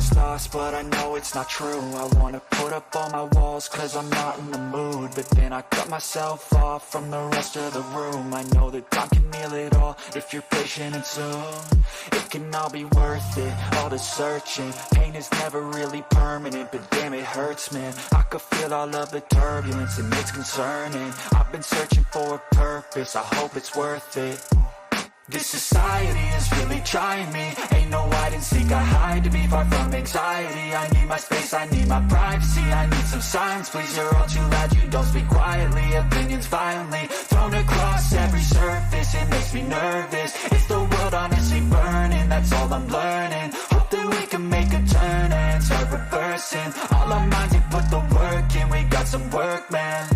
is lost, but I know it's not true. I wanna put up all my walls cause I'm not in the mood, but then I cut myself off from the rest of the room. I know that time can heal it all if you're patient and soon it can all be worth it, all the searching. Pain is never really permanent, but damn it hurts, man. I could feel all of the turbulence and it's concerning. I've been searching for a purpose, I hope it's worth it. This society is really trying me. Ain't no hide and seek, I hide to be far from anxiety. I need my space, I need my privacy. I need some silence, please, you're all too loud. You don't speak quietly, opinions violently thrown across every surface. It makes me nervous. It's the world honestly burning, that's all I'm learning. Hope that we can make a turn and start reversing. All our minds, they put the work in, we got some work, man.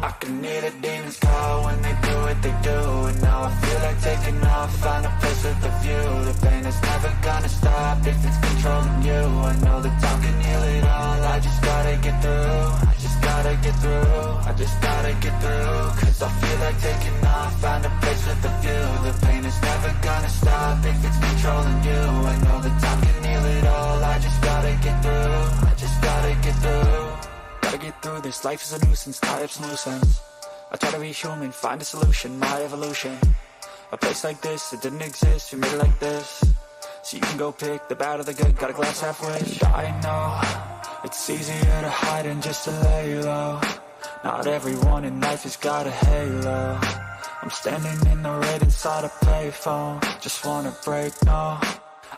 I can hear the demons call when they do what they do, and now I feel like taking off, find a place with a view. The pain is never gonna stop if it's controlling you. I know that time can heal it all, I just gotta get through. I just gotta get through, I just gotta get through. Cause I feel like taking off, find a place with a view. The pain is never gonna stop if it's controlling you. I know that time can heal it all, I just gotta get through. I just gotta get through. Gotta get through this, life is a nuisance, tie up some loose ends. I try to be human, find a solution, my evolution. A place like this, it didn't exist, we made it like this. So you can go pick the bad or the good, got a glass halfway. I know, it's easier to hide than just to lay low. Not everyone in life has got a halo. I'm standing in the red inside a payphone. Just wanna break, no,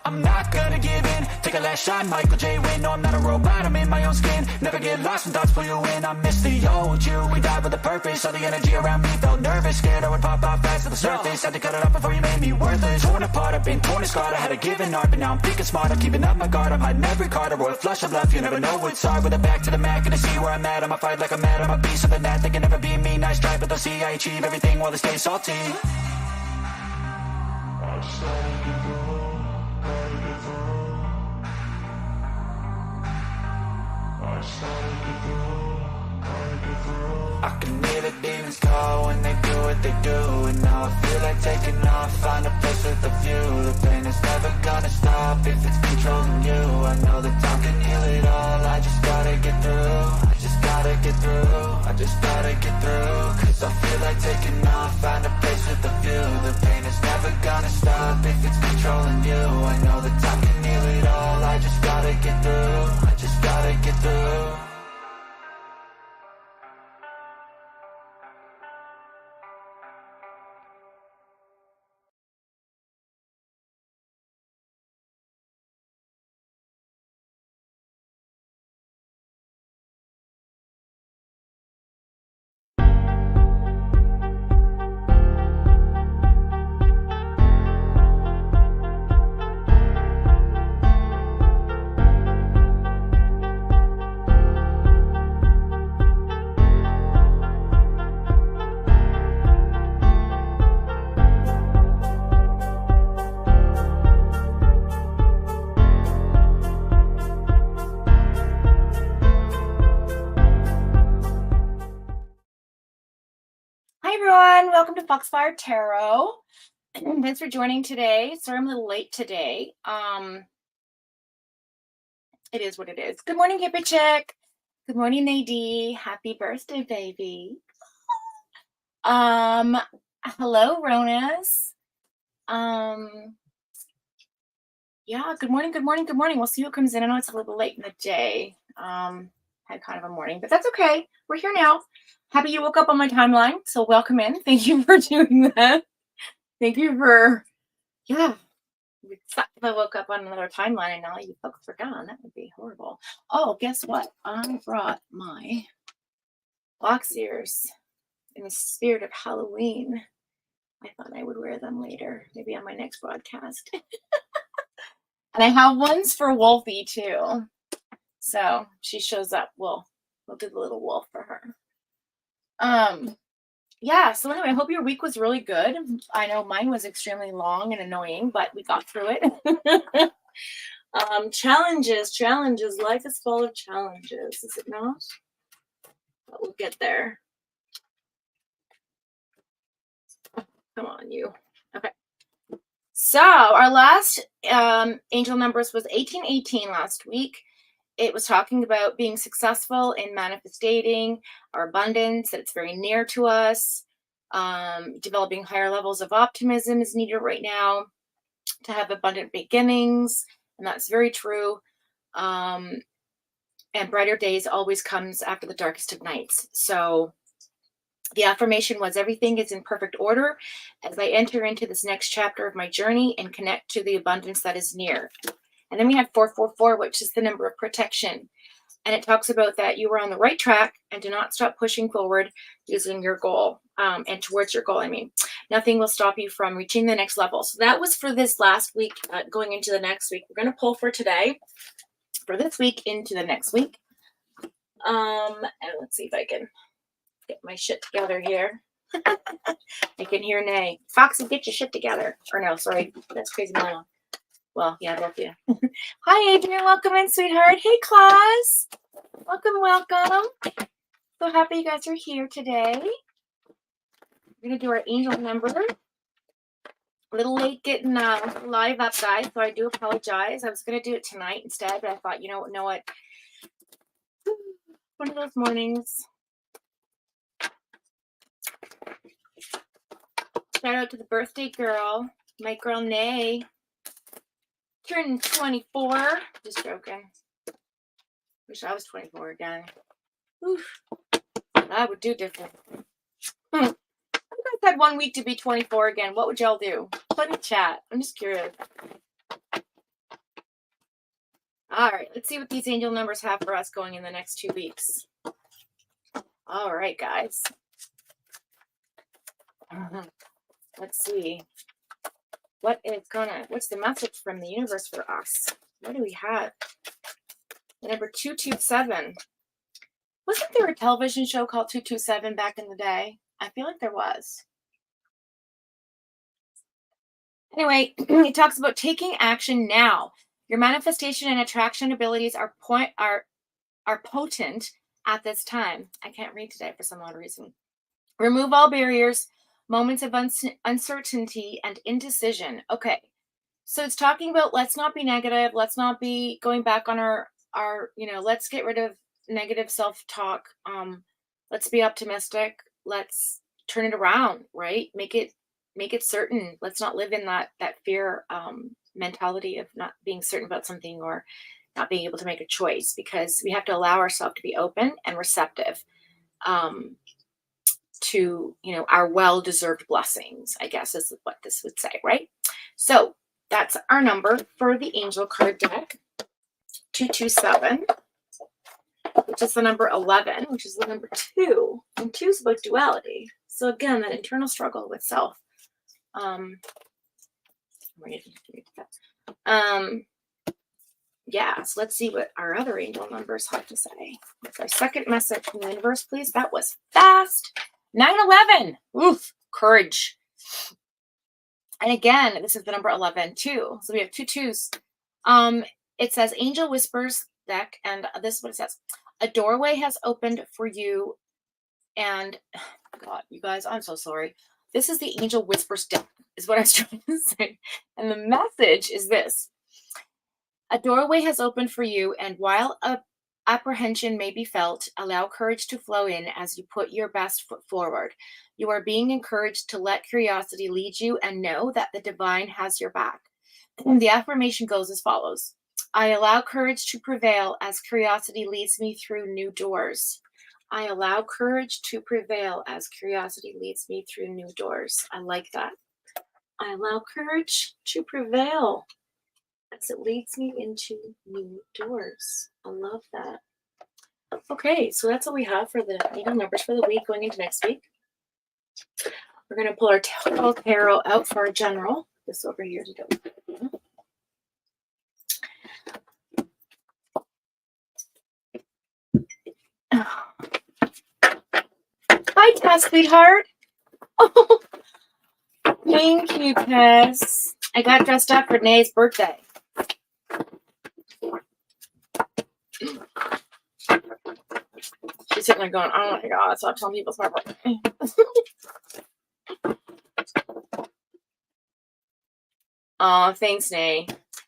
I'm not gonna give in. Take a last shot, Michael J. Win. No, I'm not a robot, I'm in my own skin. Never get lost when thoughts pull you in. I miss the old you, we died with a purpose. All the energy around me felt nervous, scared I would pop off fast to the surface. Had to cut it off before you made me worthless. Torn apart, I've been torn and scarred. I had a given art, but now I'm thinking smart. I'm keeping up my guard, I'm hiding every card. A royal flush of love, you never know what's hard. With a back to the mat, gonna see where I'm at. I'ma fight like I'm mad, I'm a beast of the net. They can never be me, nice try, but they'll see I achieve everything while they stay salty. I can hear the demons call when they do what they do, and now I feel like taking off, find a place with a view. The pain is never gonna stop if it's controlling you. I know that time can heal it all, I just gotta get through. I just gotta get through, I just gotta get through. Cause I feel like taking off, find a place with a view. The pain is never gonna stop if it's controlling you. I know that time can heal it all, I just gotta get through. I just gotta get through. Welcome to Foxfire Tarot. Thanks for joining today. Sorry I'm a little late today. It is what it is. Good morning, Hippie Chick. Good morning, Nadine. Happy birthday, baby. Hello, Ronas. Yeah, good morning, good morning, good morning. We'll see who comes in. I know it's a little late in the day. Had kind of a morning, but that's okay. We're here now. Happy you woke up on my timeline, so welcome in. Thank you for doing that. Thank you for, yeah. If I woke up on another timeline and all you folks were gone, that would be horrible. Oh, guess what? I brought my box ears in the spirit of Halloween. I thought I would wear them later, maybe on my next broadcast. And I have ones for Wolfie too. So she shows up, we'll do the little wolf for her. Yeah, so anyway, I hope your week was really good. I know mine was extremely long and annoying, but we got through it. Challenges. Life is full of challenges, is it not? But we'll get there. Come on, you. Okay. So our last angel numbers was 1818 last week. It was talking about being successful in manifesting our abundance, that it's very near to us. Developing higher levels of optimism is needed right now to have abundant beginnings, and that's very true. And brighter days always comes after the darkest of nights. So the affirmation was, everything is in perfect order as I enter into this next chapter of my journey and connect to the abundance that is near. And then we have 444, which is the number of protection. And it talks about that you are on the right track and do not stop pushing forward using your goal and towards your goal. I mean, nothing will stop you from reaching the next level. So that was for this last week. Going into the next week, we're going to pull for today, for this week into the next week. And let's see if I can get my shit together here. I can hear Nay. Foxy, get your shit together. Or no, sorry, that's Crazy Mama. Well, yeah, both of you. Hi, Adrian. Welcome in, sweetheart. Hey, Claus. Welcome. So happy you guys are here today. We're going to do our angel number. A little late getting live up, guys, so I do apologize. I was going to do it tonight instead, but I thought, you know what? One of those mornings. Shout out to the birthday girl, my girl Nay. Turning 24. Just joking. Wish I was 24 again. Oof. I would do different. You guys had 1 week to be 24 again. What would y'all do? Put in the chat. I'm just curious. All right. Let's see what these angel numbers have for us going in the next 2 weeks. All right, guys. Let's see. What's the message from the universe for us? What do we have? The number 227. Wasn't there a television show called 227 back in the day? I feel like there was. Anyway, it talks about taking action now. Your manifestation and attraction abilities are potent at this time. I can't read today for some odd reason. Remove all barriers, moments of uncertainty and indecision. Okay. So it's talking about, let's not be negative. Let's not be going back on our let's get rid of negative self-talk. Let's be optimistic. Let's turn it around, right? Make it certain. Let's not live in that fear mentality of not being certain about something or not being able to make a choice, because we have to allow ourselves to be open and receptive to, our well-deserved blessings, I guess is what this would say, right? So that's our number for the angel card deck, 227, which is the number 11, which is the number 2, and 2 is about duality. So again, that internal struggle with self. Yeah, so let's see what our other angel numbers have to say. What's our second message from the universe, please? That was fast. 911. Oof, courage. And again, this is the number 11 too. So we have 2 2s. It says Angel Whispers deck, and this is what it says. A doorway has opened for you, and God, you guys, I'm so sorry. This is the Angel Whispers deck, is what I was trying to say. And the message is this. A doorway has opened for you, and while apprehension may be felt, allow courage to flow in as you put your best foot forward. You are being encouraged to let curiosity lead you and know that the divine has your back. And the affirmation goes as follows. I allow courage to prevail as curiosity leads me through new doors. I allow courage to prevail as curiosity leads me through new doors. I like that. I allow courage to prevail as it leads me into new doors. I love that. Okay, so that's what we have for the angel numbers for the week going into next week. We're going to pull our tarot out for our general. This over here to go. Hi, Tess, sweetheart. Oh, thank you, Tess. I got dressed up for Nay's birthday. sitting there going, oh my God, stop telling people it's my birthday. Oh, thanks, Nay.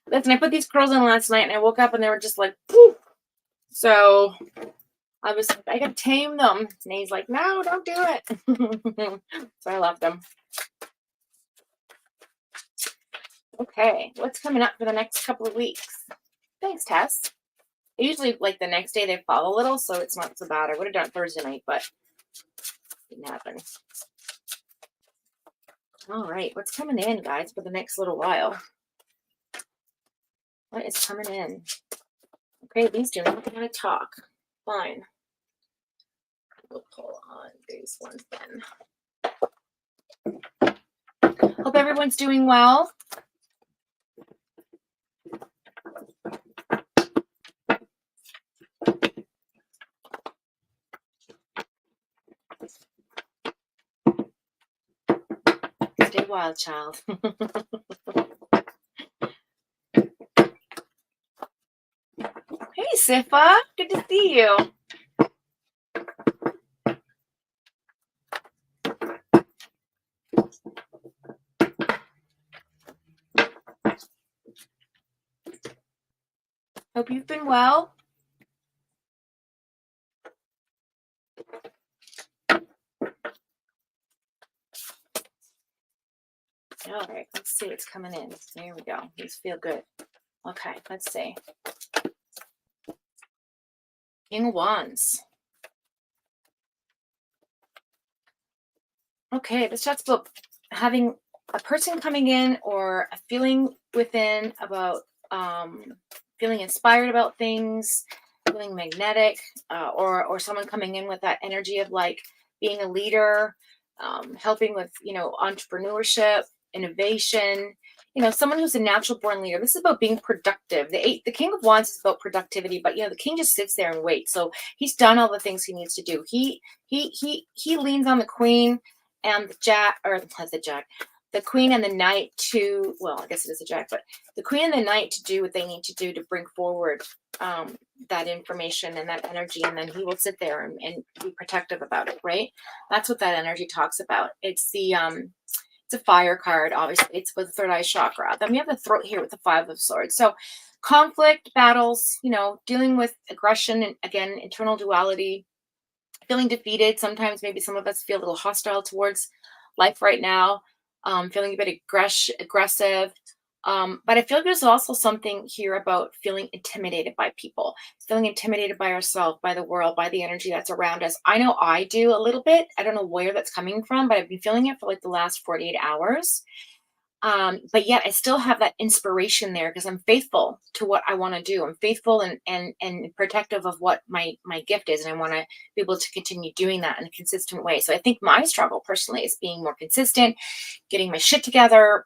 Listen, I put these curls in last night and I woke up and they were just like, poof. So I was like, I gotta tame them. Nay's like, no, don't do it. So I left them. Okay, what's coming up for the next couple of weeks? Thanks, Tess. Usually, like the next day, they fall a little, so it's not so bad. I would have done it Thursday night, but it didn't happen. All right, what's coming in, guys, for the next little while? What is coming in? Okay, these do not want to talk. Fine. We'll pull on these ones then. Hope everyone's doing well. Stay wild, child. Hey, Sifa. Good to see you. Hope you've been well. All right, let's see what's coming in. There we go. These feel good. Okay, let's see. King of Wands. Okay, this chat's about having a person coming in or a feeling within about feeling inspired about things, feeling magnetic, or someone coming in with that energy of like being a leader, helping with, entrepreneurship, innovation, someone who's a natural born leader. This is about being productive. The King of Wands is about productivity, but the king just sits there and waits. So he's done all the things he needs to do. He leans on the queen and the jack, or the queen and the knight to, well, I guess it is a jack, but the queen and the knight to do what they need to do to bring forward that information and that energy, and then he will sit there and be protective about it, right? That's what that energy talks about. It's it's a fire card, obviously. It's with the third eye chakra. Then we have the throat here with the 5 of swords. So conflict, battles, dealing with aggression and, again, internal duality, feeling defeated. Sometimes maybe some of us feel a little hostile towards life right now, feeling a bit aggressive. But I feel like there's also something here about feeling intimidated by people, feeling intimidated by ourselves, by the world, by the energy that's around us. I know I do a little bit. I don't know where that's coming from, but I've been feeling it for like the last 48 hours. But yet I still have that inspiration there because I'm faithful to what I want to do. I'm faithful and protective of what my gift is. And I want to be able to continue doing that in a consistent way. So I think my struggle personally is being more consistent, getting my shit together,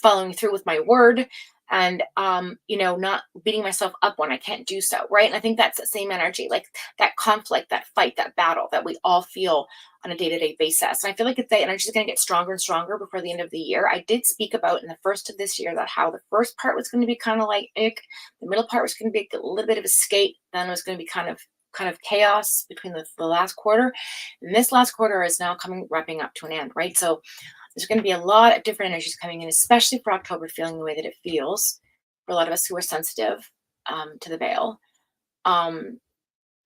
following through with my word, and not beating myself up when I can't do so, right? And I think that's the same energy, like that conflict, that fight, that battle that we all feel on a day-to-day basis. And I feel like the energy is going to get stronger and stronger before the end of the year. I did speak about in the first of this year that how the first part was going to be kind of like ick, the middle part was going to be a little bit of escape, then it was going to be kind of chaos between the last quarter. And this last quarter is now wrapping up to an end, right? So there's going to be a lot of different energies coming in, especially for October, feeling the way that it feels for a lot of us who are sensitive to the veil. And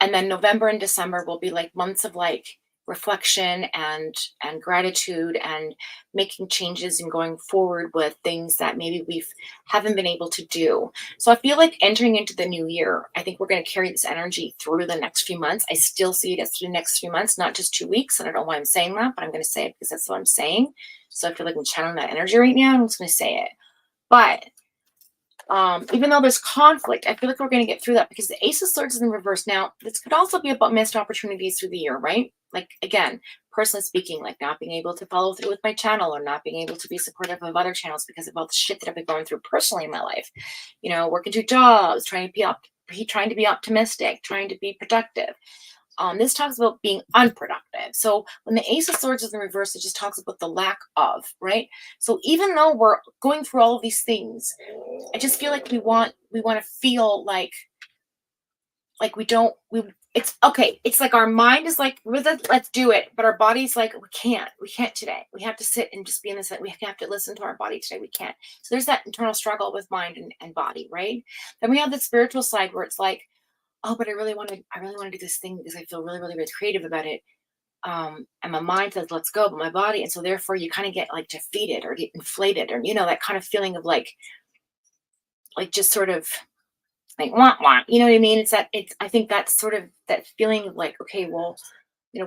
then November and December will be like months of like reflection and gratitude and making changes and going forward with things that maybe we haven't been able to do. So I feel like entering into the new year, I think we're going to carry this energy through the next few months. I still see it as through the next few months, not just 2 weeks. And I don't know why I'm saying that, but I'm going to say it because that's what I'm saying. So I feel like I'm channeling that energy right now. I'm just going to say it. But even though there's conflict, I feel like we're going to get through that because the Ace of Swords is in reverse. Now, this could also be about missed opportunities through the year, right? Like, again, personally speaking, like not being able to follow through with my channel or not being able to be supportive of other channels because of all the shit that I've been going through personally in my life. Working 2 jobs, trying to be optimistic, trying to be productive. This talks about being unproductive. So when the Ace of Swords is in reverse, it just talks about the lack of, right? So even though we're going through all of these things, I just feel like we want to feel like we it's okay. It's like our mind is like, let's do it. But our body's like, we can't today. We have to sit and just be in this, we have to listen to our body today. We can't. So there's that internal struggle with mind and body, right? Then we have the spiritual side where it's like, oh, but I really want to do this thing because I feel really, really, really creative about it. And my mind says, let's go, but my body. And so therefore you kind of get like defeated or inflated or, that kind of feeling of like just sort of like want, you know what I mean? I think that's sort of that feeling of like, okay, well,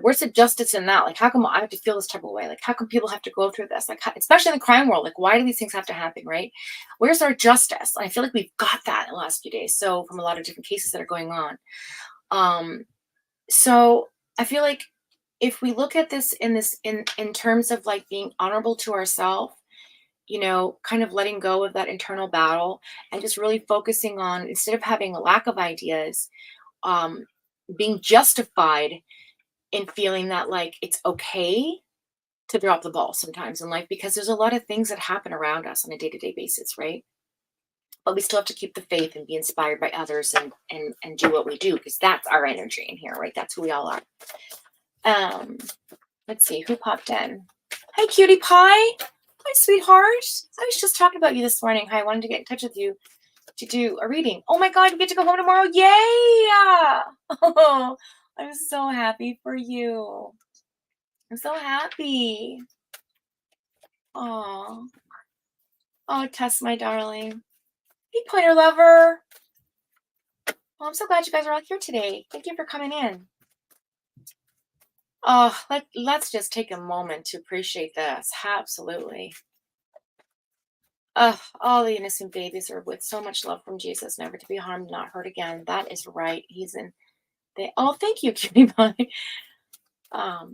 where's the justice in that? Like, how come I have to feel this type of way? Like, how come people have to go through this? Like, especially in the crime world, like, why do these things have to happen, right? Where's our justice? I feel like we've got that in the last few days. So from a lot of different cases that are going on. So I feel like if we look at this in terms of like being honorable to ourselves, kind of letting go of that internal battle and just really focusing on, instead of having a lack of ideas, being justified in feeling that like it's okay to drop the ball sometimes in life, because there's a lot of things that happen around us on a day-to-day basis, right? But we still have to keep the faith and be inspired by others and do what we do, because that's our energy in here, right? That's who we all are. Let's see who popped in. Hi, cutie pie. Hi, sweetheart. I was just talking about you this morning. Hi, I wanted to get in touch with you to do a reading. Oh my God, you get to go home tomorrow. Yay! Oh, I'm so happy for you. I'm so happy. Oh, Tess, my darling. Hey, pointer lover. Well, I'm so glad you guys are all here today. Thank you for coming in. Oh, let's just take a moment to appreciate this. Absolutely. All the innocent babies are with so much love from Jesus, never to be harmed, not hurt again. That is right. He's in. Thank you, cutie pie.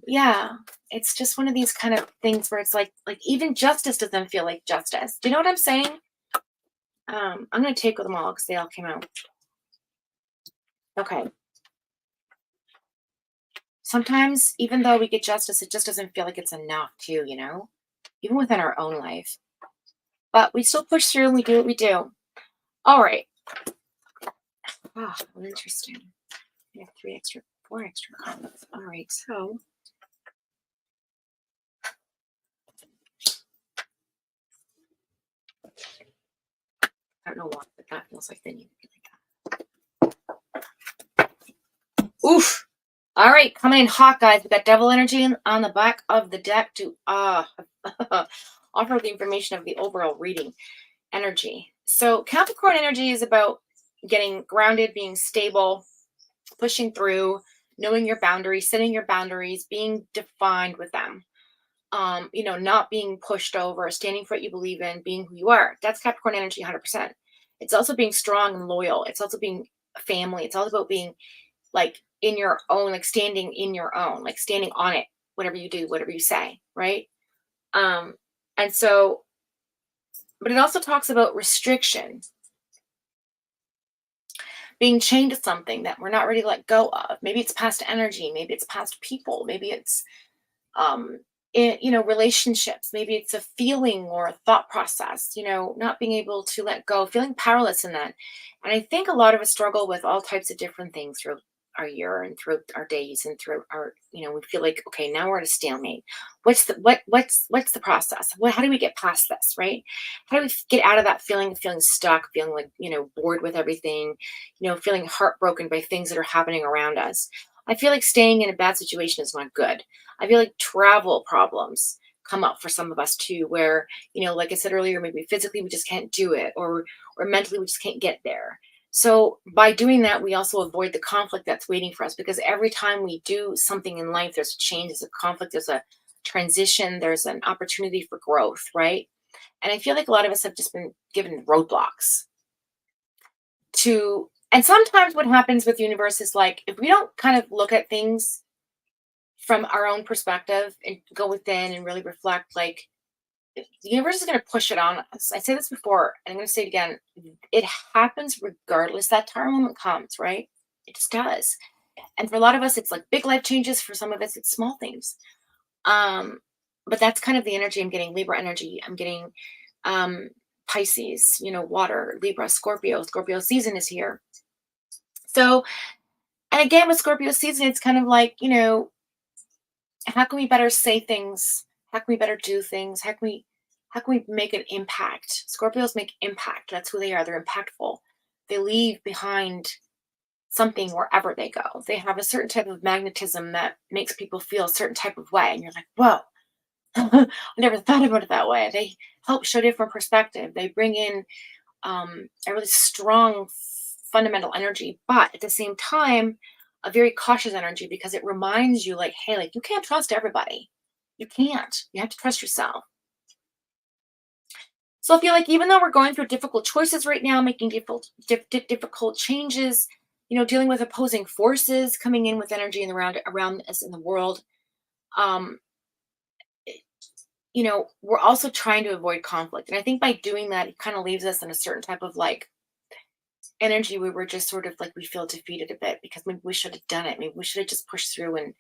Yeah, it's just one of these kind of things where it's like even justice doesn't feel like justice. Do you know what I'm saying? I'm gonna take them all because they all came out. Okay. Sometimes, even though we get justice, it just doesn't feel like it's enough too, even within our own life. But we still push through and we do what we do. All right. Oh, interesting. We have 4 extra comments. All right, so I don't know why, but that feels like they need to be like that. Oof. All right, coming in hot, guys. We got devil energy on the back of the deck to offer the information of the overall reading energy. So Capricorn energy is about getting grounded, being stable, pushing through, knowing your boundaries, setting your boundaries, being defined with them. Not being pushed over, standing for what you believe in, being who you are. That's Capricorn energy 100%. It's also being strong and loyal. It's also being family. It's all about being like in your own, like standing in your own, like standing on it, whatever you do, whatever you say, right? And so, but it also talks about restriction, being chained to something that we're not ready to let go of. Maybe it's past energy, maybe it's past people, maybe it's relationships, maybe it's a feeling or a thought process, not being able to let go, feeling powerless in that. And I think a lot of us struggle with all types of different things through our year and through our days and through our, we feel like, okay, now we're at a stalemate. What's the process? How do we get past this, right? How do we get out of that feeling of feeling stuck, feeling like, bored with everything, feeling heartbroken by things that are happening around us? I feel like staying in a bad situation is not good. I feel like travel problems come up for some of us too, where, like I said earlier, maybe physically we just can't do it, or mentally we just can't get there. So by doing that, we also avoid the conflict that's waiting for us, because every time we do something in life, there's a change, there's a conflict, there's a transition, there's an opportunity for growth, right? And I feel like a lot of us have just been given roadblocks and sometimes what happens with the universe is like, if we don't kind of look at things from our own perspective and go within and really reflect, like, the universe is going to push it on us. I say this before, and I'm going to say it again. It happens regardless. That time moment comes, right? It just does. And for a lot of us, it's like big life changes. For some of us, it's small things. But that's kind of the energy I'm getting. Libra energy. I'm getting Pisces, water, Libra, Scorpio. Scorpio season is here. So And again, with Scorpio season, it's kind of like, how can we better say things? How can we better do things? How can we make an impact? Scorpios make impact. That's who they are. They're impactful. They leave behind something wherever they go. They have a certain type of magnetism that makes people feel a certain type of way. And you're like, whoa, I never thought about it that way. They help show different perspective. They bring in a really strong fundamental energy, but at the same time, a very cautious energy because it reminds you, like, hey, like you can't trust everybody. You can't. You have to trust yourself. So I feel like even though we're going through difficult choices right now, making difficult changes, dealing with opposing forces coming in with energy and around us in the world, um, we're also trying to avoid conflict. And I think by doing that, it kind of leaves us in a certain type of like energy where we're just sort of like we feel defeated a bit because maybe we should have done it. Maybe we should have just pushed through and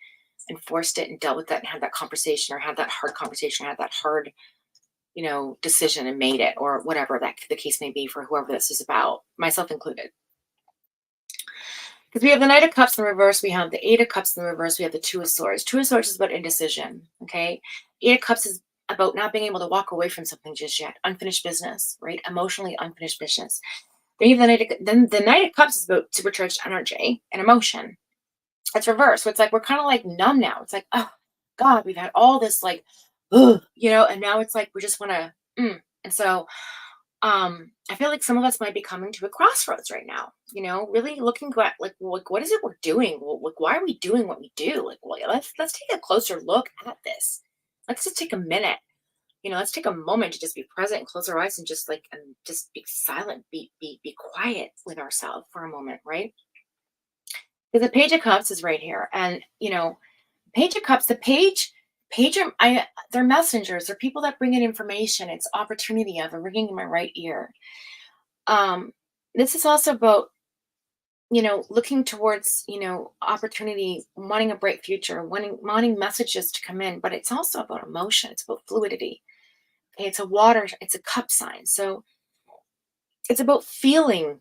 forced it and dealt with that and had that conversation or had that hard conversation or had that hard, decision and made it or whatever that the case may be for whoever this is about, myself included. Because we have the Knight of Cups in reverse, we have the Eight of Cups in the reverse, we have the Two of Swords. Two of Swords is about indecision, okay? Eight of Cups is about not being able to walk away from something just yet. Unfinished business, right? Emotionally unfinished business. Then you have the Knight of Cups is about supercharged energy and emotion. It's reverse. So it's like we're kind of like numb now. It's like, oh God, we've had all this like, ugh, and now it's like we just want to. And so I feel like some of us might be coming to a crossroads right now, really looking at like what is it we're doing? Like why are we doing what we do? Like, well, let's take a closer look at this. Let's just take a minute. Let's take a moment to just be present and close our eyes and just like and just be silent, be quiet with ourselves for a moment, right? Because the Page of Cups is right here, and Page of Cups, the page they're messengers, they're people that bring in information. It's opportunity of a ringing in my right ear. This is also about looking towards opportunity, wanting a bright future, wanting messages to come in, but it's also about emotion. It's about fluidity. Okay, it's a cup sign, so it's about feeling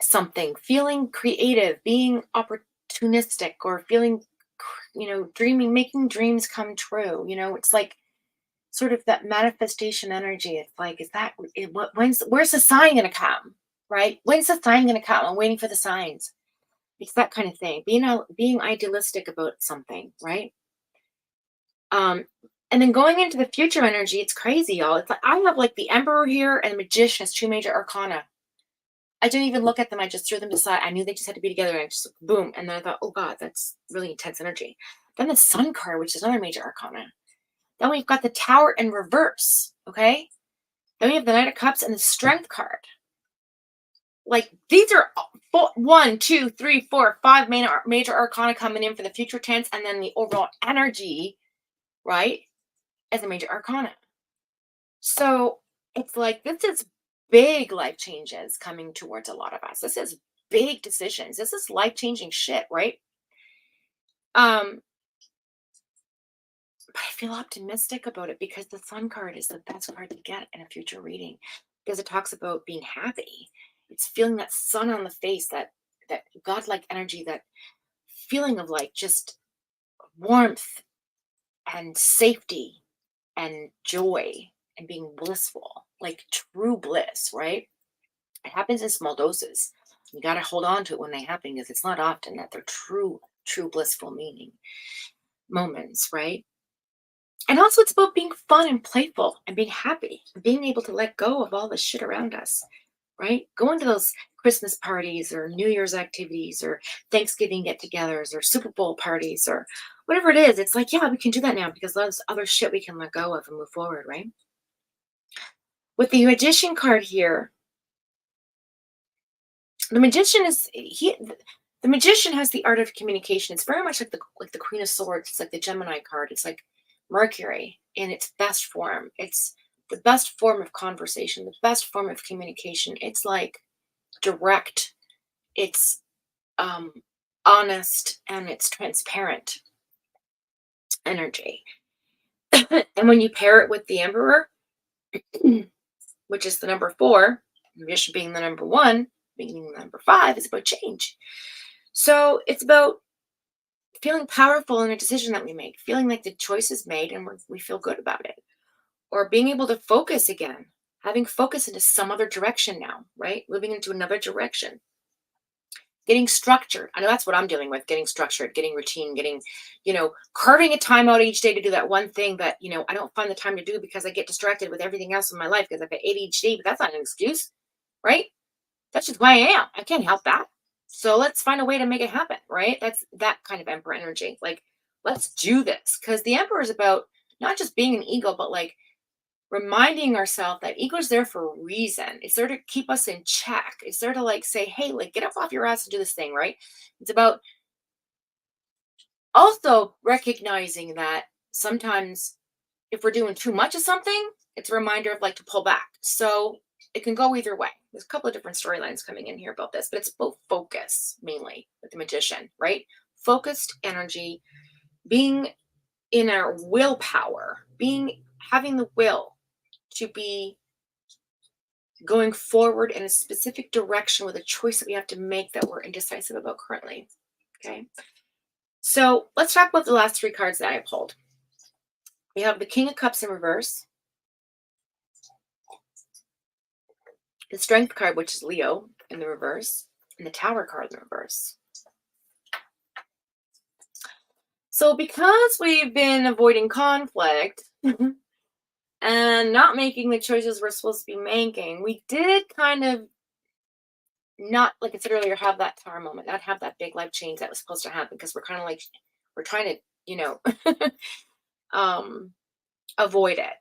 something, feeling creative, being opportunistic, or feeling dreaming, making dreams come true. It's like sort of that manifestation energy. It's like, where's the sign gonna come, right? When's the sign gonna come? I'm waiting for the signs. It's that kind of thing, being idealistic about something, right? And then going into the future energy, it's crazy, y'all. It's like I have like the Emperor here and the Magician as two major arcana. I didn't even look at them. I just threw them aside. I knew they just had to be together. And I just boom. And then I thought, oh God, that's really intense energy. Then the Sun card, which is another major arcana. Then we've got the Tower in reverse. Okay. Then we have the Knight of Cups and the Strength card. Like these are 1, 2, 3, 4, 5 major arcana coming in for the future tense. And then the overall energy, right, as a major arcana. So it's like this is big life changes coming towards a lot of us. This is big decisions. This is life-changing shit, right? But I feel optimistic about it because the Sun card is the best card to get in a future reading because it talks about being happy. It's feeling that sun on the face, that godlike energy, that feeling of like just warmth and safety and joy and being blissful, like true bliss, right? It happens in small doses. You got to hold on to it when they happen because it's not often that they're true blissful meaning moments, right? And also it's about being fun and playful and being happy, and being able to let go of all the shit around us, right? Going to those Christmas parties or New Year's activities or Thanksgiving get-togethers or Super Bowl parties or whatever it is. It's like, yeah, we can do that now because there's other shit we can let go of and move forward, right? With the Magician card here, the Magician the Magician has the art of communication. It's very much like the Queen of Swords. It's like the Gemini card. It's like Mercury in its best form. It's the best form of conversation, the best form of communication. It's like direct, it's honest, and it's transparent energy. And when you pair it with the Emperor, which is the number 4, Magician being the number 1, being the number 5, is about change. So it's about feeling powerful in a decision that we make, feeling like the choice is made and we feel good about it, or being able to focus again, having focus into some other direction now, right? Moving into another direction, getting structured. I know that's what I'm dealing with, getting structured, getting routine, getting, carving a time out each day to do that one thing that, I don't find the time to do because I get distracted with everything else in my life because I've got ADHD, but that's not an excuse, right? That's just who I am. I can't help that. So let's find a way to make it happen, right? That's that kind of emperor energy. Like, let's do this. Because the emperor is about not just being an ego, but like reminding ourselves that ego is there for a reason. It's there to keep us in check. It's there to like say, hey, like get up off your ass and do this thing, right? It's about also recognizing that sometimes if we're doing too much of something, it's a reminder of like to pull back. So it can go either way. There's a couple of different storylines coming in here about this, but it's both focus mainly with the magician, right? Focused energy, being in our willpower, having the will to be going forward in a specific direction with a choice that we have to make that we're indecisive about currently. Okay. So let's talk about the last three cards that I pulled. We have the King of Cups in reverse, the Strength card, which is Leo in the reverse, and the Tower card in the reverse. So because we've been avoiding conflict and not making the choices we're supposed to be making, we did kind of not, like I said earlier, have that Tower moment, not have that big life change that was supposed to happen because we're kind of like, we're trying to, avoid it.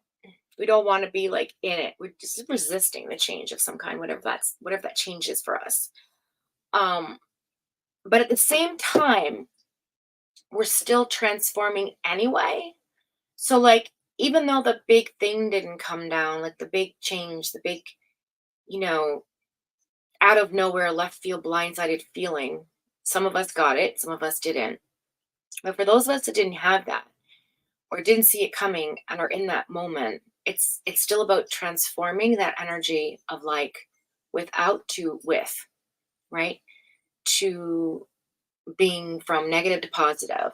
We don't want to be like in it. We're just resisting the change of some kind, whatever that change is for us. But at the same time, we're still transforming anyway. So like, even though the big thing didn't come down, like the big change, the big, out of nowhere, left field, blindsided feeling, some of us got it, some of us didn't. But for those of us that didn't have that or didn't see it coming and are in that moment, it's still about transforming that energy of like without to with, right? To being from negative to positive.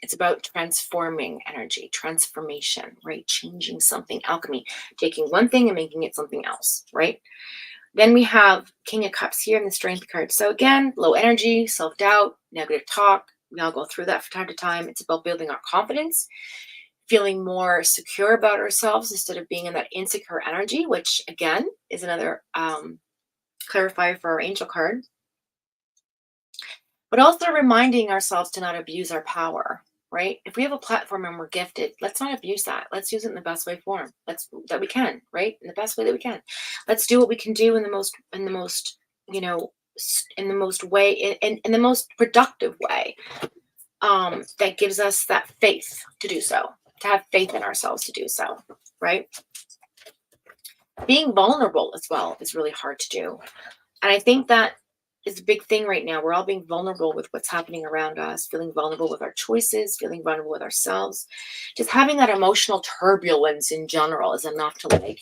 It's about transforming energy, transformation, right? Changing something, alchemy, taking one thing and making it something else, right? Then we have King of Cups here in the Strength card. So again, low energy, self-doubt, negative talk. We all go through that from time to time. It's about building our confidence, feeling more secure about ourselves instead of being in that insecure energy, which again is another clarifier for our angel card. But also reminding ourselves to not abuse our power, right? If we have a platform and we're gifted, let's not abuse that. Let's use it in the best way form. That we can, right? In the best way that we can. Let's do what we can do in the most, in the most way, in the most productive way. That gives us that faith to do so, to have faith in ourselves to do so, right? Being vulnerable as well is really hard to do. And I think that is a big thing right now. We're all being vulnerable with what's happening around us, feeling vulnerable with our choices, feeling vulnerable with ourselves. Just having that emotional turbulence in general is enough to like,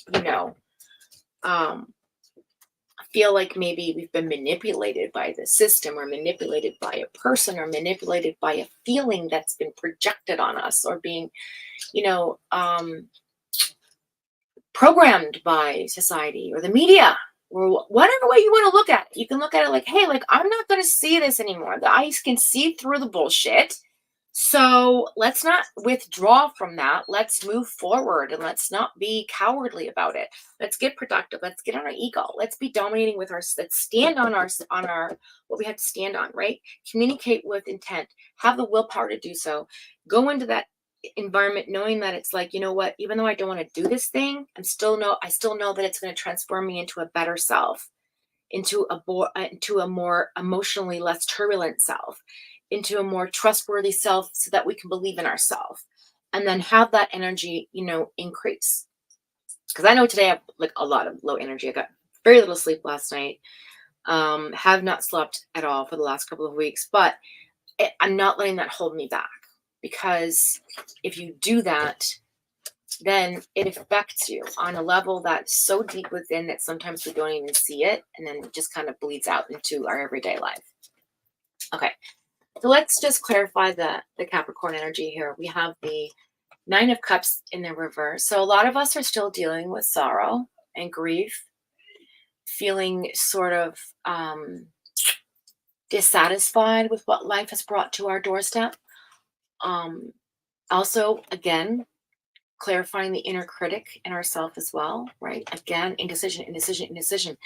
feel like maybe we've been manipulated by the system or manipulated by a person or manipulated by a feeling that's been projected on us or being, programmed by society or the media or whatever way you want to look at it. You can look at it like, hey, like I'm not going to see this anymore. The eyes can see through the bullshit. So let's not withdraw from that. Let's move forward and let's not be cowardly about it. Let's get productive. Let's get on our ego. Let's be dominating with let's stand on our, what we have to stand on, right? Communicate with intent, have the willpower to do so. Go into that environment knowing that it's like, you know what, even though I don't want to do this thing, I still know that it's going to transform me into a better self, into a more emotionally less turbulent self, into a more trustworthy self so that we can believe in ourselves and then have that energy, increase. Because I know today I have like a lot of low energy. I got very little sleep last night. Have not slept at all for the last couple of weeks, but I'm not letting that hold me back, because if you do that, then it affects you on a level that's so deep within that sometimes we don't even see it, and then it just kind of bleeds out into our everyday life. Okay, so let's just clarify the Capricorn energy here. We have the Nine of Cups in the reverse. So a lot of us are still dealing with sorrow and grief, feeling sort of dissatisfied with what life has brought to our doorstep. Also, again, clarifying the inner critic in ourselves as well, right? Again, indecision, indecision, indecision.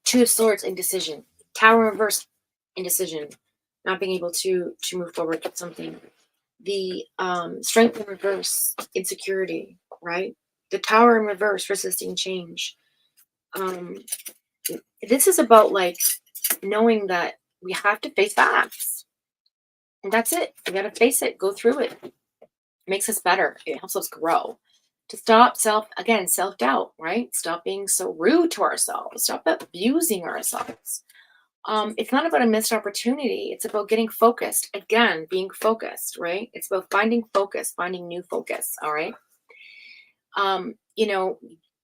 Two of Swords, indecision. Tower in reverse, indecision. Not being able to move forward with something. The Strength in reverse, insecurity, right? The Tower in reverse, resisting change. This is about like knowing that we have to face facts. And that's it. We got to face it, go through it. It makes us better. It helps us grow. To stop self-doubt, right? Stop being so rude to ourselves. Stop abusing ourselves. It's not about a missed opportunity. It's about getting focused. Again, being focused, right? It's about finding focus, finding new focus, all right?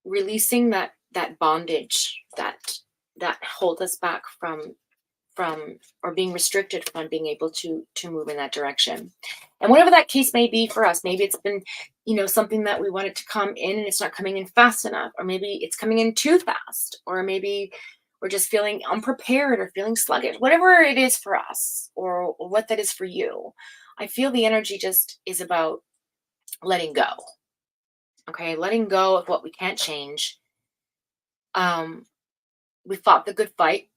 Releasing that bondage that hold us back from or being restricted from being able to move in that direction. And whatever that case may be for us, maybe it's been, something that we wanted to come in and it's not coming in fast enough, or maybe it's coming in too fast, or maybe we're just feeling unprepared or feeling sluggish, whatever it is for us or what that is for you. I feel the energy just is about letting go. Okay. Letting go of what we can't change. We fought the good fight.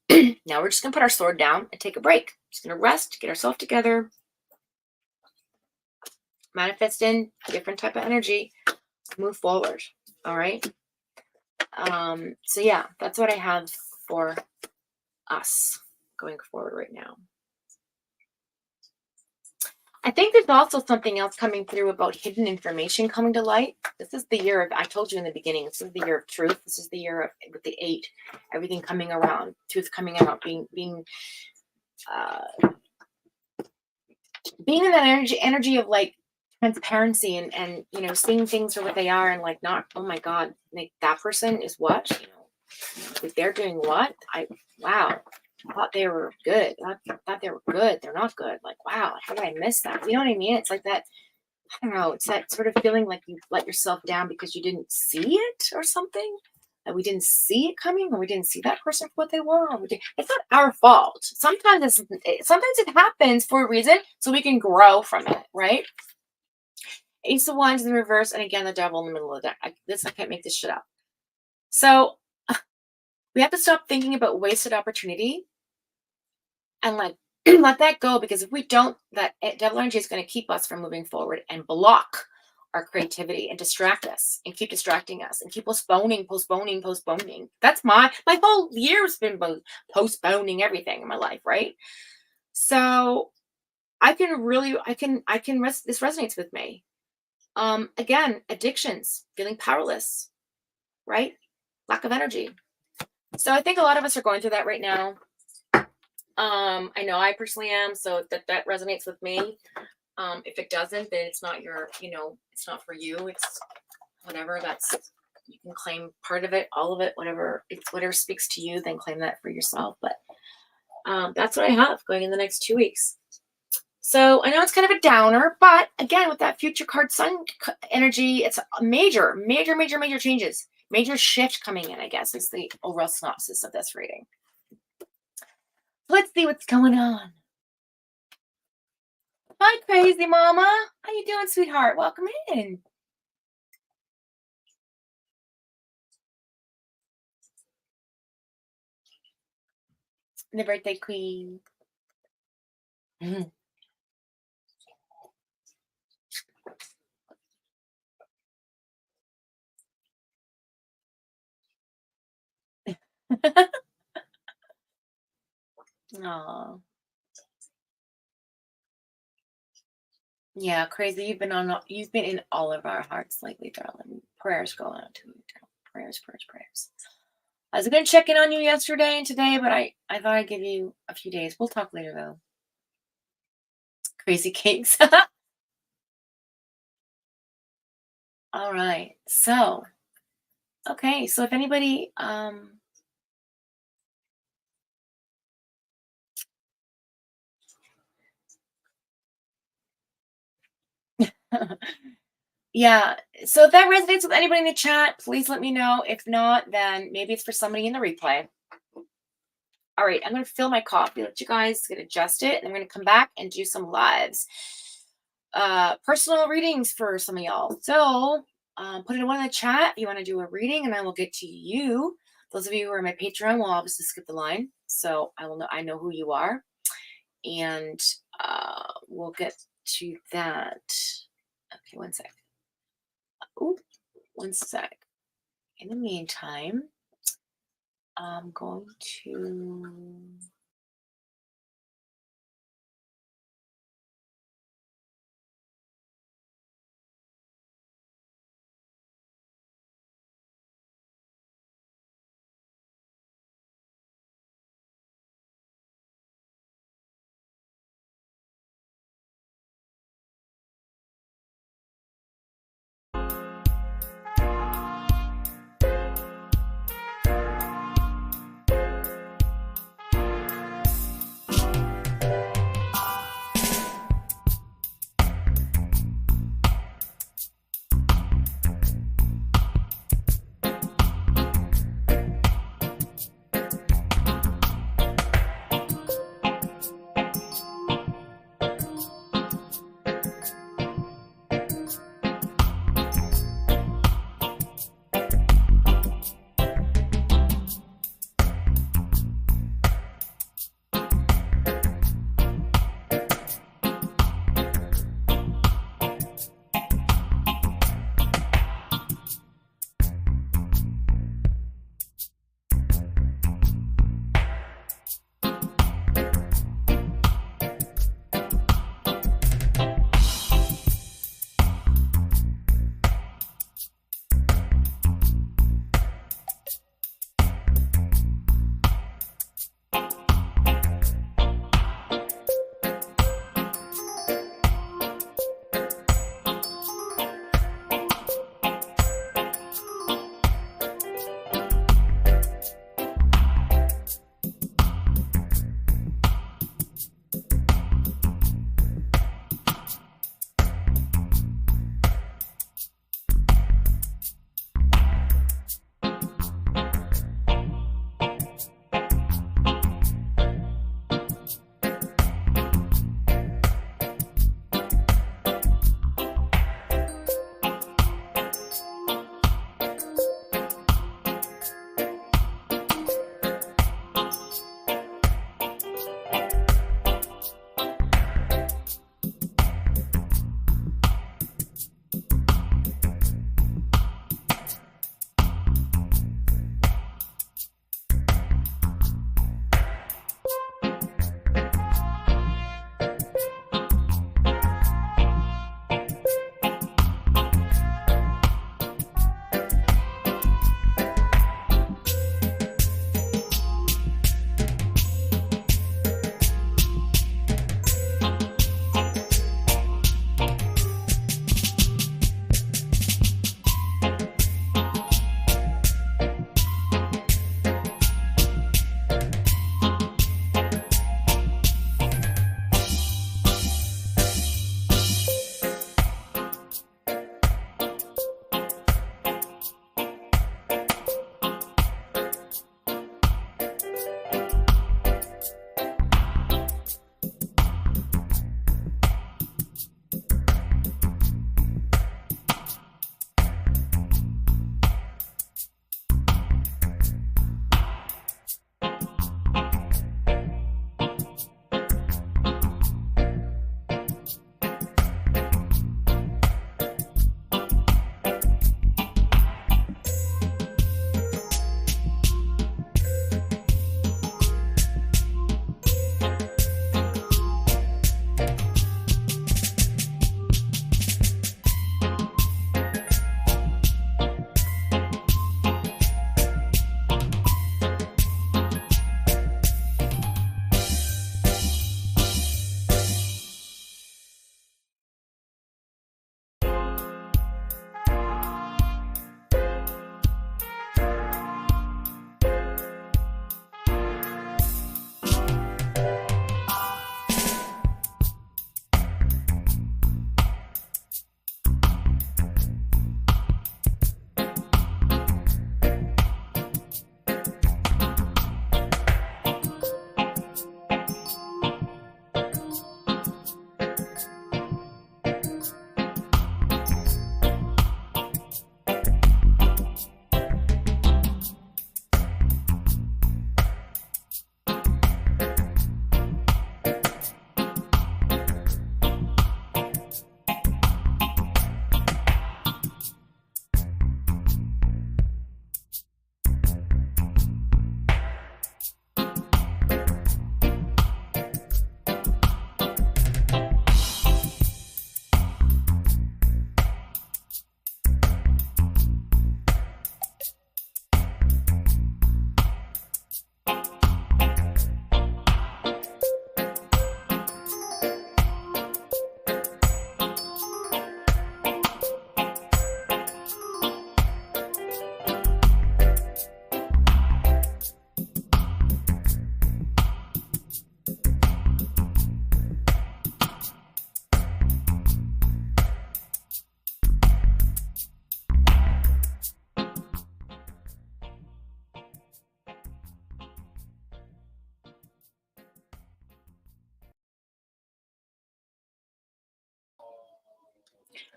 Now we're just going to put our sword down and take a break. Just going to rest, get ourselves together, manifest in a different type of energy, move forward. All right. So yeah, that's what I have for us going forward right now. I think there's also something else coming through about hidden information coming to light. This is the year of, I told you in the beginning, this is the year of truth. This is the year of, with the 8, everything coming around, truth coming out, being in that energy of like transparency and seeing things for what they are, and like not, oh my God, like that person is what, like they're doing what? Wow. I thought they were good. I thought they were good. They're not good. Like, wow, how did I miss that? You know what I mean? It's like that, I don't know, it's that sort of feeling like you let yourself down because you didn't see it or something. That we didn't see it coming, or we didn't see that person for what they were. It's not our fault. Sometimes it happens for a reason, so we can grow from it, right? Ace of Wands in the reverse, and again, the Devil in the middle of the deck. I can't make this shit up. So we have to stop thinking about wasted opportunity and like let that go, because if we don't, that devil energy is going to keep us from moving forward and block our creativity and distract us and keep distracting us and keep postponing. That's my whole year's been postponing everything in my life, right? So this resonates with me. Again, addictions, feeling powerless, right? Lack of energy. So I think a lot of us are going through that right now. I know I personally am, so that resonates with me. If it doesn't, then it's not it's not for you. It's whatever. You can claim part of it, all of it, whatever speaks to you, then claim that for yourself. But that's what I have going in the next 2 weeks. So I know it's kind of a downer, but again, with that future card sun energy, it's a major changes. Major shift coming in, I guess, is the overall synopsis of this reading. Let's see what's going on. Hi, crazy mama. How you doing, sweetheart? Welcome in. The birthday queen. Aw. Yeah, crazy. You've been in all of our hearts lately, darling. Prayers go out to you, darling. Prayers. I was going to check in on you yesterday and today, but I thought I'd give you a few days. We'll talk later, though. Crazy cakes. All right. So, okay. So if anybody, yeah. So if that resonates with anybody in the chat, please let me know. If not, then maybe it's for somebody in the replay. All right, I'm going to fill my coffee. Let you guys get adjusted, and I'm going to come back and do some lives. Personal readings for some of y'all. So put it in one in the chat if you want to do a reading, and I will get to you. Those of you who are my Patreon will obviously skip the line, so I know who you are, and we'll get to that. Okay, one sec. Ooh, one sec. In the meantime, I'm going to.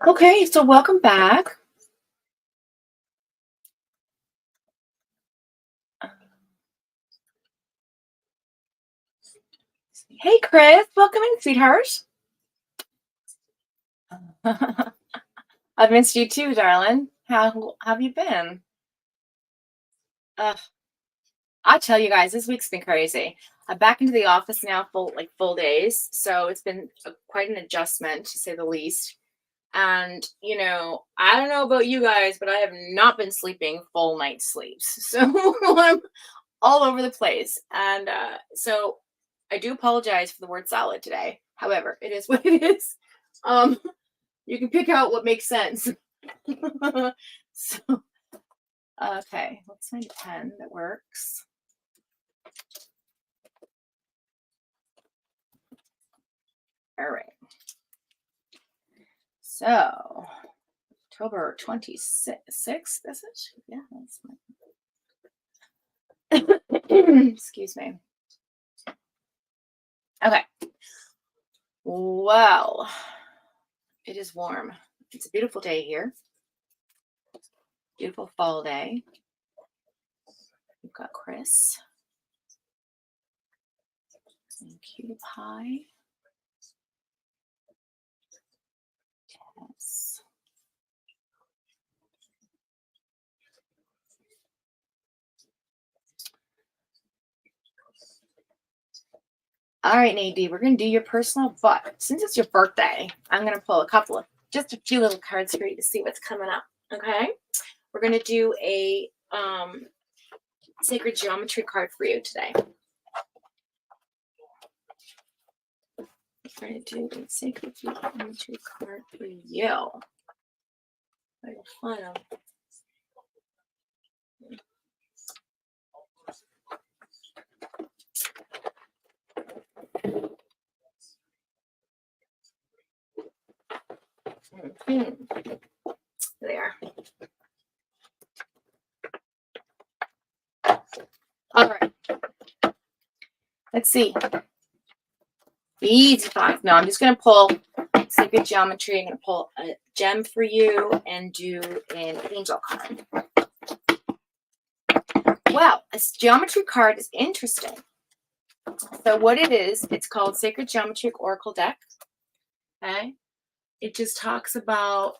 Okay, so welcome back. Hey, Chris, welcome in, sweetheart. I've missed you too, darling. How have you been? I tell you guys, this week's been crazy. I'm back into the office now, full days, so it's been quite an adjustment to say the least. And I don't know about you guys, but I have not been sleeping full night sleeps, so I'm all over the place. And so I do apologize for the word salad today. However, it is what it is. Um, you can pick out what makes sense. So, okay, let's find a pen that works. All right. So, October 26th, is it? Yeah, that's my. Excuse me. Okay. Well, it is warm. It's a beautiful day here. Beautiful fall day. We've got Chris and Cutie Pie. Yes. All right, Nadine, we're going to do your personal, but since it's your birthday, I'm going to pull just a few little cards for you to see what's coming up. Okay. We're going to do a sacred geometry card for you today. We're going to do a sacred geometry card for you. I will find them. There. All right. Let's see. Easy five. No, I'm just going to pull sacred geometry. I'm going to pull a gem for you and do an angel card. Well, this geometry card is interesting. So what it is, it's called Sacred Geometric Oracle Deck. Okay. It just talks about,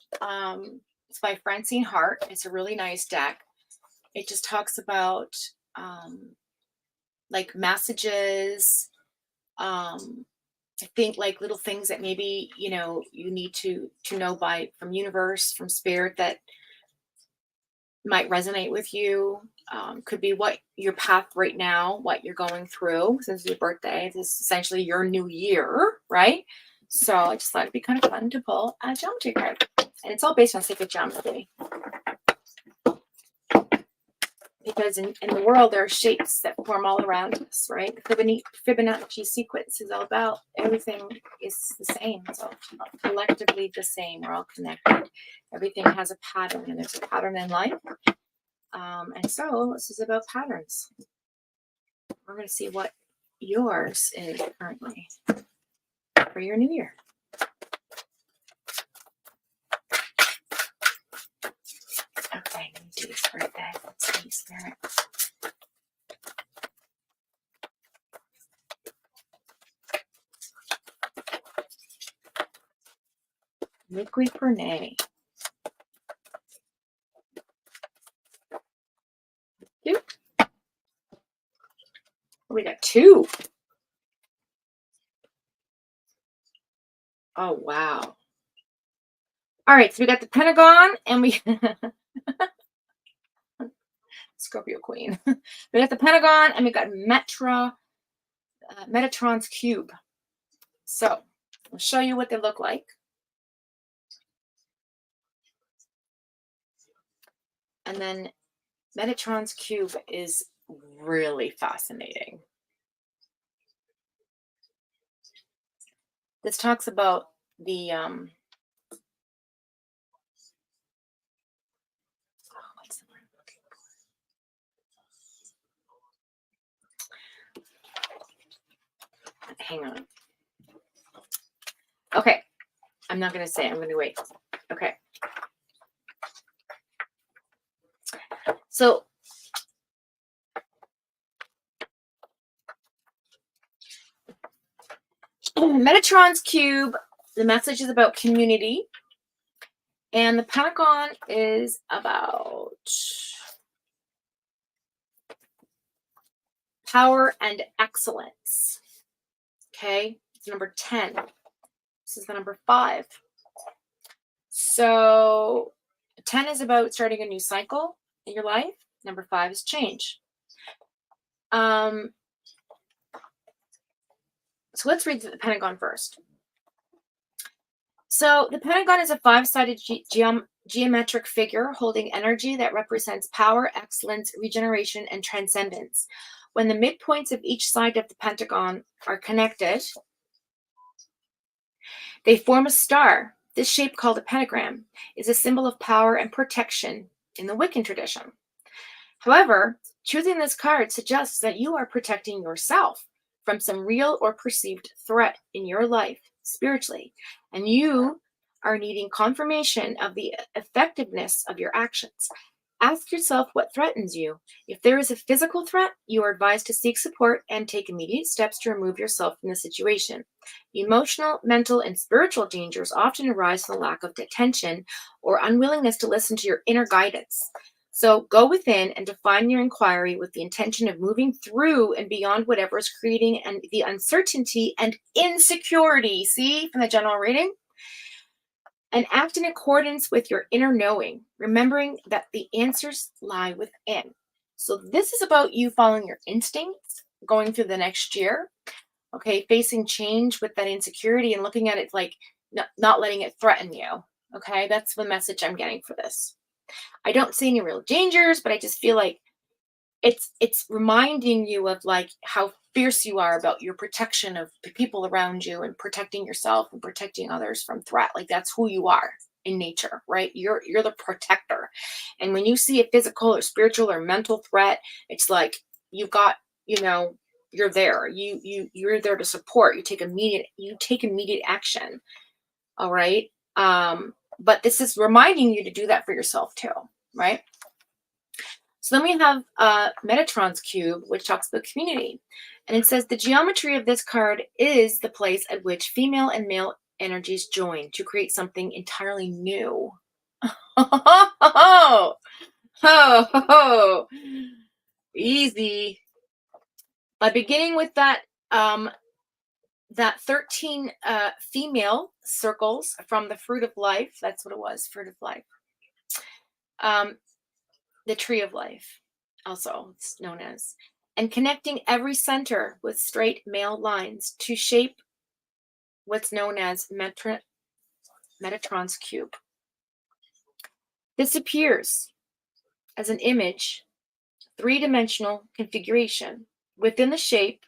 it's by Francine Hart. It's a really nice deck. It just talks about like messages, I think like little things that maybe, you need to know from universe, from spirit that might resonate with you. Could be what your path right now, what you're going through since your birthday. This is essentially your new year, right? So I just thought it'd be kind of fun to pull a geometry card. And it's all based on sacred geometry. Because in the world, there are shapes that form all around us, right? The Fibonacci sequence is all about everything is the same. It's all collectively the same. We're all connected. Everything has a pattern, and there's a pattern in life. And so this is about patterns. We're going to see what yours is currently for your new year. Okay, let me do this birthday. Let's see, spirit. Liquid for nay. We got two. Oh, wow. All right, so we got the Pentagon and we Scorpio Queen. We got the Pentagon and we got Metatron's cube. So I'll show you what they look like. And then Metatron's cube is really fascinating. This talks about the what's the word I'm looking for? Hang on. Okay, I'm not going to say it. I'm going to wait. So Metatron's cube, the message is about community, and the Pentagon is about power and excellence. Okay, it's number 10. This is the number 5. So 10 is about starting a new cycle in your life. Number 5 is change. So let's read the Pentagon first. So the Pentagon is a 5-sided geometric figure holding energy that represents power, excellence, regeneration, and transcendence. When the midpoints of each side of the Pentagon are connected, they form a star. This shape, called a pentagram, is a symbol of power and protection in the Wiccan tradition. However, choosing this card suggests that you are protecting yourself from some real or perceived threat in your life spiritually, and you are needing confirmation of the effectiveness of your actions. Ask yourself what threatens you. If there is a physical threat, you are advised to seek support and take immediate steps to remove yourself from the situation. Emotional, mental, and spiritual dangers often arise from the lack of attention or unwillingness to listen to your inner guidance. So go within and define your inquiry with the intention of moving through and beyond whatever is creating and the uncertainty and insecurity. See from the general reading? And act in accordance with your inner knowing, remembering that the answers lie within. So this is about you following your instincts, going through the next year, okay, facing change with that insecurity and looking at it like not letting it threaten you, okay? That's the message I'm getting for this. I don't see any real dangers, but I just feel like it's reminding you of like how fierce you are about your protection of the people around you and protecting yourself and protecting others from threat. Like that's who you are in nature, right? You're the protector. And when you see a physical or spiritual or mental threat, it's like you've got, you're there. You're there to support. You take immediate action. All right. But this is reminding you to do that for yourself too, right? So then we have Metatron's cube, which talks about community. And it says the geometry of this card is the place at which female and male energies join to create something entirely new. Easy. By beginning with that 13 female circles from the fruit of life, that's what it was, fruit of life. The tree of life, also it's known as, and connecting every center with straight male lines to shape what's known as Metatron's cube. This appears as an image, 3-dimensional configuration. Within the shape,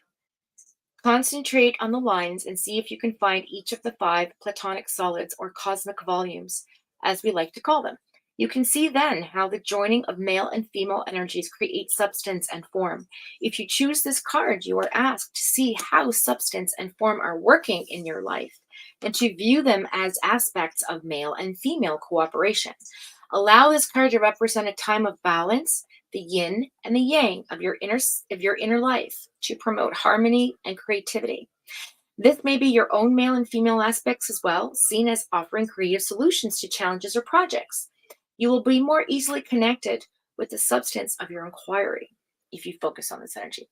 concentrate on the lines and see if you can find each of the 5 platonic solids or cosmic volumes, as we like to call them. You can see then how the joining of male and female energies creates substance and form. If you choose this card, you are asked to see how substance and form are working in your life and to view them as aspects of male and female cooperation. Allow this card to represent a time of balance, the yin and the yang of your inner life to promote harmony and creativity. This may be your own male and female aspects as well, seen as offering creative solutions to challenges or projects. You will be more easily connected with the substance of your inquiry if you focus on this energy.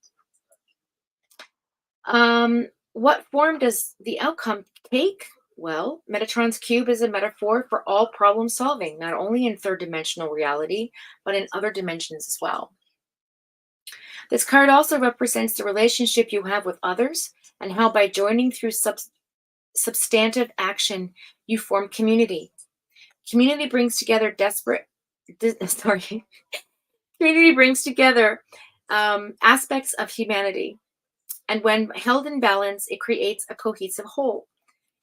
What form does the outcome take? Well, Metatron's cube is a metaphor for all problem solving, not only in 3rd-dimensional reality, but in other dimensions as well. This card also represents the relationship you have with others and how by joining through substantive action, you form community. Community brings together community brings together aspects of humanity. And when held in balance, it creates a cohesive whole.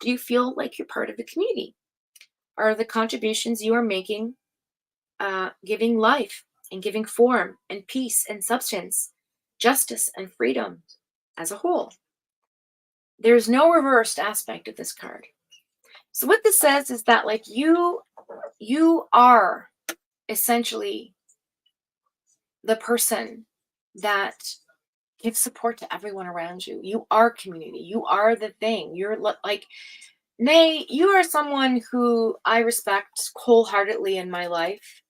Do you feel like you're part of the community? Are the contributions you are making giving life and giving form and peace and substance, justice and freedom as a whole? There's no reversed aspect of this card. So what this says is that like you are essentially the person that gives support to everyone around you. You are community. You are the thing. You're like, Nay, you are someone who I respect wholeheartedly in my life,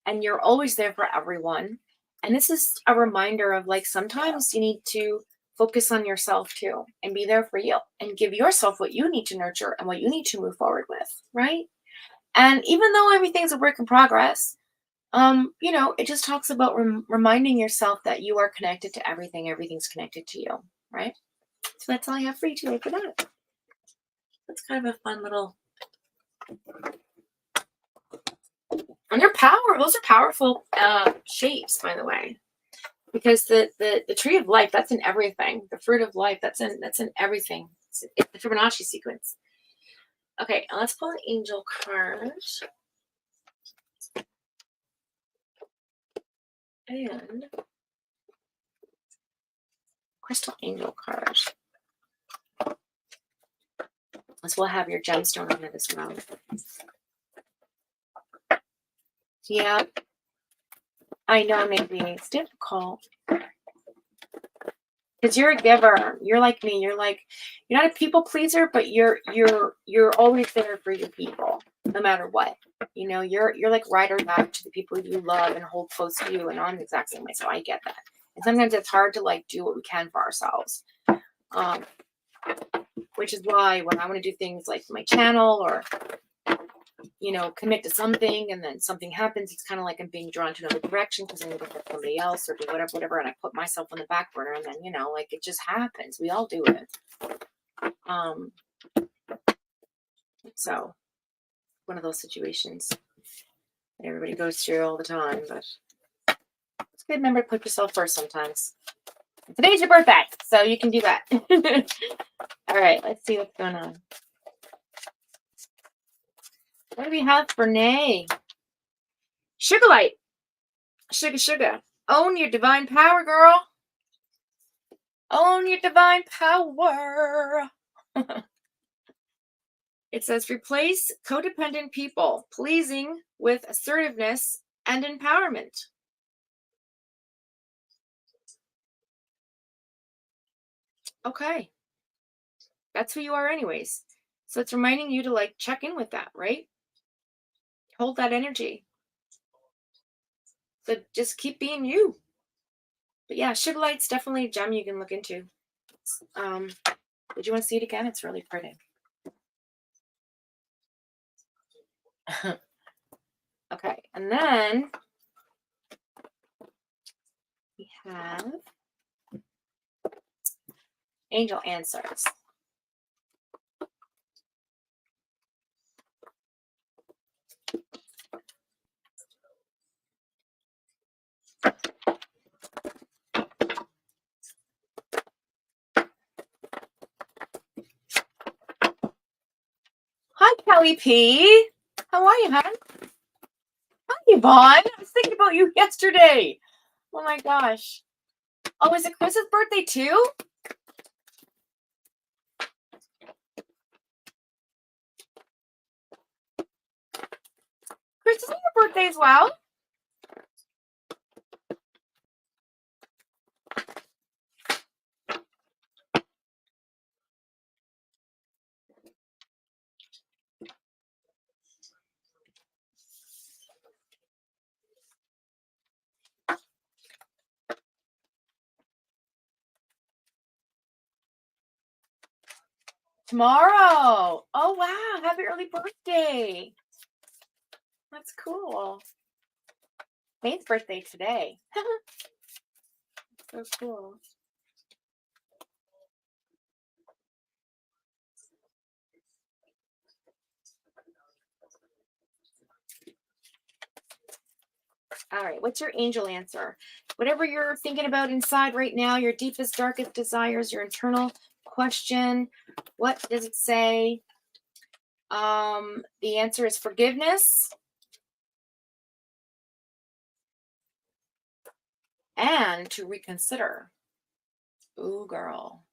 and you're always there for everyone. And this is a reminder of like, sometimes you need to focus on yourself too and be there for you and give yourself what you need to nurture and what you need to move forward with, right? And even though everything's a work in progress, it just talks about reminding yourself that you are connected to everything. Everything's connected to you, right? So that's all I have for you today for that. That's kind of a fun little. And those are powerful shapes, by the way, because the tree of life, that's in everything. The fruit of life, that's in everything. It's the Fibonacci sequence. Okay, and let's pull an angel card. And crystal angel card. As we'll have your gemstone on it as well. Yeah, I know, maybe it's difficult because you're a giver. You're like me. You're not a people pleaser, but you're always there for your people, no matter what. You're like right or back to the people you love and hold close to you, and I'm the exact same way. So I get that. And sometimes it's hard to like do what we can for ourselves. Which is why when I want to do things like my channel or, commit to something and then something happens, it's kind of like I'm being drawn to another direction because I need to help somebody else or do whatever. And I put myself on the back burner and then, like it just happens. We all do it. So one of those situations that everybody goes through all the time, but it's good. Remember to put yourself first sometimes. Today's your birthday, so you can do that. All right, let's see what's going on. What do we have for Nay? Sugar light. Sugar. Own your divine power, girl. Own your divine power. It says replace codependent people, pleasing with assertiveness and empowerment. Okay. That's who you are anyways. So it's reminding you to like check in with that, right? Hold that energy. So just keep being you. But yeah, sugar light's definitely a gem you can look into. Did you want to see it again? It's really pretty. Okay, and then we have angel answers. Hi, Kelly P. How are you, hon? Hi, Yvonne. I was thinking about you yesterday. Oh my gosh. Oh, is it Chris's birthday too? Chris, is it your birthday as well? Tomorrow. Oh, wow. Happy early birthday. That's cool. Main's birthday today. So cool. All right. What's your angel answer? Whatever you're thinking about inside right now, your deepest, darkest desires, your internal question. What does it say? The answer is forgiveness and to reconsider. Ooh, girl.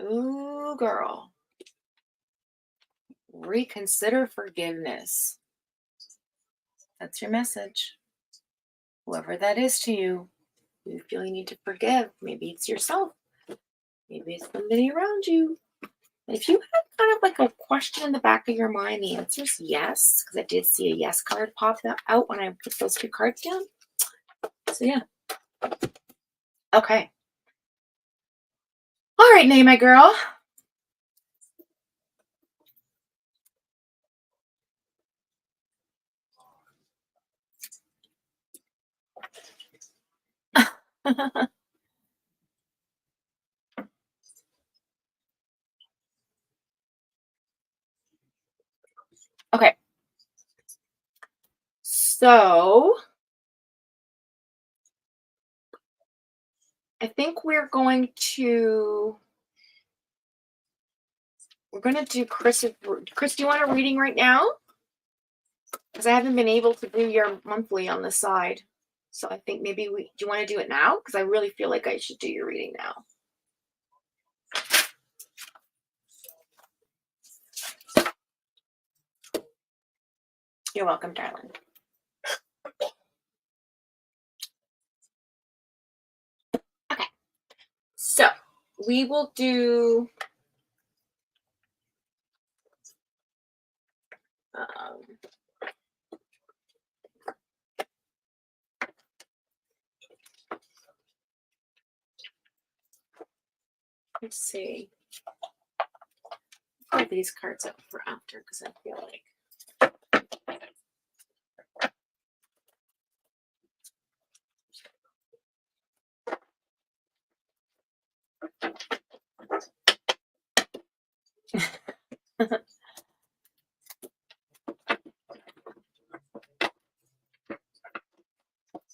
Ooh, girl. Reconsider forgiveness. That's your message. Whoever that is to you, You feel you need to forgive. Maybe it's yourself. Maybe it's somebody around you. And if you have kind of like a question in the back of your mind, the answer is yes, because I did see a yes card pop out when I put those 2 cards down. So yeah. Okay. All right, Nay, my girl. Okay. So I think we're going to do Chris. Chris, do you want a reading right now? Because I haven't been able to do your monthly on the side. So I think maybe do you want to do it now? Because I really feel like I should do your reading now. You're welcome, darling. Okay. So we will do let's see. I'll put these cards up for after because I feel like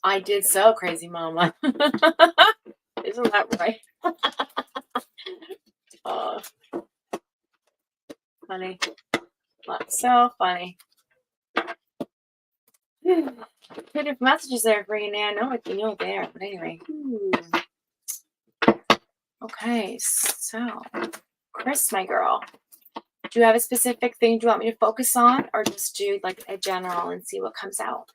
I did so, crazy mama. Isn't that right? Oh, funny. That's so funny. Good messages there for you, Nan. I know what you know there, but anyway. Okay, so Chris, my girl, do you have a specific thing you want me to focus on, or just do like a general and see what comes out?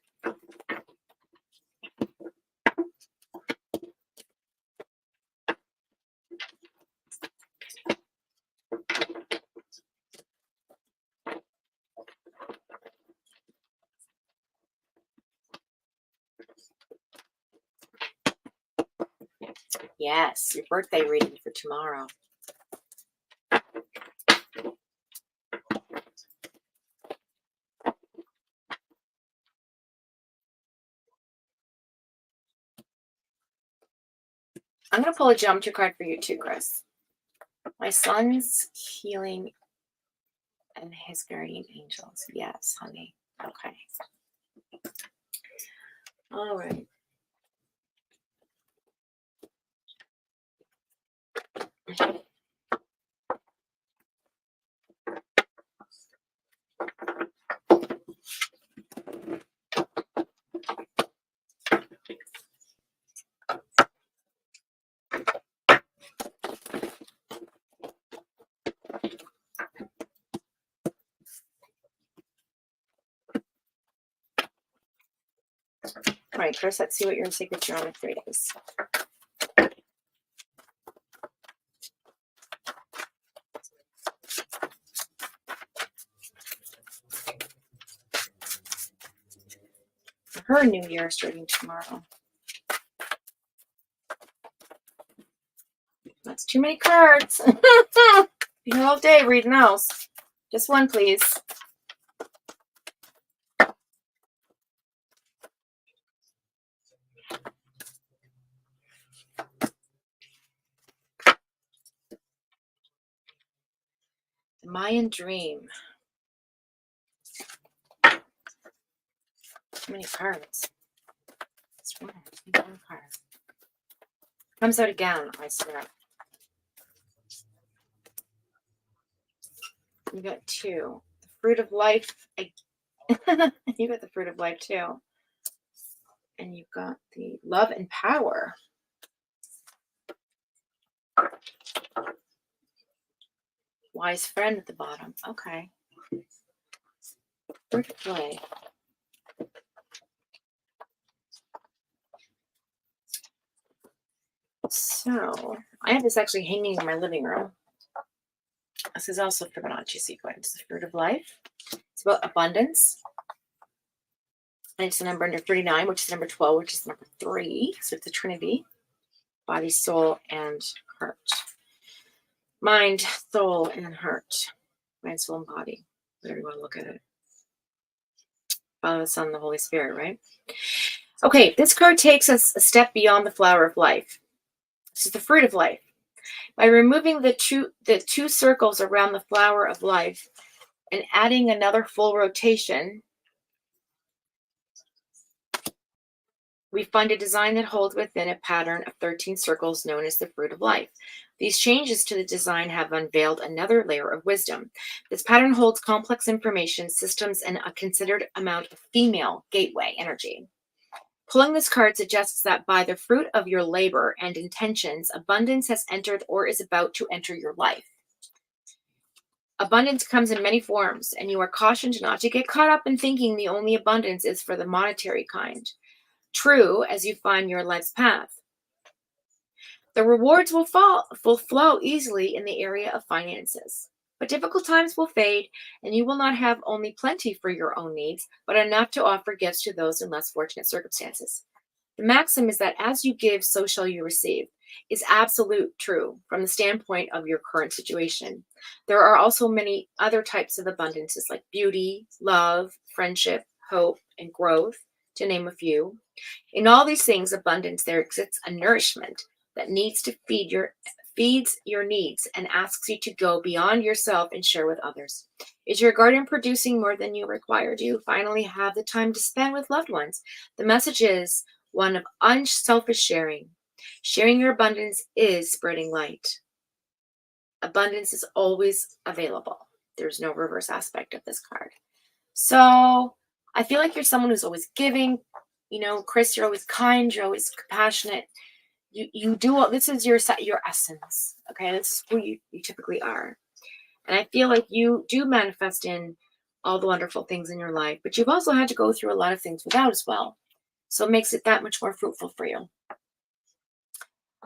Yes, your birthday reading for tomorrow. I'm going to pull a geometry card for you too, Chris. My son's healing and his guardian angels. Yes, honey. Okay. All right. All right, Chris, let's see what your sacred geometry is. Her new year starting tomorrow. That's too many cards. You're all day reading those. Just one, please. The Mayan Dream. Too many cards. That's one card. Comes out again, I swear. You got 2. The Fruit of Life. You got the Fruit of Life too. And you've got the Love and Power. Wise Friend at the bottom. Okay. Fruit of Life. So I have this actually hanging in my living room. This is also Fibonacci sequence, the fruit of life. It's about abundance. And it's the number under 39, which is number 12, which is number 3. So it's a trinity: body, soul, and heart. Mind, soul, and heart. Mind, soul, and body. Whatever you want to look at it. Father, the Son, the Holy Spirit, right? Okay, this card takes us a step beyond the flower of life. This is the fruit of life. By removing the two circles around the flower of life and adding another full rotation, we find a design that holds within a pattern of 13 circles known as the fruit of life. These changes to the design have unveiled another layer of wisdom. This pattern holds complex information, systems, and a considered amount of female gateway energy. Pulling this card suggests that by the fruit of your labor and intentions, abundance has entered or is about to enter your life. Abundance comes in many forms, and you are cautioned not to get caught up in thinking the only abundance is for the monetary kind. True, as you find your life's path. The rewards will flow easily in the area of finances. But difficult times will fade, and you will not have only plenty for your own needs, but enough to offer gifts to those in less fortunate circumstances. The maxim is that as you give, so shall you receive, is absolute true from the standpoint of your current situation. There are also many other types of abundances like beauty, love, friendship, hope, and growth, to name a few. In all these things, abundance, there exists a nourishment that needs to feeds your needs and asks you to go beyond yourself and share with others. Is your garden producing more than you require? Do you finally have the time to spend with loved ones? The message is one of unselfish sharing. Sharing your abundance is spreading light. Abundance is always available. There's no reverse aspect of this card. So I feel like you're someone who's always giving. You know, Chris, you're always kind. You're always compassionate. You do all, this is your essence, okay? This is who you typically are. And I feel like you do manifest in all the wonderful things in your life, but you've also had to go through a lot of things without as well. So it makes it that much more fruitful for you.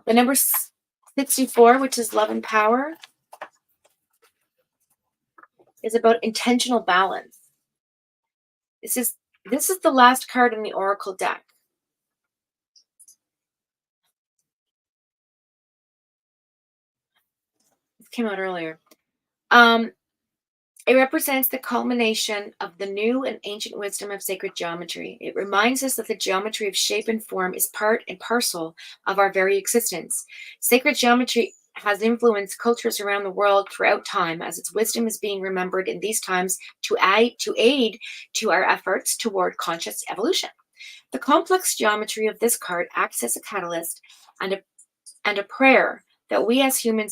The number 64, which is love and power, is about intentional balance. This is the last card in the Oracle deck. Came out earlier. It represents the culmination of the new and ancient wisdom of sacred geometry. It reminds us that the geometry of shape and form is part and parcel of our very existence. Sacred geometry has influenced cultures around the world throughout time, as its wisdom is being remembered in these times to aid to our efforts toward conscious evolution. The complex geometry of this card acts as a catalyst and a prayer that we as human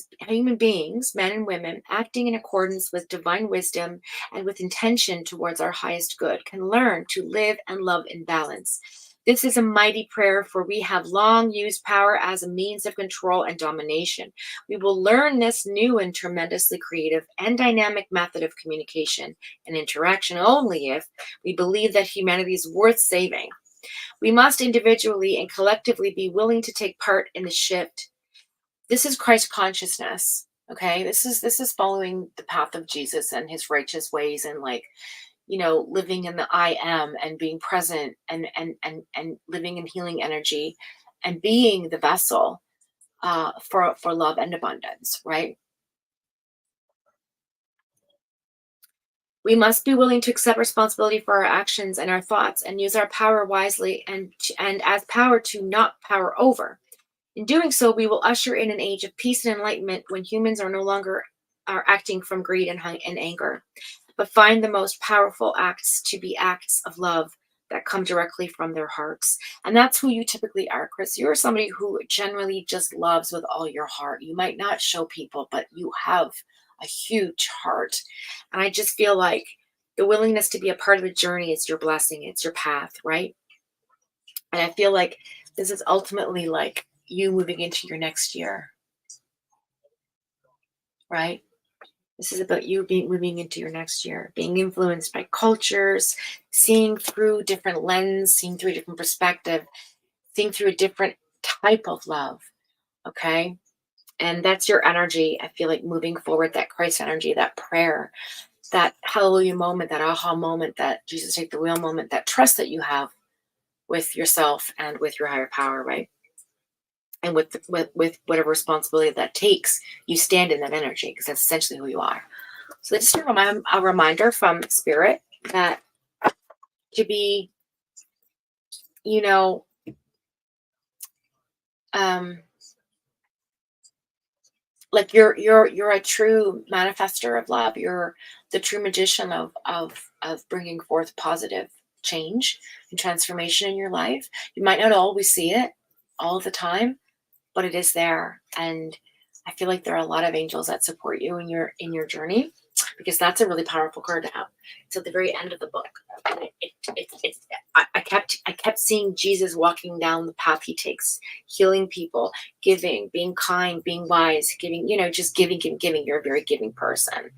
beings, men and women, acting in accordance with divine wisdom and with intention towards our highest good, can learn to live and love in balance. This is a mighty prayer, for we have long used power as a means of control and domination. We will learn this new and tremendously creative and dynamic method of communication and interaction only if we believe that humanity is worth saving. We must individually and collectively be willing to take part in the shift. This is Christ consciousness, okay? This is following the path of Jesus and his righteous ways, and living in the I am and being present and living in healing energy and being the vessel for love and abundance, right? We must be willing to accept responsibility for our actions and our thoughts and use our power wisely and as power to not power over. In doing so, we will usher in an age of peace and enlightenment when humans are no longer acting from greed and anger, but find the most powerful acts to be acts of love that come directly from their hearts. And that's who you typically are, Chris. You're somebody who generally just loves with all your heart. You might not show people, but you have a huge heart. And I just feel like the willingness to be a part of the journey is your blessing. It's your path, right? And I feel like this is ultimately like you moving into your next year, right? This is about you moving into your next year, being influenced by cultures, seeing through different lens, seeing through a different perspective, seeing through a different type of love, Okay. And that's your energy. I feel like moving forward, that Christ energy, that prayer, that hallelujah moment, that aha moment, that Jesus take the wheel moment, that trust that you have with yourself and with your higher power, right? And with whatever responsibility that takes, you stand in that energy because that's essentially who you are. So just a reminder from Spirit that to be, you know, like you're a true manifester of love. You're the true magician of bringing forth positive change and transformation in your life. You might not always see it all the time, but it is there. And I feel like there are a lot of angels that support you in your journey, because that's a really powerful card to have. It's at the very end of the book. And I kept seeing Jesus walking down the path he takes, healing people, giving, being kind, being wise, giving, just giving. You're a very giving person.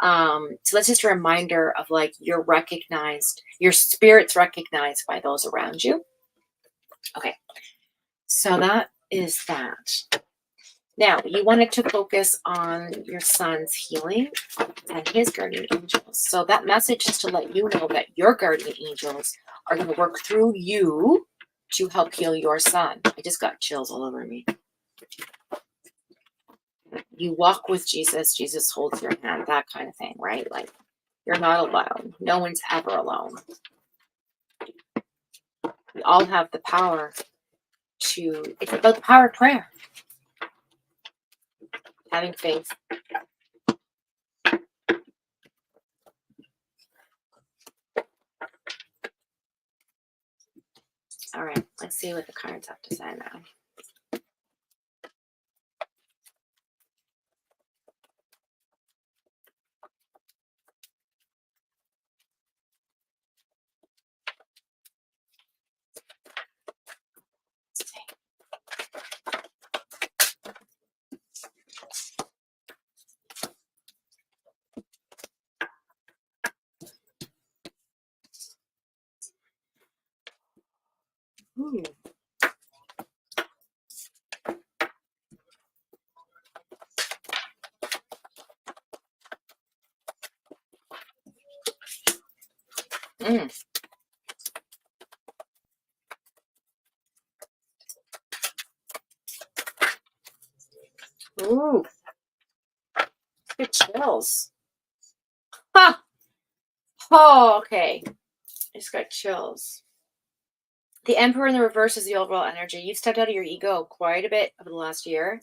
So that's just a reminder of like you're recognized, your spirit's recognized by those around you. Okay. So that is that. Now, you wanted to focus on your son's healing and his guardian angels. So that message is to let you know that your guardian angels are going to work through you to help heal your son. I just got chills all over me. You walk with Jesus, Jesus holds your hand, that kind of thing, right? Like, you're not alone. No one's ever alone. We all have the power it's about the power of prayer. Having faith. All right, let's see what the cards have to say now. Ooh. Ooh. Good chills. Huh. Oh, okay. I just got chills. The Emperor in the reverse is the overall energy. You've stepped out of your ego quite a bit over the last year.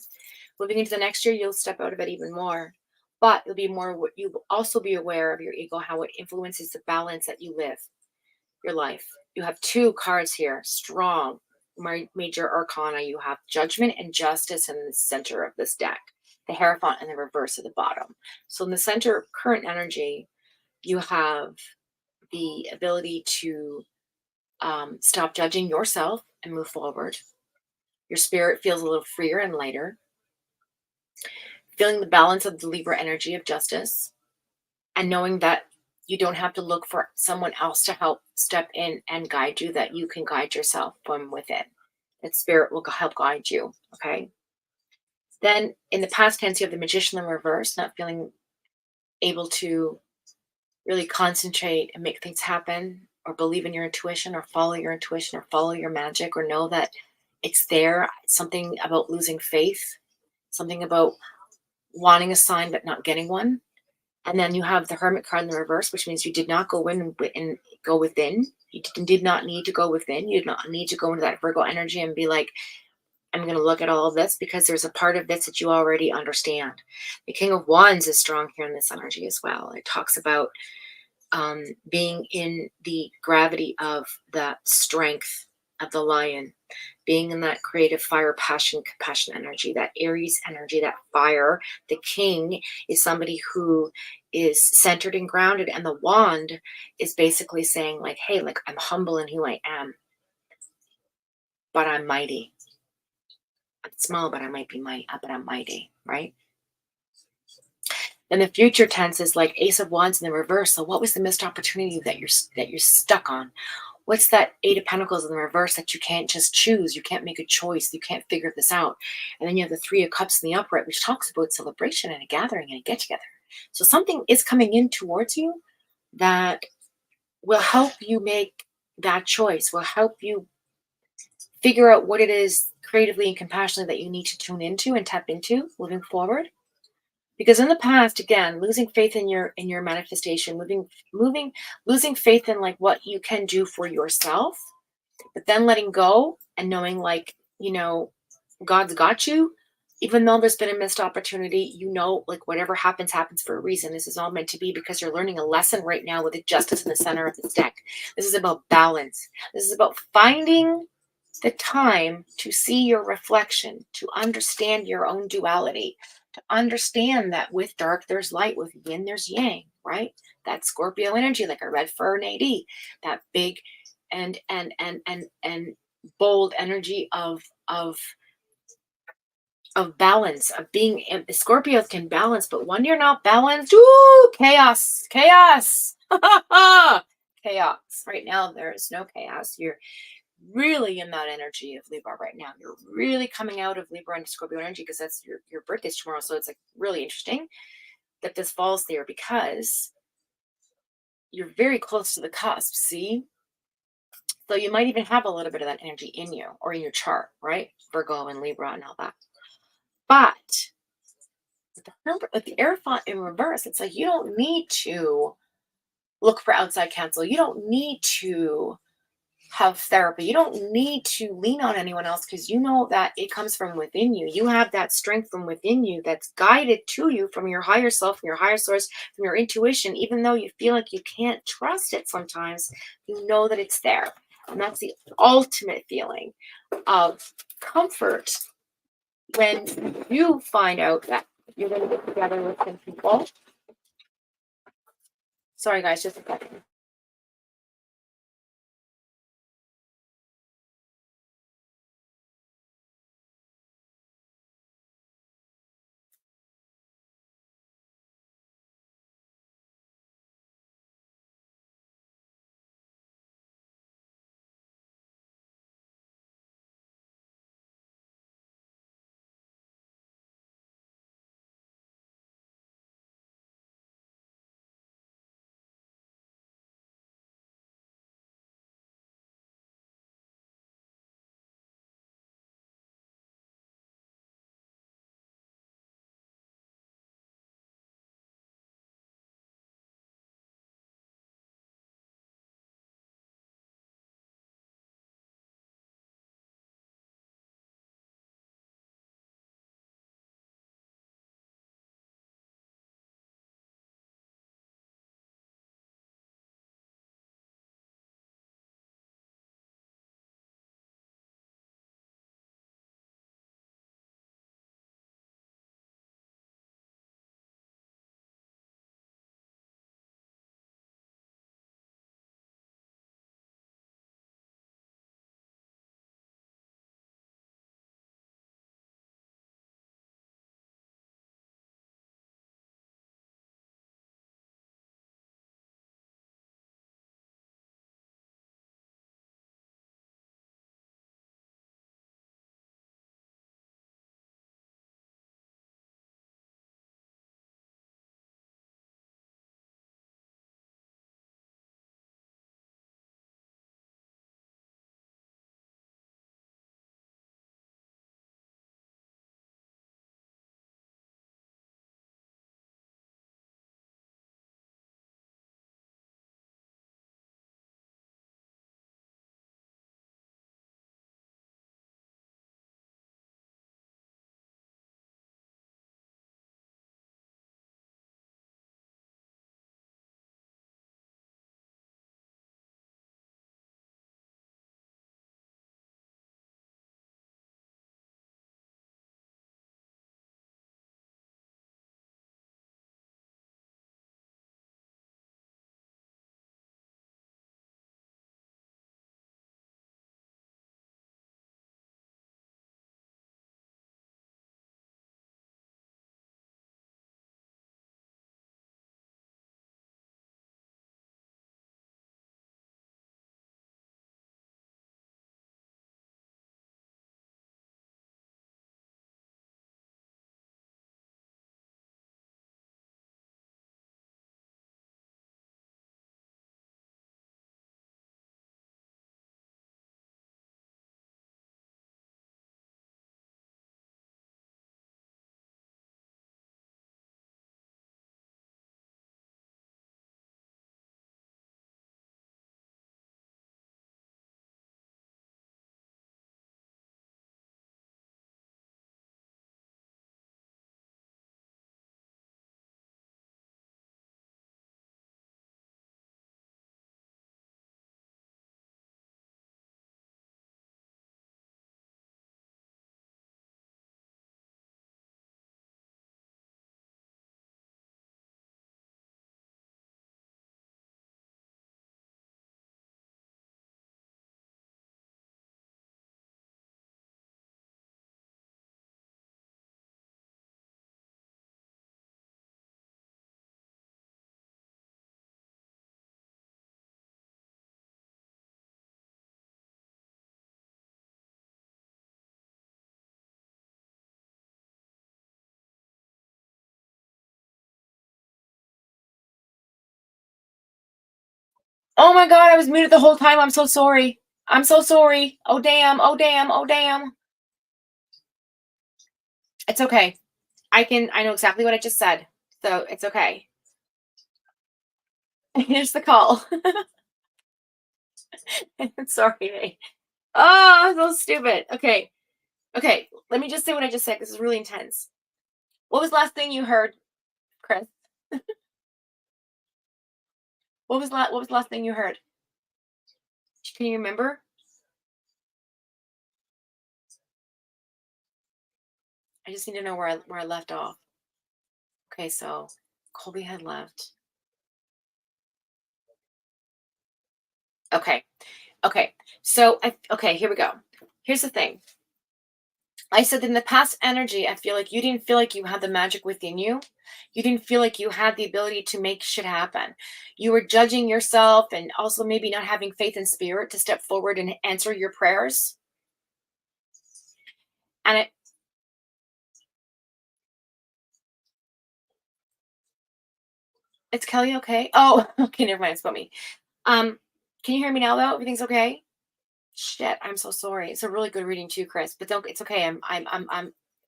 Moving into the next year, you'll step out of it even more. But you'll also be aware of your ego, how it influences the balance that you live your life. You have two cards here, strong major arcana. You have Judgment and Justice in the center of this deck. The Hierophant in the reverse at the bottom. So in the center of current energy, you have the ability to stop judging yourself and move forward. Your spirit feels a little freer and lighter. Feeling the balance of the Libra energy of justice, and knowing that you don't have to look for someone else to help step in and guide you, that you can guide yourself from within. That spirit will help guide you, okay? Then in the past tense, you have the Magician in reverse, not feeling able to really concentrate and make things happen, or believe in your intuition, or follow your intuition, or follow your magic, or know that it's there. Something about losing faith, something about wanting a sign but not getting one. And then you have the Hermit card in the reverse, which means you did not go in and go within. You did not need to go within. You did not need to go into that Virgo energy and be like, I'm going to look at all of this, because there's a part of this that you already understand. The King of Wands is strong here in this energy as well. It talks about being in the gravity of that strength of the lion, being in that creative fire, passion, compassion energy, that Aries energy, that fire. The king is somebody who is centered and grounded, and the wand is basically saying like, hey, like, I'm humble in who I am, but I'm mighty. I'm small, but I might be but I'm mighty, right? Then the future tense is like Ace of Wands in the reverse. So what was the missed opportunity that you're stuck on? what's that Eight of Pentacles in the reverse that you can't just choose? You can't make a choice. You can't figure this out. And then you have the Three of Cups in the upright, which talks about celebration and a gathering and a get together. So something is coming in towards you that will help you make that choice, will help you figure out what it is creatively and compassionately that you need to tune into and tap into moving forward. Because in the past, again, losing faith in your manifestation, losing faith in like what you can do for yourself, but then letting go and knowing like, God's got you. Even though there's been a missed opportunity, like whatever happens, happens for a reason. This is all meant to be because you're learning a lesson right now with the Justice in the center of this deck. This is about balance. This is about finding the time to see your reflection, to understand your own duality, to understand that with dark there's light, with yin there's yang, right? That Scorpio energy, like I read for an AD, that big and bold energy of balance, of being. Scorpios can balance, but when you're not balanced, chaos. Chaos. Right now there is no chaos. You're really in that energy of Libra right now. You're really coming out of Libra and Scorpio energy because that's your birthday's tomorrow. So it's like really interesting that this falls there because you're very close to the cusp, see? So you might even have a little bit of that energy in you or in your chart, right? Virgo and Libra and all that. But with the Hierophant in reverse, it's like you don't need to look for outside counsel. You don't need to have therapy. You don't need to lean on anyone else because you know that it comes from within you. You have that strength from within you that's guided to you from your higher self, from your higher source, from your intuition. Even though you feel like you can't trust it sometimes, you know that it's there. And that's the ultimate feeling of comfort when you find out that you're going to get together with some people. Sorry, guys, just a second. Oh my God, I was muted the whole time. I'm so sorry. I'm so sorry. Oh damn, oh damn, oh damn. It's okay. I know exactly what I just said. So it's okay. Here's the call. Sorry, Nate. Oh, so stupid. Okay. Okay. Let me just say what I just said. This is really intense. What was the last thing you heard, Chris? What was the last thing you heard? Can you remember? I just need to know where I left off. Okay, so Colby had left. Okay. Okay. So okay, here we go. Here's the thing. I said in the past energy, I feel like you didn't feel like you had the magic within you. You didn't feel like you had the ability to make shit happen. You were judging yourself and also maybe not having faith in spirit to step forward and answer your prayers. And it's Kelly okay? Oh, okay, never mind. It's about me. Can you hear me now though? Everything's okay? Shit, I'm so sorry. It's a really good reading too, Chris. But don't. It's okay.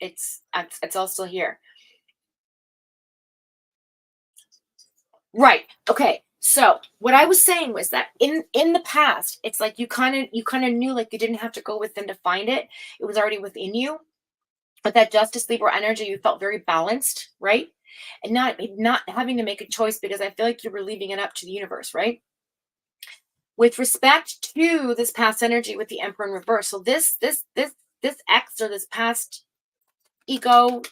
It's all still here. Right. Okay. So what I was saying was that in the past, it's like you kind of knew like you didn't have to go within to find it. It was already within you. But that Justice Libra energy, you felt very balanced, right? And not having to make a choice because I feel like you were leaving it up to the universe, right? With respect to this past energy with the Emperor in reverse. So this X or this past ego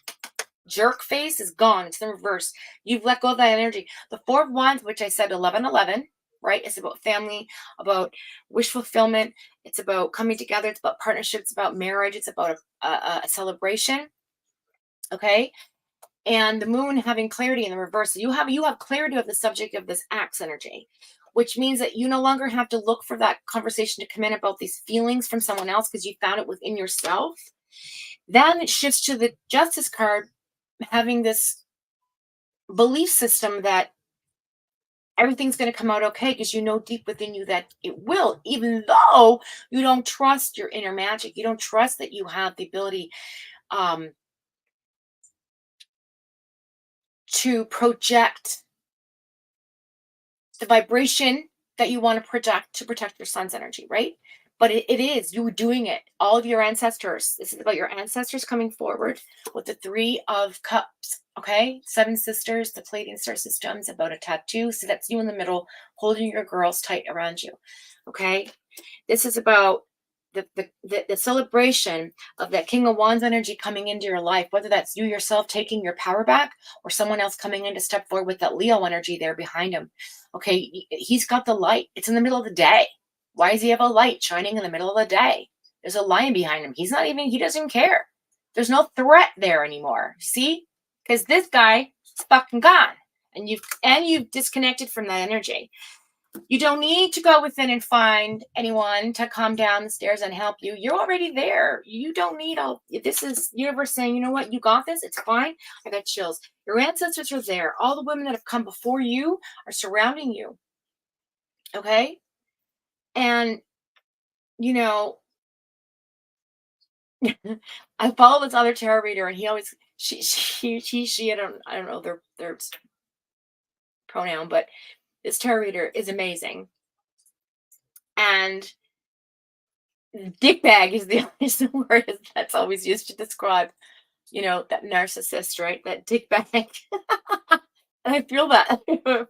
jerk face is gone. It's in reverse. You've let go of that energy. The Four of Wands, which I said 1111, right? It's about family, about wish fulfillment. It's about coming together. It's about partnership. It's about marriage. It's about a celebration. Okay. And the moon having clarity in the reverse. So you have clarity of the subject of this axe energy, which means that you no longer have to look for that conversation to come in about these feelings from someone else because you found it within yourself. Then it shifts to the Justice card, having this belief system that everything's going to come out okay because you know deep within you that it will, even though you don't trust your inner magic. You don't trust that you have the ability to project the vibration that you want to project to protect your son's energy, right? But it is, you were doing it. All of your ancestors. This is about your ancestors coming forward with the Three of Cups, okay? Seven Sisters, the Palladian Star Systems, about a tattoo. So that's you in the middle, holding your girls tight around you, okay? This is about the celebration of that King of Wands energy coming into your life, whether that's you yourself taking your power back or someone else coming in to step forward with that Leo energy there behind him. Okay, he's got the light. It's in the middle of the day. Why does he have a light shining in the middle of the day? There's a lion behind him. He doesn't care. There's no threat there anymore. See? Because this guy is fucking gone. And you've disconnected from that energy. You don't need to go within and find anyone to come down the stairs and help you. You're already there. You don't need all. This is universe saying, you know what? You got this. It's fine. I got chills. Your ancestors are there. All the women that have come before you are surrounding you. Okay? And, you know, I follow this other tarot reader and he always, she, I don't know their pronoun, but this tarot reader is amazing. And dickbag is the word that's always used to describe, you know, that narcissist, right? That dickbag. And I feel that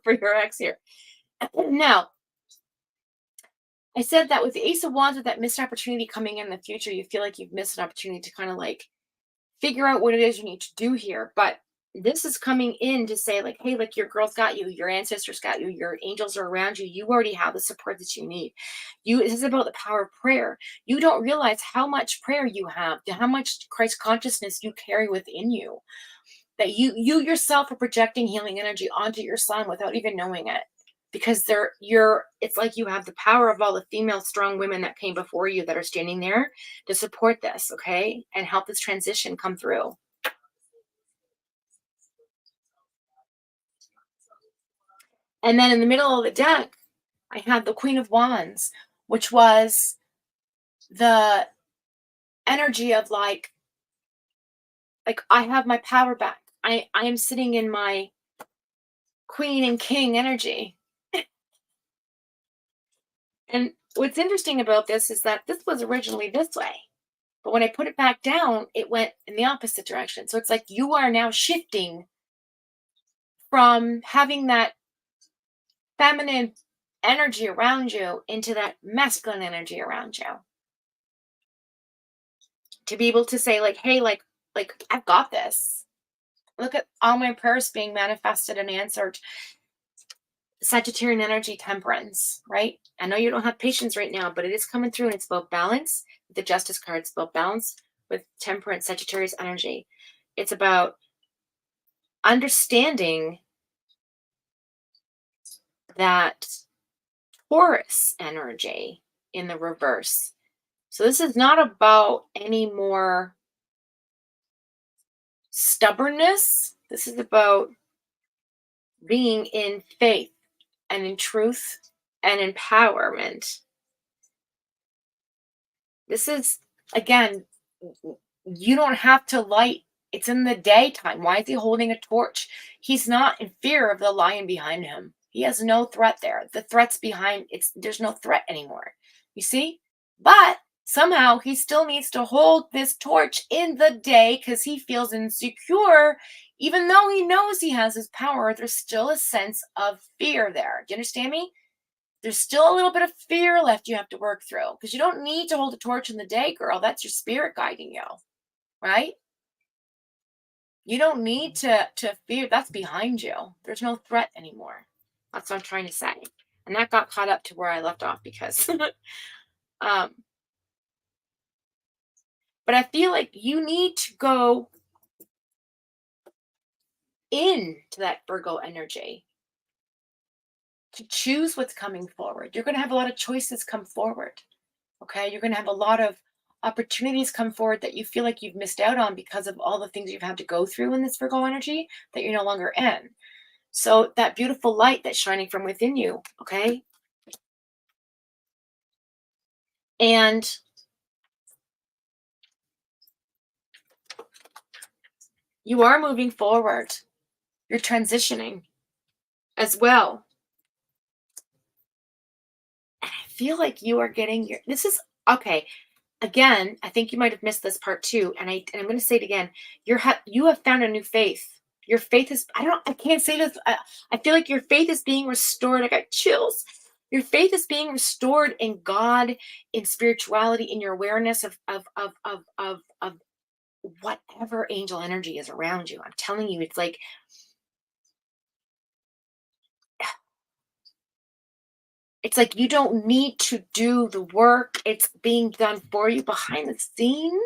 for your ex here. Now, I said that with the Ace of Wands, with that missed opportunity coming in the future, you feel like you've missed an opportunity to kind of like figure out what it is you need to do here. But this is coming in to say like, hey, like your girls got you, your ancestors got you, your angels are around you. You already have the support that you need. This is about the power of prayer. You don't realize how much prayer you have, how much Christ consciousness you carry within you, that you yourself are projecting healing energy onto your son without even knowing it. Because it's like you have the power of all the female strong women that came before you that are standing there to support this, okay? And help this transition come through. And then in the middle of the deck, I had the Queen of Wands, which was the energy of like I have my power back. I am sitting in my queen and king energy. And what's interesting about this is that this was originally this way. But when I put it back down, it went in the opposite direction. So it's like you are now shifting from having that feminine energy around you into that masculine energy around you. To be able to say, like, hey, like I've got this. Look at all my prayers being manifested and answered. Sagittarian energy, temperance, right? I know you don't have patience right now, but it is coming through, and it's about balance. The Justice card, it's about balance with temperance, Sagittarius energy. It's about understanding that Taurus energy in the reverse. So this is not about any more stubbornness. This is about being in faith and in truth and empowerment. This is, again, you don't have to light. It's in the daytime. Why is he holding a torch? He's not in fear of the lion behind him. He has no threat there. The threat's behind. There's no threat anymore. You see? But somehow he still needs to hold this torch in the day because he feels insecure. Even though he knows he has his power, there's still a sense of fear there. Do you understand me? There's still a little bit of fear left you have to work through because you don't need to hold a torch in the day, girl. That's your spirit guiding you, right? You don't need to fear. That's behind you. There's no threat anymore. That's what I'm trying to say. And that got caught up to where I left off because but I feel like you need to go into that Virgo energy to choose what's coming forward. You're going to have a lot of choices come forward. Okay, you're going to have a lot of opportunities come forward that you feel like you've missed out on because of all the things you've had to go through in this Virgo energy that you're no longer in. So that beautiful light that's shining from within you, okay? And you are moving forward. You're transitioning as well. And I feel like you are getting this is okay. Again, I think you might have missed this part too. And I'm going to say it again. You have found a new faith. Your faith is, I can't say this. I feel like your faith is being restored. I got chills. Your faith is being restored in God, in spirituality, in your awareness of whatever angel energy is around you. I'm telling you, it's like, you don't need to do the work. It's being done for you behind the scenes.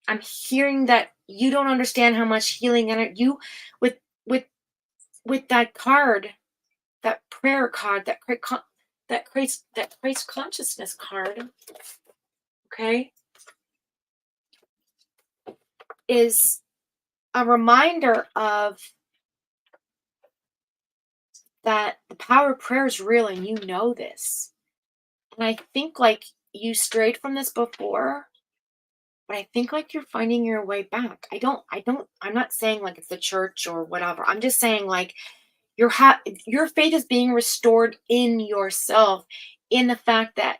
I'm hearing that you don't understand how much healing energy you with that card, that prayer card, that Christ consciousness card, okay, is a reminder of that the power of prayer is real and you know this. And I think like you strayed from this before, but I think like you're finding your way back. I'm not saying like it's the church or whatever. I'm just saying like your faith is being restored in yourself, in the fact that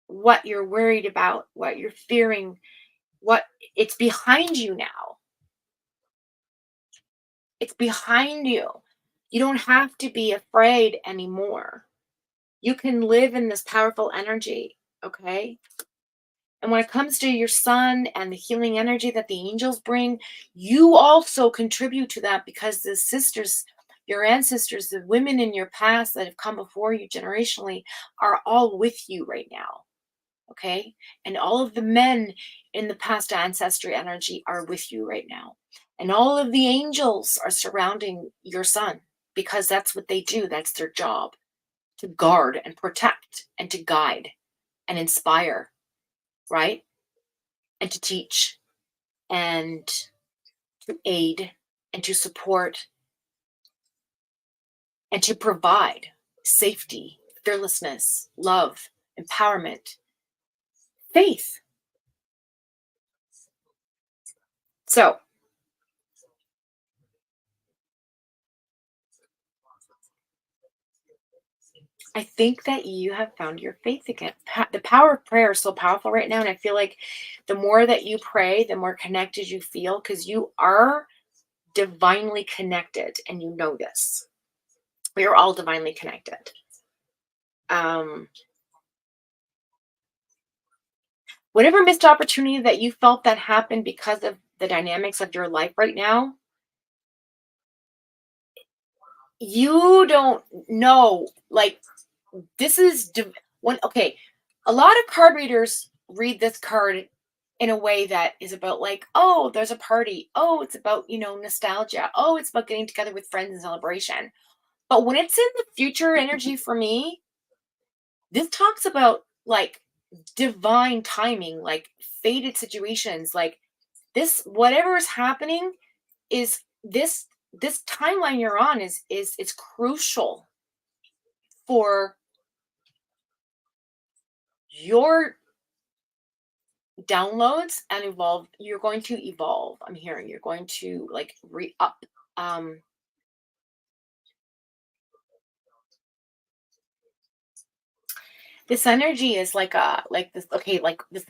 what you're worried about, what you're fearing, it's behind you now. It's behind you. You don't have to be afraid anymore. You can live in this powerful energy, okay? And when it comes to your son and the healing energy that the angels bring, you also contribute to that because the sisters, your ancestors, the women in your past that have come before you generationally are all with you right now. Okay? And all of the men in the past ancestry energy are with you right now. And all of the angels are surrounding your son because that's what they do. That's their job, to guard and protect and to guide and inspire, right? And to teach and to aid and to support and to provide safety, fearlessness, love, empowerment, faith. So I think that you have found your faith again. The power of prayer is so powerful right now. And I feel like the more that you pray, the more connected you feel, because you are divinely connected and you know this. We are all divinely connected. Whatever missed opportunity that you felt that happened because of the dynamics of your life right now, you don't know. Like, this is okay. A lot of card readers read this card in a way that is about, like, oh, there's a party. Oh, it's about, nostalgia. Oh, it's about getting together with friends and celebration. But when it's in the future energy for me, this talks about like divine timing, like fated situations, like this, whatever is happening is this timeline you're on is crucial for your downloads and evolve. You're going to evolve. I'm hearing you're going to like re-up. This energy is like this. Okay, like the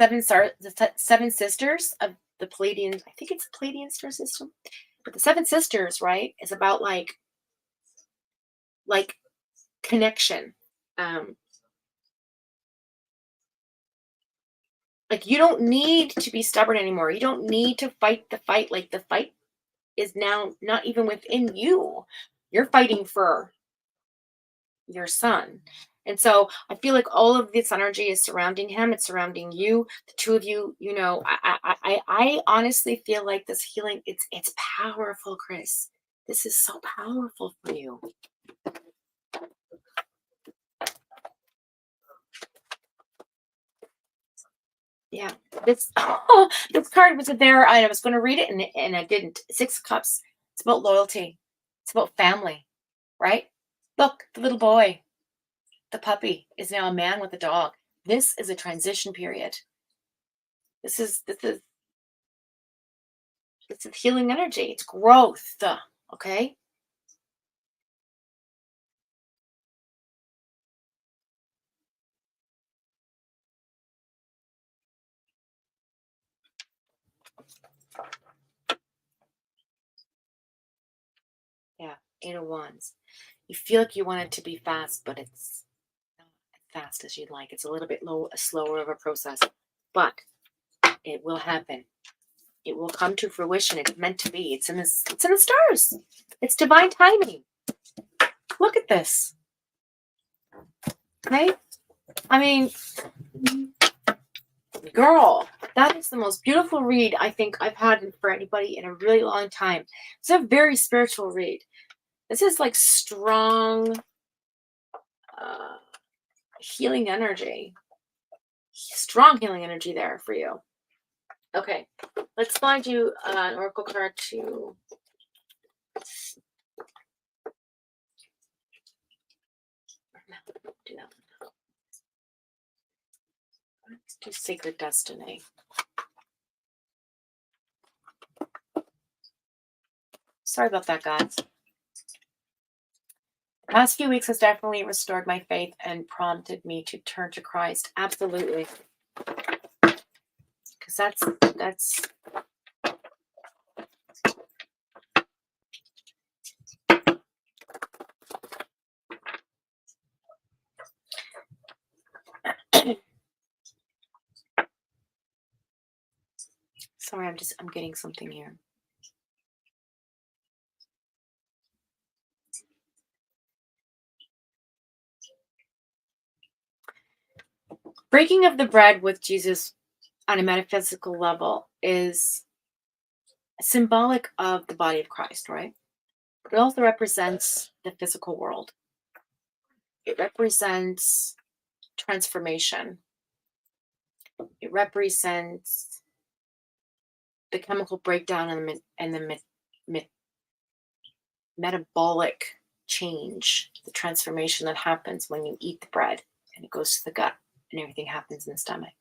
seven sisters of the Palladian. I think it's Palladian star system, but the seven sisters, right, is about like connection. Like, you don't need to be stubborn anymore. You don't need to fight the fight. Like, the fight is now not even within you. You're fighting for your son. And so I feel like all of this energy is surrounding him. It's surrounding you, the two of you. I honestly feel like this healing, it's powerful, Chris. This is so powerful for you. Yeah, this card was there. I was going to read it and I didn't. Six of Cups. It's about loyalty. It's about family, right? Look, the little boy, the puppy, is now a man with a dog. This is a transition period. This is healing energy. It's growth. Okay. Yeah, Eight of Wands. You feel like you want it to be fast, but it's not as fast as you'd like. It's a little bit slower of a process, but it will happen. It will come to fruition. It's meant to be. It's in the stars. It's divine timing. Look at this. Okay? I mean, girl, that is the most beautiful read I think I've had for anybody in a really long time. It's a very spiritual read. This is like strong healing energy. Strong healing energy there for you. Okay, let's find you an oracle card to do that. Let's do Sacred Destiny. Sorry about that, guys. The past few weeks has definitely restored my faith and prompted me to turn to Christ. Absolutely. Because that's sorry, I'm getting something here. Breaking of the bread with Jesus on a metaphysical level is symbolic of the body of Christ, right? But it also represents the physical world. It represents transformation. It represents the chemical breakdown and the metabolic change, the transformation that happens when you eat the bread and it goes to the gut and everything happens in the stomach,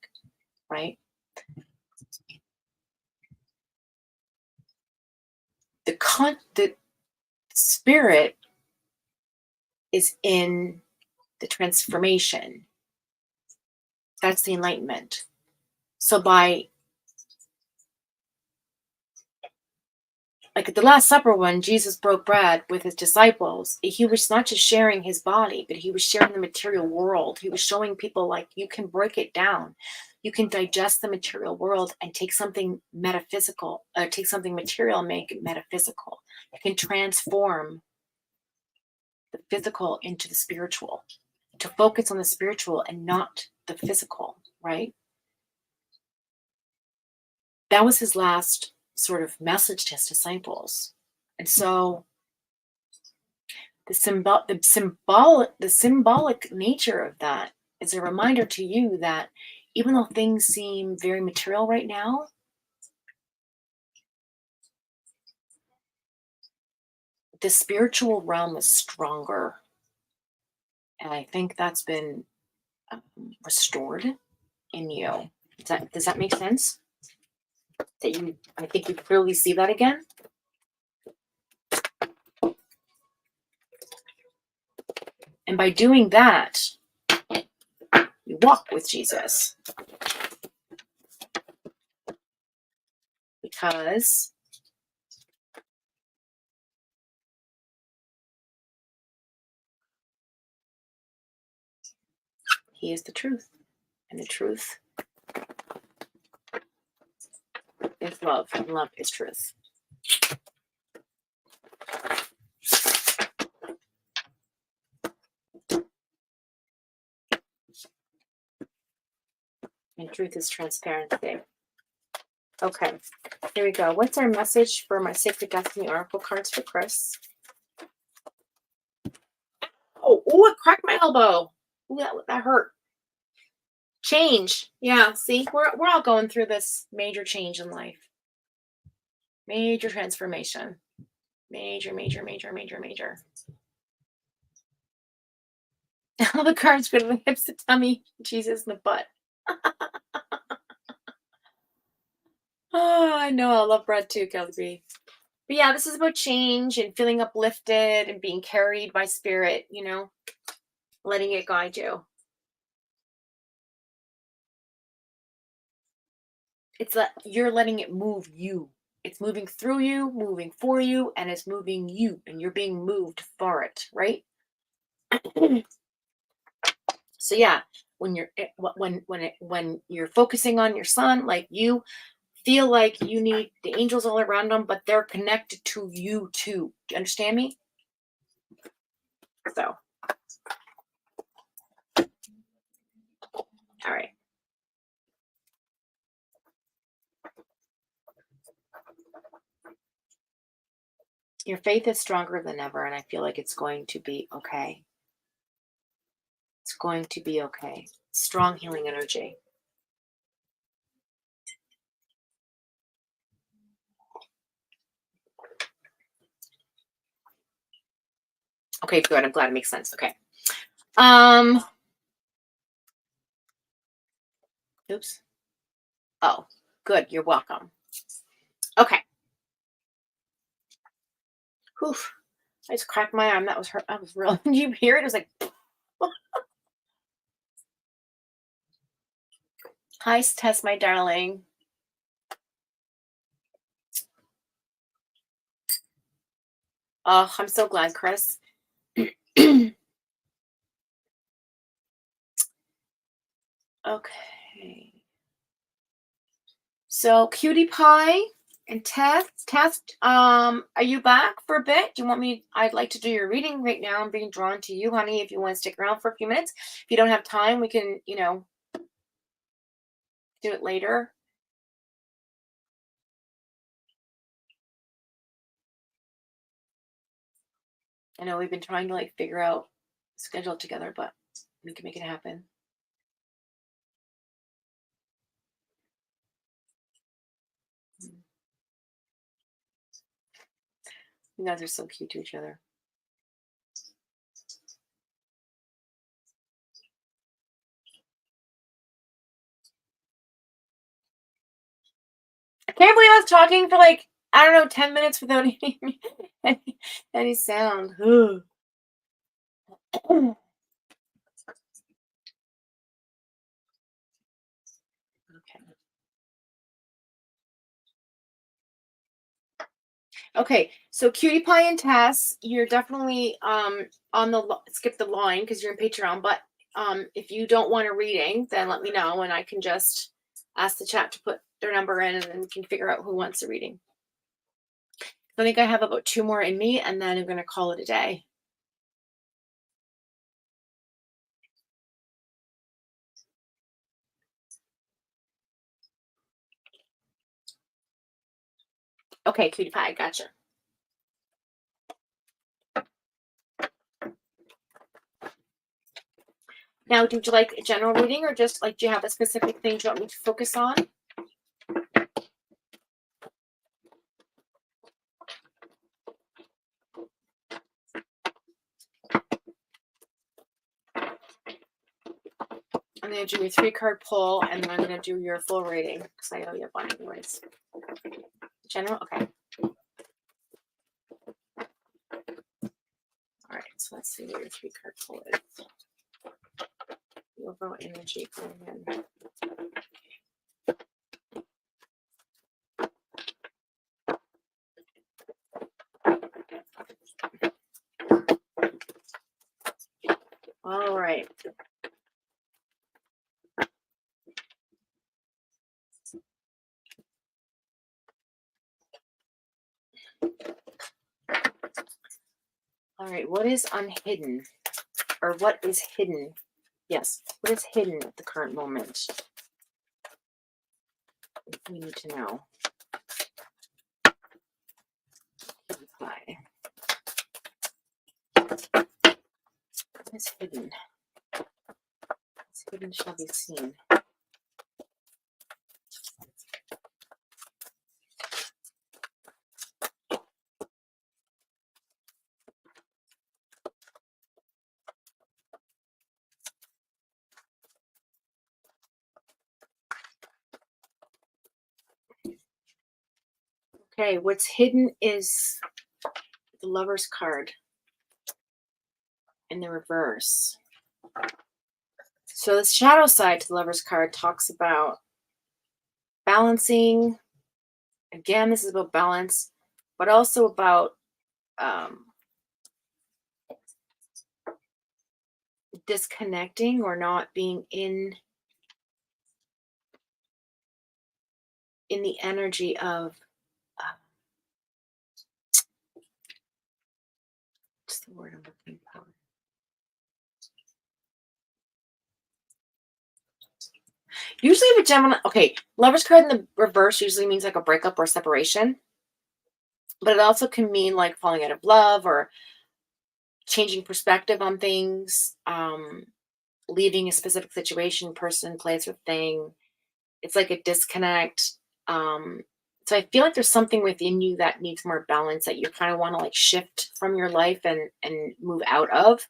right? The spirit is in the transformation. That's the enlightenment. So by, like at the Last Supper, when Jesus broke bread with his disciples, he was not just sharing his body, but he was sharing the material world. He was showing people, like, you can break it down. You can digest the material world and take something metaphysical, or take something material and make it metaphysical. You can transform the physical into the spiritual, to focus on the spiritual and not the physical, right? That was his last sort of message to his disciples. And so the symbolic nature of that is a reminder to you that even though things seem very material right now, the spiritual realm is stronger. And I think that's been restored in you. Does that make sense? I think you clearly see that again. And by doing that, you walk with Jesus. Because he is the truth. And the truth is love. And love is truth. And truth is transparency. Okay, here we go. What's our message for my Sacred Destiny Oracle cards for Chris? Oh, it cracked my elbow. Ooh, that hurt. Change. Yeah, see, we're all going through this major change in life. Major transformation. Major. All the cards go to the hips, the tummy, Jesus, and the butt. Oh, I know. I love bread too, Kelly. But yeah, this is about change and feeling uplifted and being carried by spirit, letting it guide you. It's that you're letting it move you. It's moving through you, moving for you, and it's moving you, and you're being moved for it, right? So yeah, when you're focusing on your son, like, you feel like you need the angels all around them, but they're connected to you too. Do you understand me? So, all right. Your faith is stronger than ever, and I feel like it's going to be okay. It's going to be okay. Strong healing energy. Okay, good. I'm glad it makes sense. Okay. Oops. Oh, good. You're welcome. Okay. Whew. I just cracked my arm. That was hurt. That was real. Did you hear it? It was like. Hi, Tess, my darling. Oh, I'm so glad, Chris. Okay. So, Cutie Pie and Tess, are you back for a bit? Do you want me? I'd like to do your reading right now. I'm being drawn to you, honey. If you want to stick around for a few minutes, if you don't have time, we can, do it later. I know we've been trying to figure out schedule together, but we can make it happen. You guys are so cute to each other. I can't believe I was talking for like, I don't know, 10 minutes without any sound. Ugh. Okay. Okay, so Cutie Pie and Tess, you're definitely on the skip the line because you're in Patreon. But if you don't want a reading, then let me know and I can just ask the chat to put their number in, and then we can figure out who wants a reading. I think I have about 2 more in me, and then I'm gonna call it a day. Okay, Cutie Pie, gotcha. Now, would you like a general reading, or just like, do you have a specific thing you want me to focus on? I'm going to do a 3-card pull, and then I'm going to do your full rating because I know you have one anyways. General? Okay. All right, so let's see what your 3-card pull is. The overall energy going in. All right. All right, what is unhidden? Or what is hidden? Yes, what is hidden at the current moment? We need to know. What is hidden? What's hidden shall be seen. Okay, what's hidden is the Lover's card in the reverse. So the shadow side to the Lover's card talks about balancing. Again, this is about balance, but also about disconnecting or not being in the energy of what's the word I'm looking for? Usually with Gemini, okay, Lover's card in the reverse usually means like a breakup or separation, but it also can mean like falling out of love or changing perspective on things, leaving a specific situation, person, place, or thing. It's like a disconnect. So I feel like there's something within you that needs more balance, that you kind of want to like shift from your life and move out of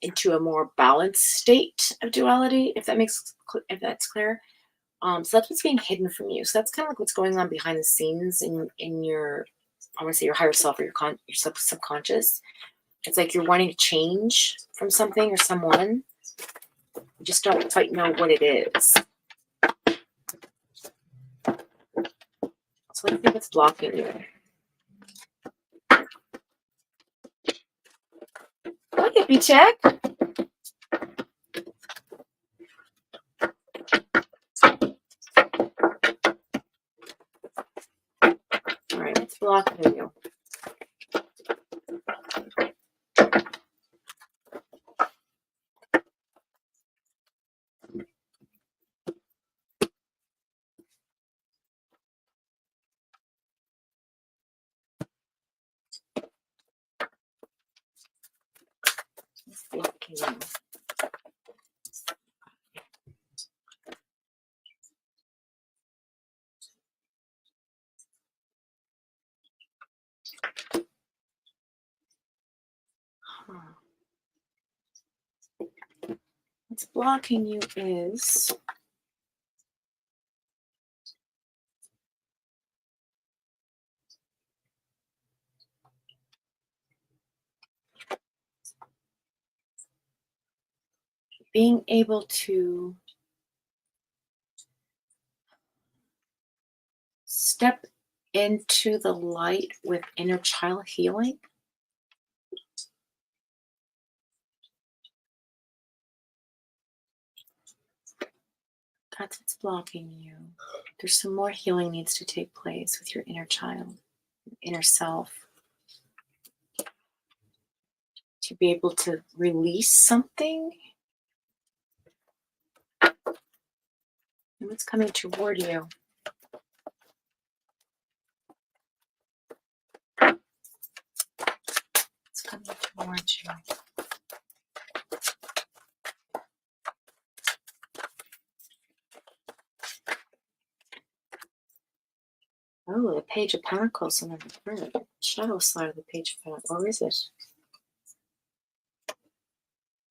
into a more balanced state of duality, if that's clear. So that's what's being hidden from you. So that's kind of like what's going on behind the scenes in your, I want to say, your higher self or your subconscious. It's like you're wanting to change from something or someone. You just don't quite know what it is. So let's see what's blocking you. Hi, hippie check. All right, what's blocking you? What's blocking you? What's blocking you is being able to step into the light with inner child healing. That's what's blocking you. There's some more healing needs to take place with your inner child, inner self, to be able to release something. And what's coming toward you? It's coming towards you. Oh, the Page of Pentacles on the third. Shadow side of the Page of Pentacles. Or is it?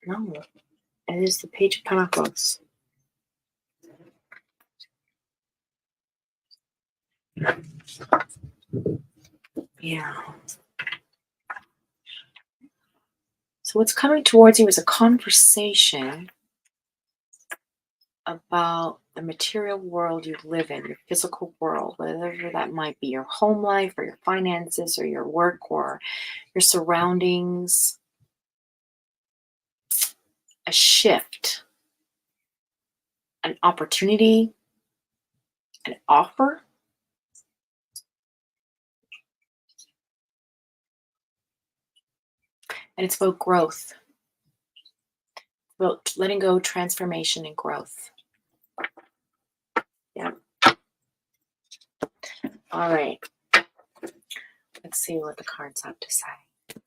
No, it is the Page of Pentacles. Yeah. So what's coming towards you is a conversation about the material world you live in, your physical world, whether that might be your home life or your finances or your work or your surroundings. A shift, an opportunity, an offer. And it's about growth, about letting go, transformation, and growth. Yeah. All right. Let's see what the cards have to say.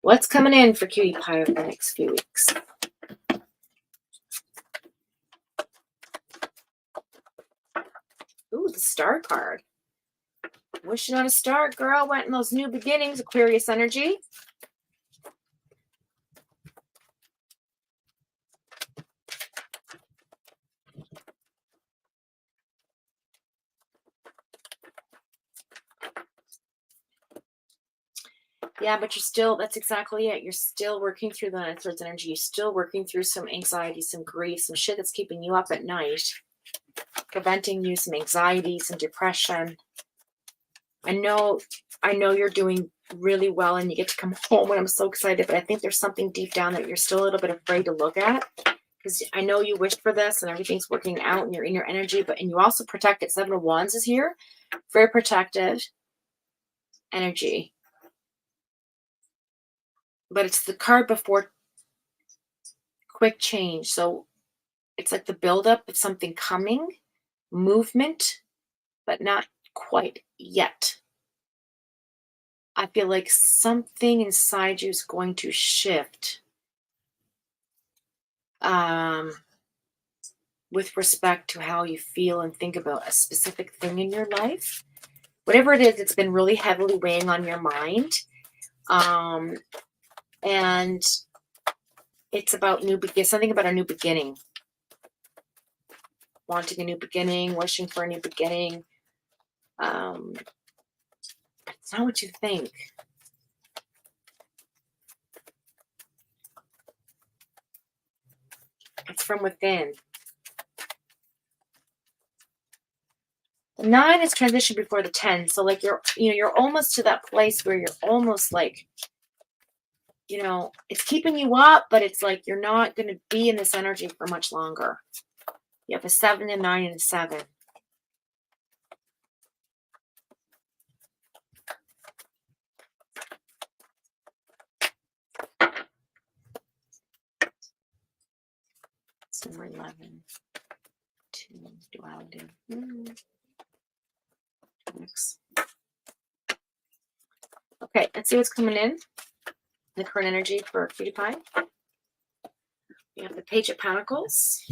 What's coming in for Cutie Pie over the next few weeks? Ooh, the Star card. Wishing on a star, girl. Went in those new beginnings, Aquarius energy. Yeah, but you're still, that's exactly it. You're still working through the Ninth Lord's energy. You're still working through some anxiety, some grief, some shit that's keeping you up at night, preventing you some anxiety, some depression. I know you're doing really well and you get to come home and I'm so excited, but I think there's something deep down that you're still a little bit afraid to look at, because I know you wished for this and everything's working out and you're in your energy, and you also protect it. Seven of Wands is here. Very protective energy. But it's the card before quick change. So it's like the buildup of something coming, movement, but not quite yet. I feel like something inside you is going to shift with respect to how you feel and think about a specific thing in your life. Whatever it is, it's been really heavily weighing on your mind. And it's about something about a new beginning. Wanting a new beginning, wishing for a new beginning. It's not what you think. It's from within. The 9 is transition before the 10. So like you're almost to that place where you're almost like, it's keeping you up, but it's like you're not going to be in this energy for much longer. You have a 7, a 9, and a 7. Number 11. 2, duality. Okay, let's see what's coming in. The current energy for Cutie Pie. We have the Page of Pentacles.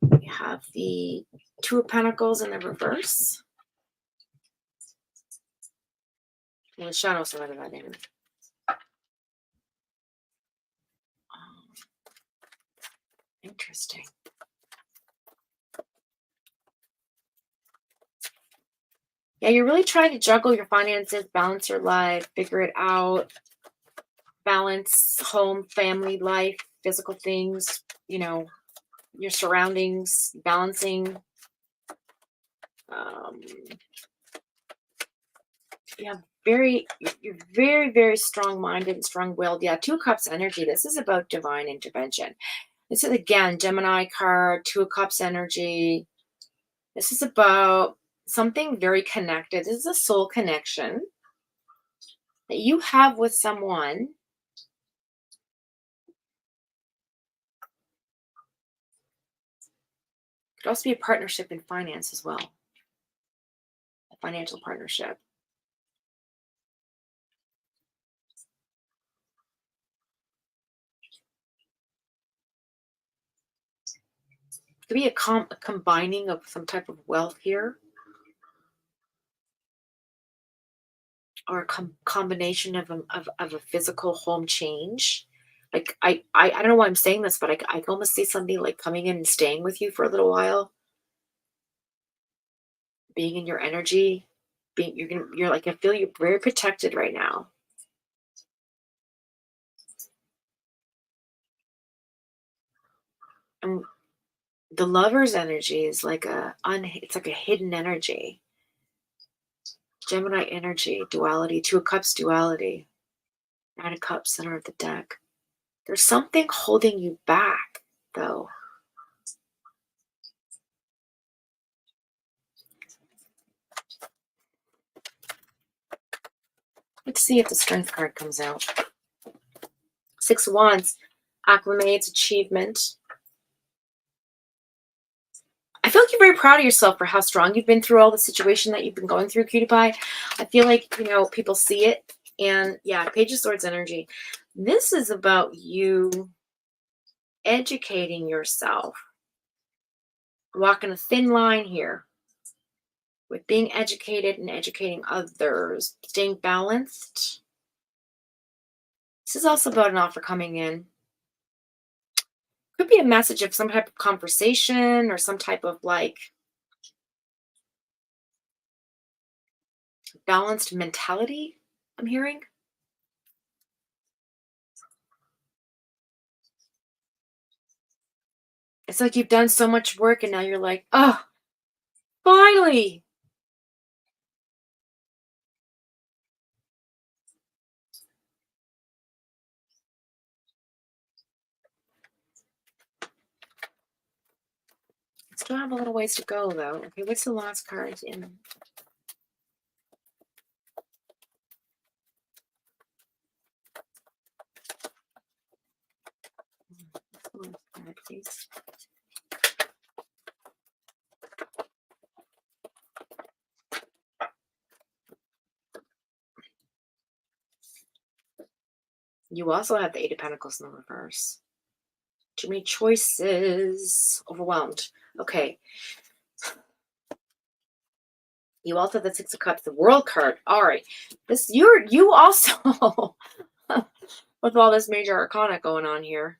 We have the 2 of Pentacles in the reverse. And the shadow side of that in. Interesting. Yeah, you're really trying to juggle your finances, balance your life, figure it out, balance home, family life, physical things, you know, your surroundings, balancing. Um, yeah, you're very, very strong-minded and strong-willed. Yeah, Two of Cups energy. This is about divine intervention. This is, again, Gemini card, Two of Cups energy. This is about something very connected. This is a soul connection that you have with someone. Could also be a partnership in finance as well. A financial partnership. Could be a combining of some type of wealth here. Or a combination of a physical home change. Like I don't know why I'm saying this, but I can almost see somebody like coming in and staying with you for a little while, being in your energy, you're like, I feel you're very protected right now. And the lover's energy is like it's like a hidden energy. Gemini energy, duality, Two of Cups duality, Nine of Cups, center of the deck. There's something holding you back, though. Let's see if the Strength card comes out. Six of Wands, acclimates, achievement. I feel like you're very proud of yourself for how strong you've been through all the situation that you've been going through, Cutie Pie. I feel like, people see it. And yeah, Page of Swords energy. This is about you educating yourself. Walking a thin line here with being educated and educating others. Staying balanced. This is also about an offer coming in. Could be a message of some type of conversation or some type of like balanced mentality, I'm hearing. It's like you've done so much work and now you're like, oh, finally. Still have a little ways to go though. Okay, what's the last card in? Last card, please. You also have the Eight of Pentacles in the reverse. Too many choices. Overwhelmed. Okay. You also have the Six of Cups, the World card. All right. You also with all this major arcana going on here.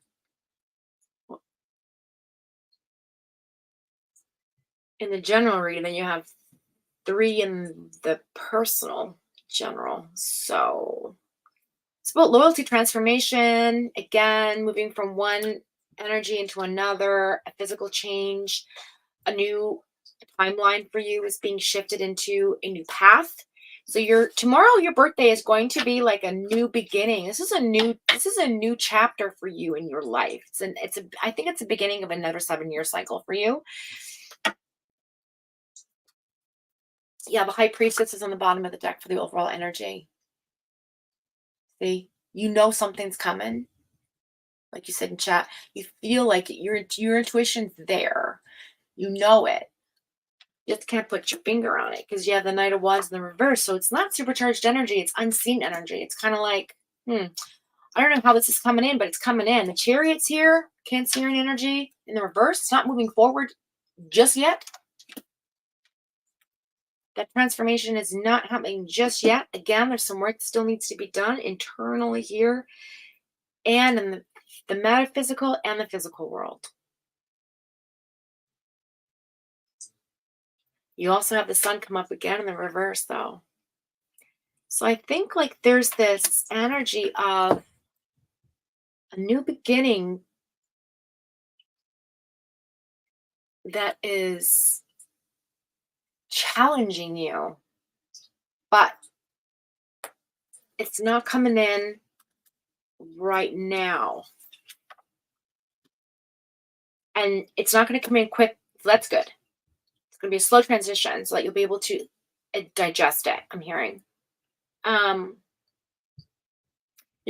In the general reading, then you have 3 in the personal general. So it's about loyalty transformation. Again, moving from one energy into another, a physical change, a new timeline for you is being shifted into a new path. So tomorrow, your birthday is going to be like a new beginning. This is a new chapter for you in your life. I think it's the beginning of another 7-year cycle for you. Yeah, the High Priestess is on the bottom of the deck for the overall energy. See, something's coming. Like you said in chat, you feel like your intuition's there. You know it. You just can't put your finger on it because you have the Knight of Wands in the reverse. So it's not supercharged energy. It's unseen energy. It's kind of like, I don't know how this is coming in, but it's coming in. The Chariot's here. Cancerian energy in the reverse. It's not moving forward just yet. That transformation is not happening just yet. Again, there's some work that still needs to be done internally here and in the metaphysical and the physical world. You also have the Sun come up again in the reverse, though. So I think like there's this energy of a new beginning that is challenging you, but it's not coming in right now. And it's not going to come in quick. That's good. It's going to be a slow transition so that you'll be able to digest it, I'm hearing. You're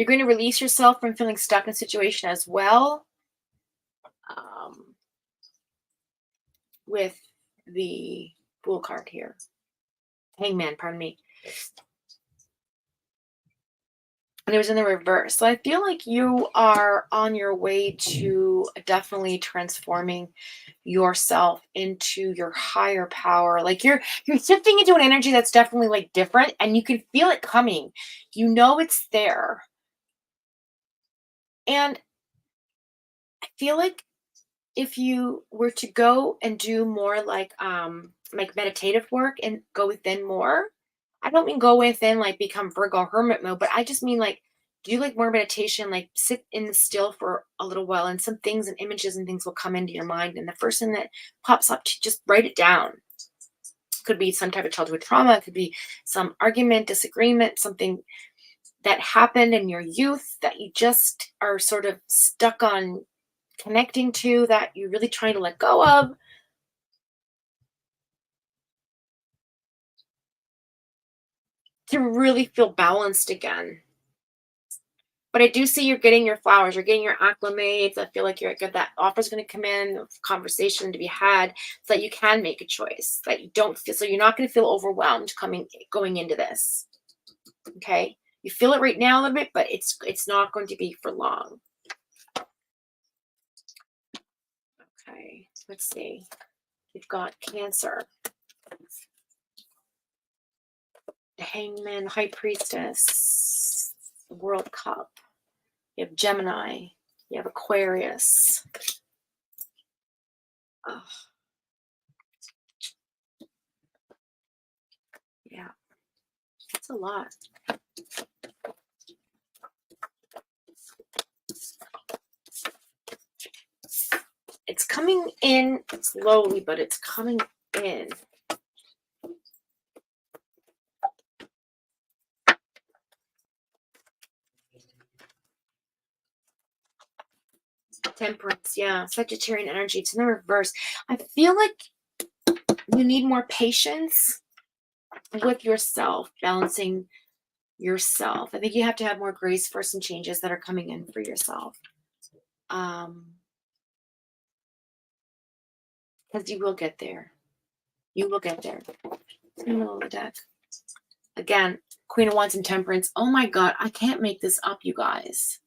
going to release yourself from feeling stuck in a situation as well. With the Fool card here. Hangman, pardon me. And it was in the reverse. So I feel like you are on your way to definitely transforming yourself into your higher power. Like you're shifting into an energy that's definitely like different, and you can feel it coming. You know it's there. And I feel like if you were to go and do more like meditative work and go within more, I don't mean go within like become Virgo hermit mode, but I just mean like do like more meditation, like sit in the still for a little while, and some things and images and things will come into your mind. And the first thing that pops up, just write it down. Could be some type of childhood trauma, it could be some argument, disagreement, something that happened in your youth that you just are sort of stuck on connecting to, that you're really trying to let go of. To really feel balanced again. But I do see you're getting your flowers, you're getting your acclimates. I feel like you're good. That offer's going to come in, conversation to be had, so that you can make a choice. That you don't feel, so you're not going to feel overwhelmed going into this. Okay, you feel it right now a little bit, but it's not going to be for long. Okay, let's see. We've got Cancer, the Hangman, High Priestess, the World Cup. You have Gemini. You have Aquarius. Oh. Yeah, that's a lot. It's coming in slowly, but it's coming in. Temperance, yeah. Sagittarian energy. It's in the reverse. I feel like you need more patience with yourself, balancing yourself. I think you have to have more grace for some changes that are coming in for yourself. Because you will get there. You will get there. In the middle of the deck. Again, Queen of Wands and Temperance. Oh my God, I can't make this up, you guys.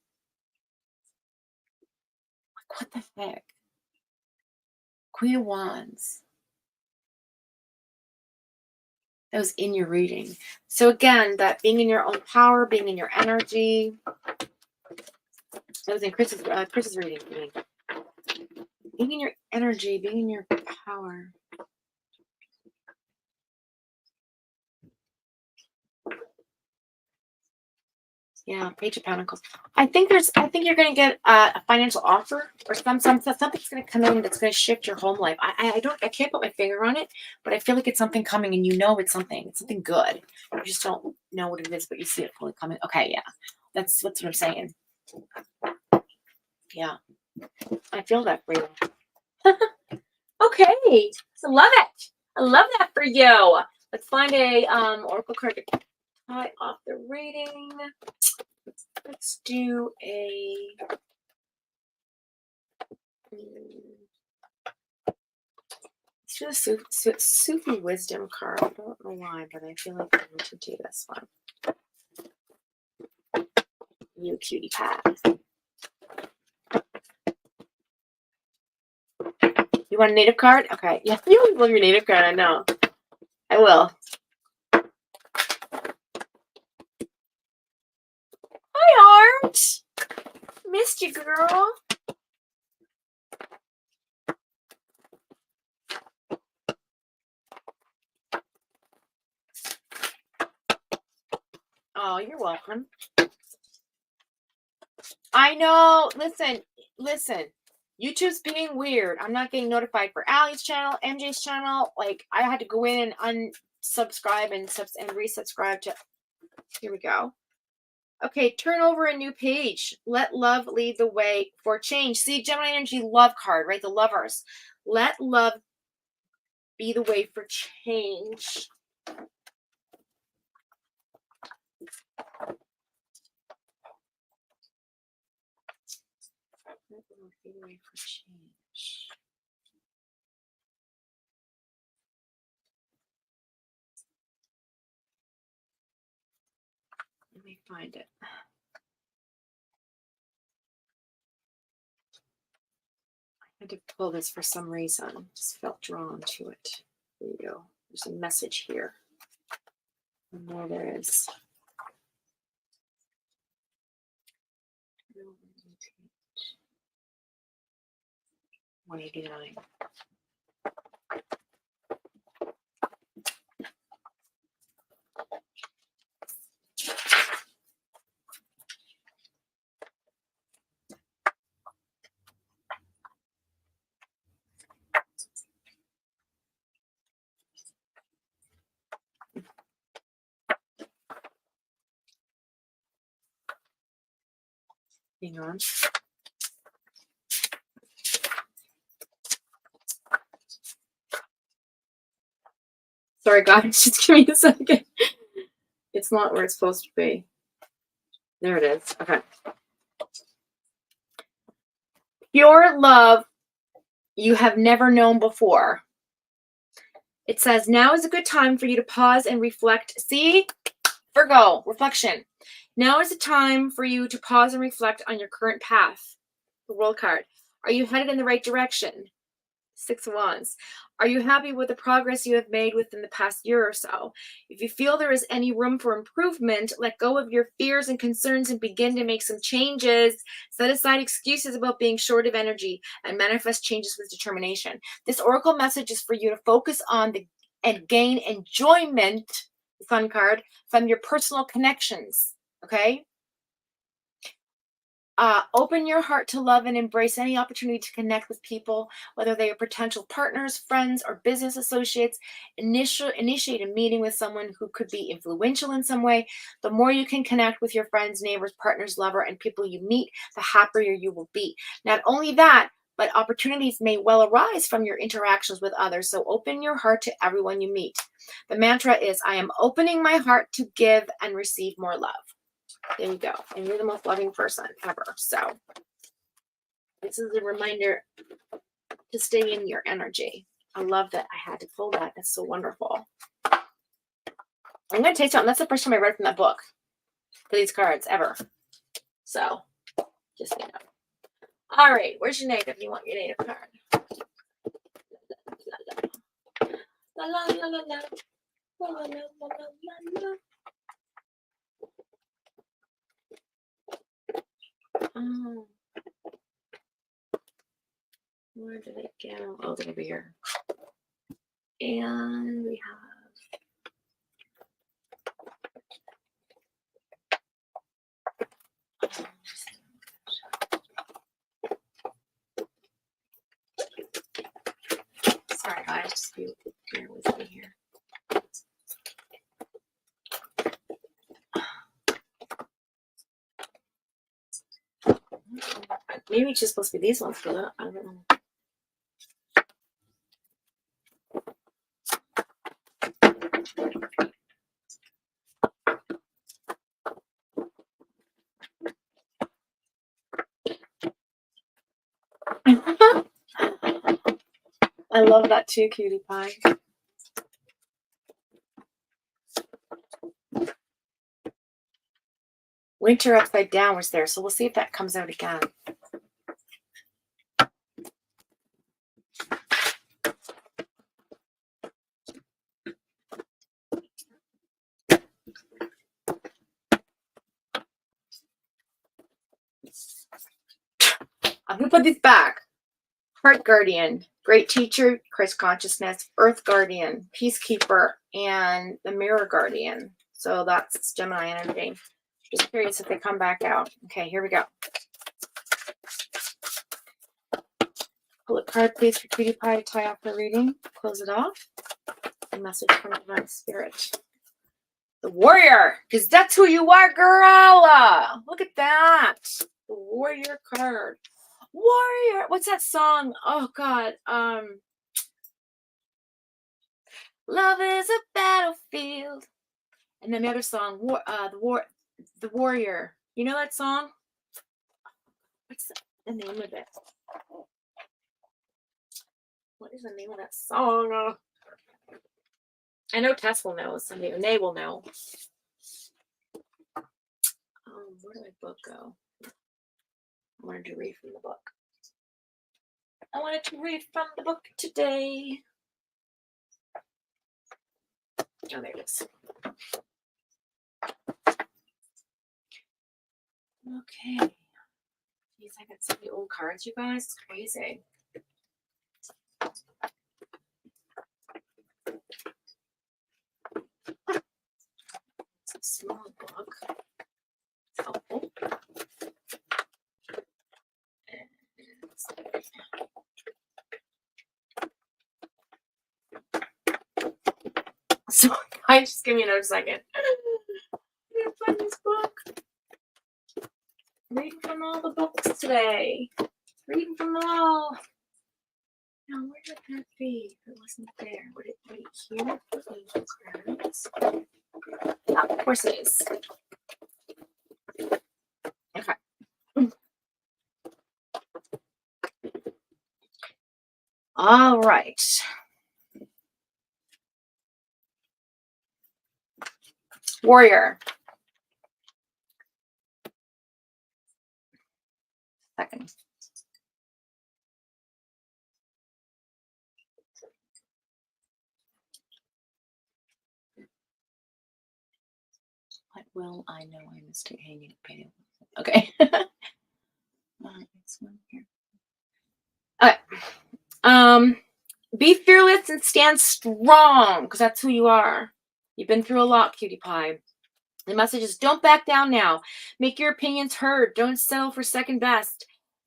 What the heck? Queen of Wands. That was in your reading. So again, that being in your own power, being in your energy. That was in Chris's reading. Being in your energy, being in your power. Yeah, Page of Pentacles. I think you're going to get a financial offer, or something's going to come in that's going to shift your home life. I can't put my finger on it, but I feel like it's something coming, and you know it's something good. You just don't know what it is, but you see it fully coming. Okay, yeah, that's what I'm saying. Yeah, I feel that for you. Okay, I love it. I love that for you. Let's find a oracle card to tie off the reading. Let's do a Sufi Wisdom card. I don't know why, but I feel like I need to do this one. You cutie pie. You want a native card? Okay. Yeah, you always love your native card. I know. I will. Hi, Art. Missed you, girl. Oh, you're welcome. I know. Listen. YouTube's being weird. I'm not getting notified for Allie's channel, MJ's channel. Like, I had to go in and unsubscribe and resubscribe to. Here we go. Okay, turn over a new page. Let love lead the way for change. See, Gemini energy, love card, right? The lovers. Let love be the way for change. Let love be the way for change. Let me find it. I had to pull this for some reason. Just felt drawn to it. There you go. There's a message here. And there there is. 189. Hang on. Sorry, guys. Just give me a second. It's not where it's supposed to be. There it is. Okay. Pure love you have never known before. It says, now is a good time for you to pause and reflect. See? Virgo, reflection. Now is the time for you to pause and reflect on your current path. The World card. Are you headed in the right direction? 6 of Wands. Are you happy with the progress you have made within the past year or so? If you feel there is any room for improvement, let go of your fears and concerns and begin to make some changes. Set aside excuses about being short of energy and manifest changes with determination. This oracle message is for you to focus on and gain enjoyment, the Sun card, from your personal connections. Okay? Open your heart to love and embrace any opportunity to connect with people, whether they are potential partners, friends, or business associates. Initiate a meeting with someone who could be influential in some way. The more you can connect with your friends, neighbors, partners, lover, and people you meet, the happier you will be. Not only that, but opportunities may well arise from your interactions with others. So open your heart to everyone you meet. The mantra is, I am opening my heart to give and receive more love. There you go. And you're the most loving person ever. So this is a reminder to stay in your energy. I love that I had to pull that. That's so wonderful. I'm going to tell you something. That's the first time I read from that book for these cards ever. So just so you know. All right. Where's your native? You want your native card. La la la la la. La la la la la la. Oh, where did it go? Oh, they're over here. And we have. Sorry, guys. Just bear with me here. Maybe it's just supposed to be these ones for that. I don't know. I love that too, cutie pie. Winter upside down was there, so we'll see if that comes out again. I'm going to put these back. Heart Guardian, Great Teacher, Christ Consciousness, Earth Guardian, Peacekeeper, and the Mirror Guardian. So that's Gemini energy. Just curious if they come back out. Okay, here we go. Pull a card, please, for Cutie Pie to tie off the reading. Close it off. A message from the Divine Spirit. The Warrior, because that's who you are, girl. Look at that. The Warrior card. Warrior. What's that song? Oh, God. Love is a battlefield. And then the other song, the Warrior. You know that song? What's the name of it? What is the name of that song? I know Tess will know. Somebody, Nay will know. Where did my book go? I wanted to read from the book. I wanted to read from the book today. Oh, there it is. Okay. Jeez, I got so many old cards, you guys. It's crazy. It's a small book. It's helpful. So, guys, just give me another second. I'm gonna find this book. Reading from all the books today. Reading from them all. Now, where would that be? If it wasn't there, would it be here for angel cards? Oh, of course it is. Okay. All right. Warrior. Second. What will I know I mistake hanging painting? Okay. This one here. Okay. Be fearless and stand strong, because that's who you are. You've been through a lot, Cutie Pie. The message is don't back down now. Make your opinions heard. Don't settle for second best.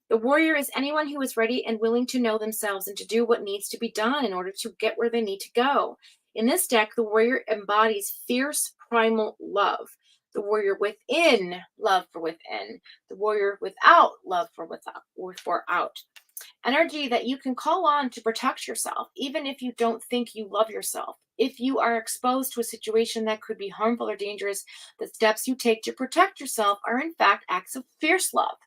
The warrior is anyone who is ready and willing to know themselves and to do what needs to be done in order to get where they need to go. In this deck, the warrior embodies fierce primal love. The warrior within, love for within. The warrior without, love for without or for out. Energy that you can call on to protect yourself, even if you don't think you love yourself. If you are exposed to a situation that could be harmful or dangerous, the steps you take to protect yourself are in fact acts of fierce love.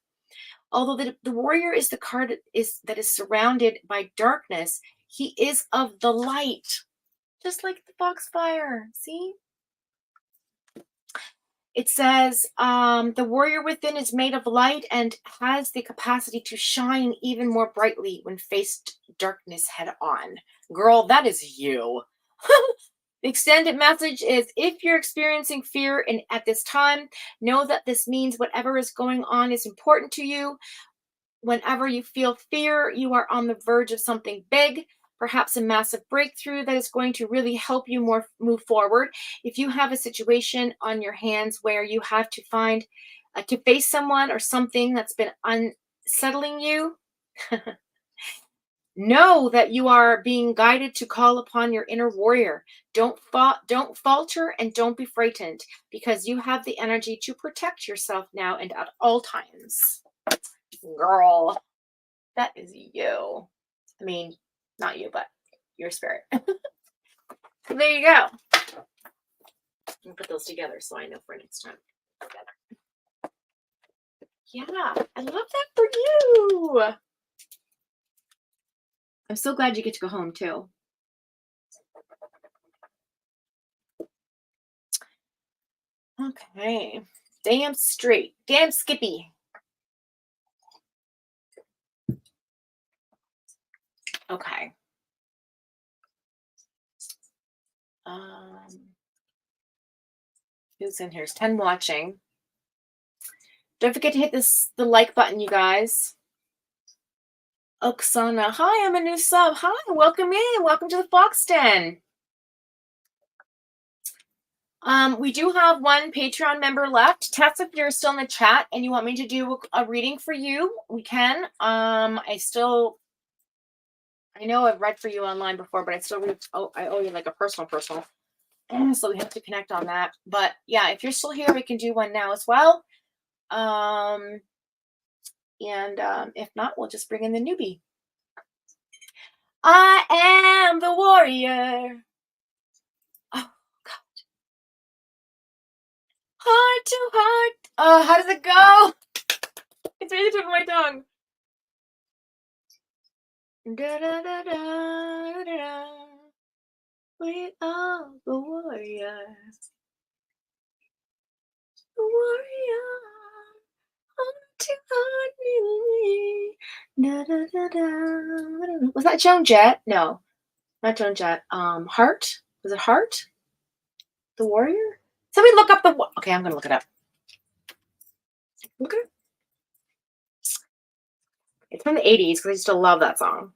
Although the warrior is the card that is surrounded by darkness, he is of the light. Just like the Foxfire. See? It says, the warrior within is made of light and has the capacity to shine even more brightly when faced darkness head on. Girl, that is you. The extended message is, if you're experiencing fear at this time, know that this means whatever is going on is important to you. Whenever you feel fear, you are on the verge of something big, perhaps a massive breakthrough that is going to really help you move forward. If you have a situation on your hands where you have to face someone or something that's been unsettling you, know that you are being guided to call upon your inner warrior. Don't falter and don't be frightened, because you have the energy to protect yourself now and at all times. Girl, that is you. I mean, not you, but your spirit. So there you go. I'll put those together so I know for next time. Together. Yeah, I love that for you. I'm so glad you get to go home too. Okay. Damn straight. Damn Skippy. Okay. Who's in here? It's 10 watching. Don't forget to hit the like button, you guys. Oksana. Hi, I'm a new sub. Hi, welcome in. Welcome to the Fox Den. We do have one Patreon member left. Tess, if you're still in the chat and you want me to do a reading for you, we can. I still I know I've read for you online before, but I still read. Oh, I owe you like a personal. So we have to connect on that. But yeah, if you're still here, we can do one now as well. If not, we'll just bring in the newbie. I am the warrior. Oh God. Heart to heart. Oh, how does it go? It's right at the tip of my tongue. Da, da, da, da, da, da. We are the warriors. The warrior. Heart to heart. Da, da, da, da. Was that Joan Jett? No, not Joan Jett. Heart. Was it Heart? The warrior? Somebody look up the. Okay, I'm gonna look it up. Look it up. It's from the 80s because I still love that song.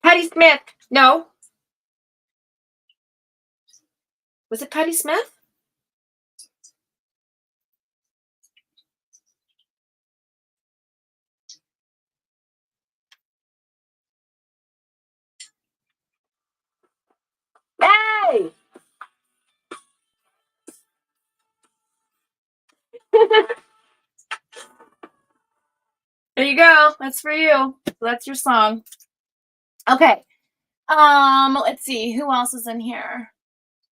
Patti Smith. No. Was it Patti Smith? Hey! There you go. That's for you. That's your song. Okay. Let's see. Who else is in here?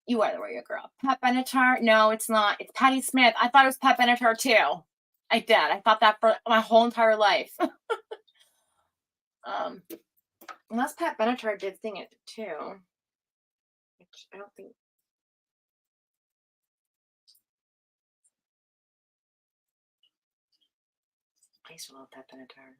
You are the warrior girl. Pat Benatar? No, it's not. It's Patti Smith. I thought it was Pat Benatar too. I did. I thought that for my whole entire life. Unless Pat Benatar did sing it too. Which I don't think. I used to love Pat Benatar.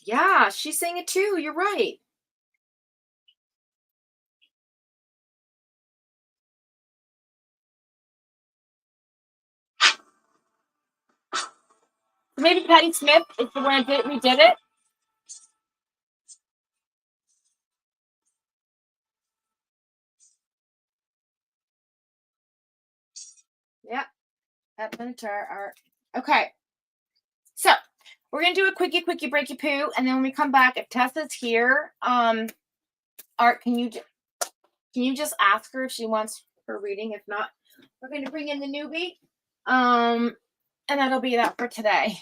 Yeah, she sang it too. You're right. Maybe Patti Smith is the one that redid it. Yeah, Pat Benatar. Okay. So we're gonna do a quickie breaky poo, and then when we come back, if Tessa's here, Art, can you just ask her if she wants her reading? If not, we're gonna bring in the newbie, and that'll be that for today.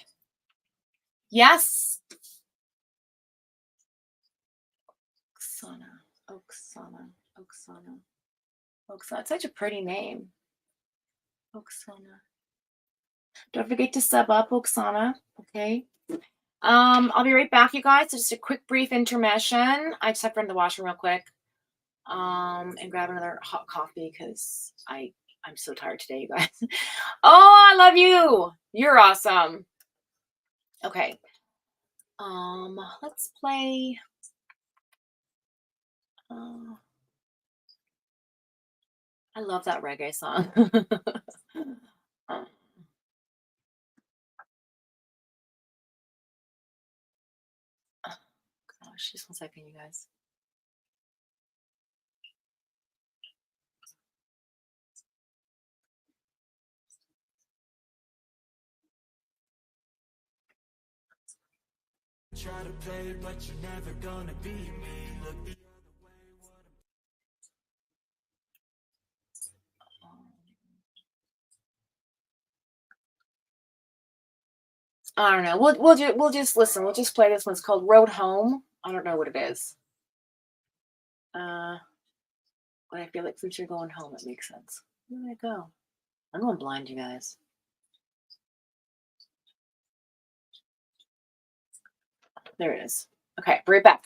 Yes, Oksana. It's such a pretty name. Oksana. Don't forget to sub up, Oksana. Okay. I'll be right back, you guys. So just a quick, brief intermission. I just have to run to the washroom real quick. And grab another hot coffee because I'm so tired today, you guys. Oh, I love you. You're awesome. Okay. Let's play. I love that reggae song. Gosh, just 1 second, you guys. Try to play, but you're never gonna beat me. Look the I don't know. We'll just listen. We'll just play this one. It's called Road Home. I don't know what it is. When I feel like since you're going home, it makes sense. Where did I go? I'm going blind, you guys. There it is. Okay, be right back.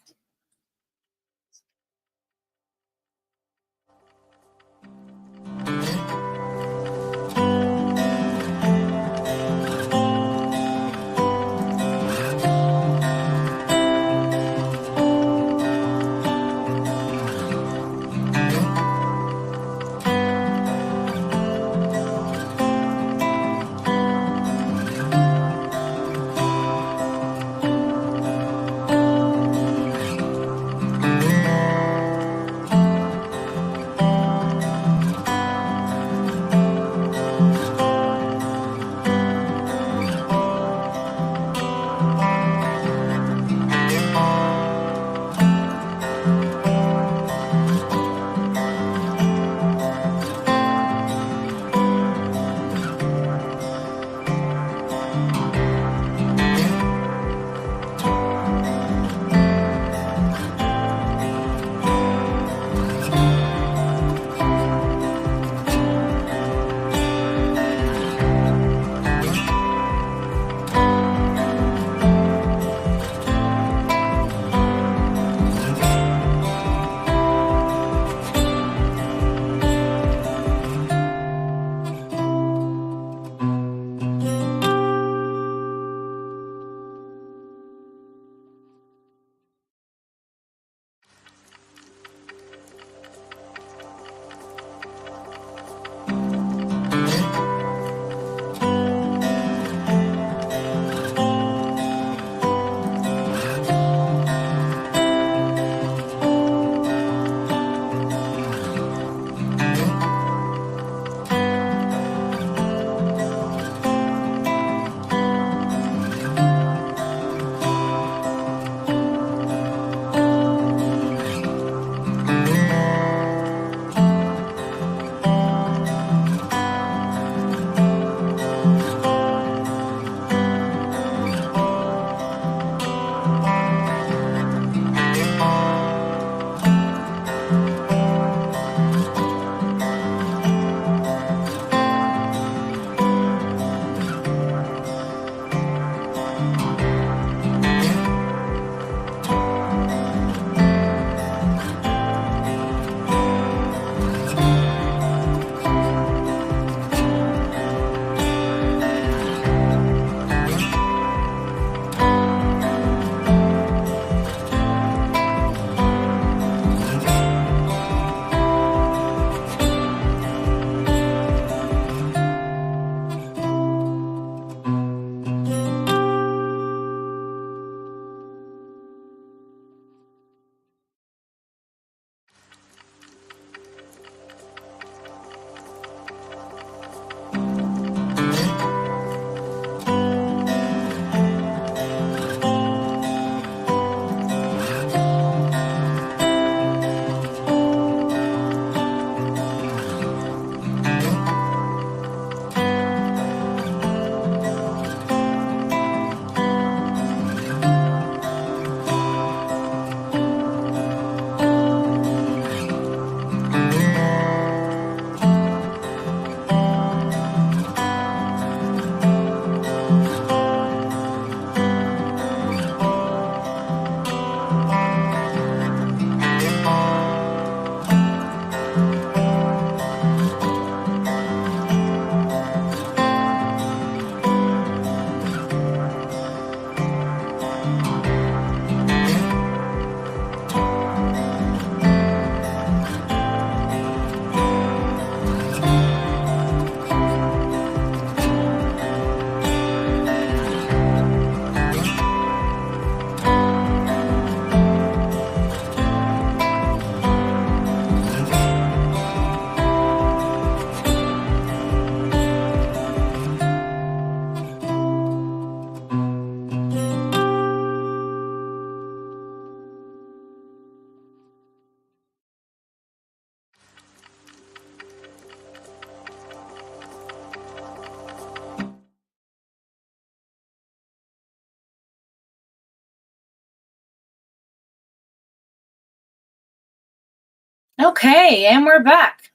Okay, and we're back.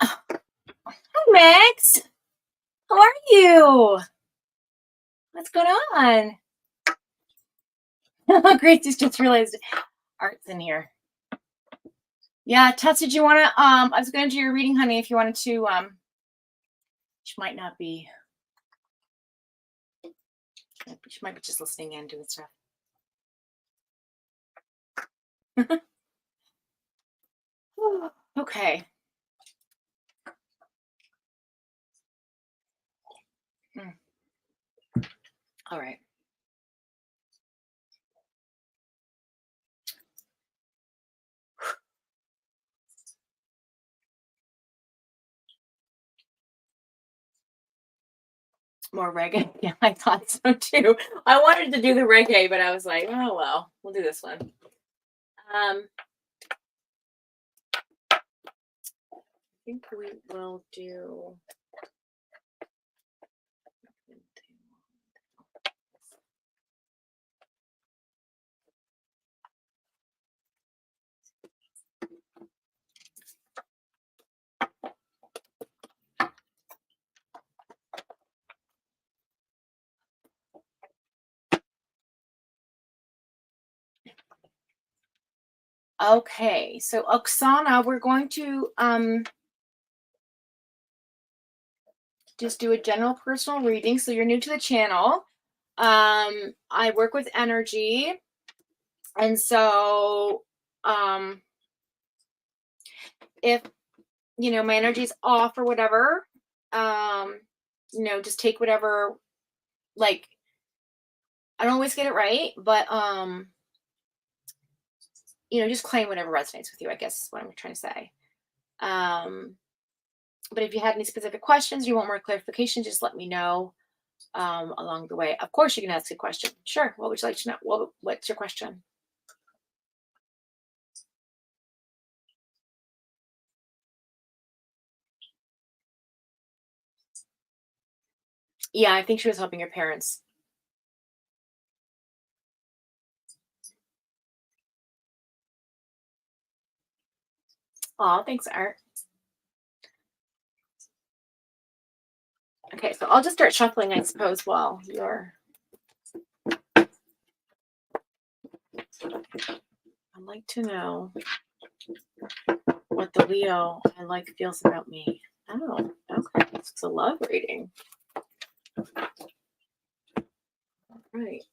Hi, Max. How are you? What's going on? Great, just realized Art's in here. Yeah, Tess, did you want to, I was going to do your reading, honey, if you wanted to, she might not be, she might be just listening in, doing stuff. Okay. All right. More reggae? Yeah, I thought so too. I wanted to do the reggae, but I was like, oh, well, we'll do this one. I think we will do. Okay, so Oksana, we're going to just do a general personal reading. So you're new to the channel. I work with energy, and so if my energy's off or whatever, just take whatever. Like, I don't always get it right, but just claim whatever resonates with you, I guess is what I'm trying to say. But if you have any specific questions, you want more clarification, just let me know along the way. Of course, you can ask a question. Sure. What would you like to know? What's your question? Yeah, I think she was helping her parents. Oh, thanks, Art. Okay, so I'll just start shuffling, I suppose, while you're. I'd like to know what the Leo I like feels about me. Oh, okay. It's a love reading. All right.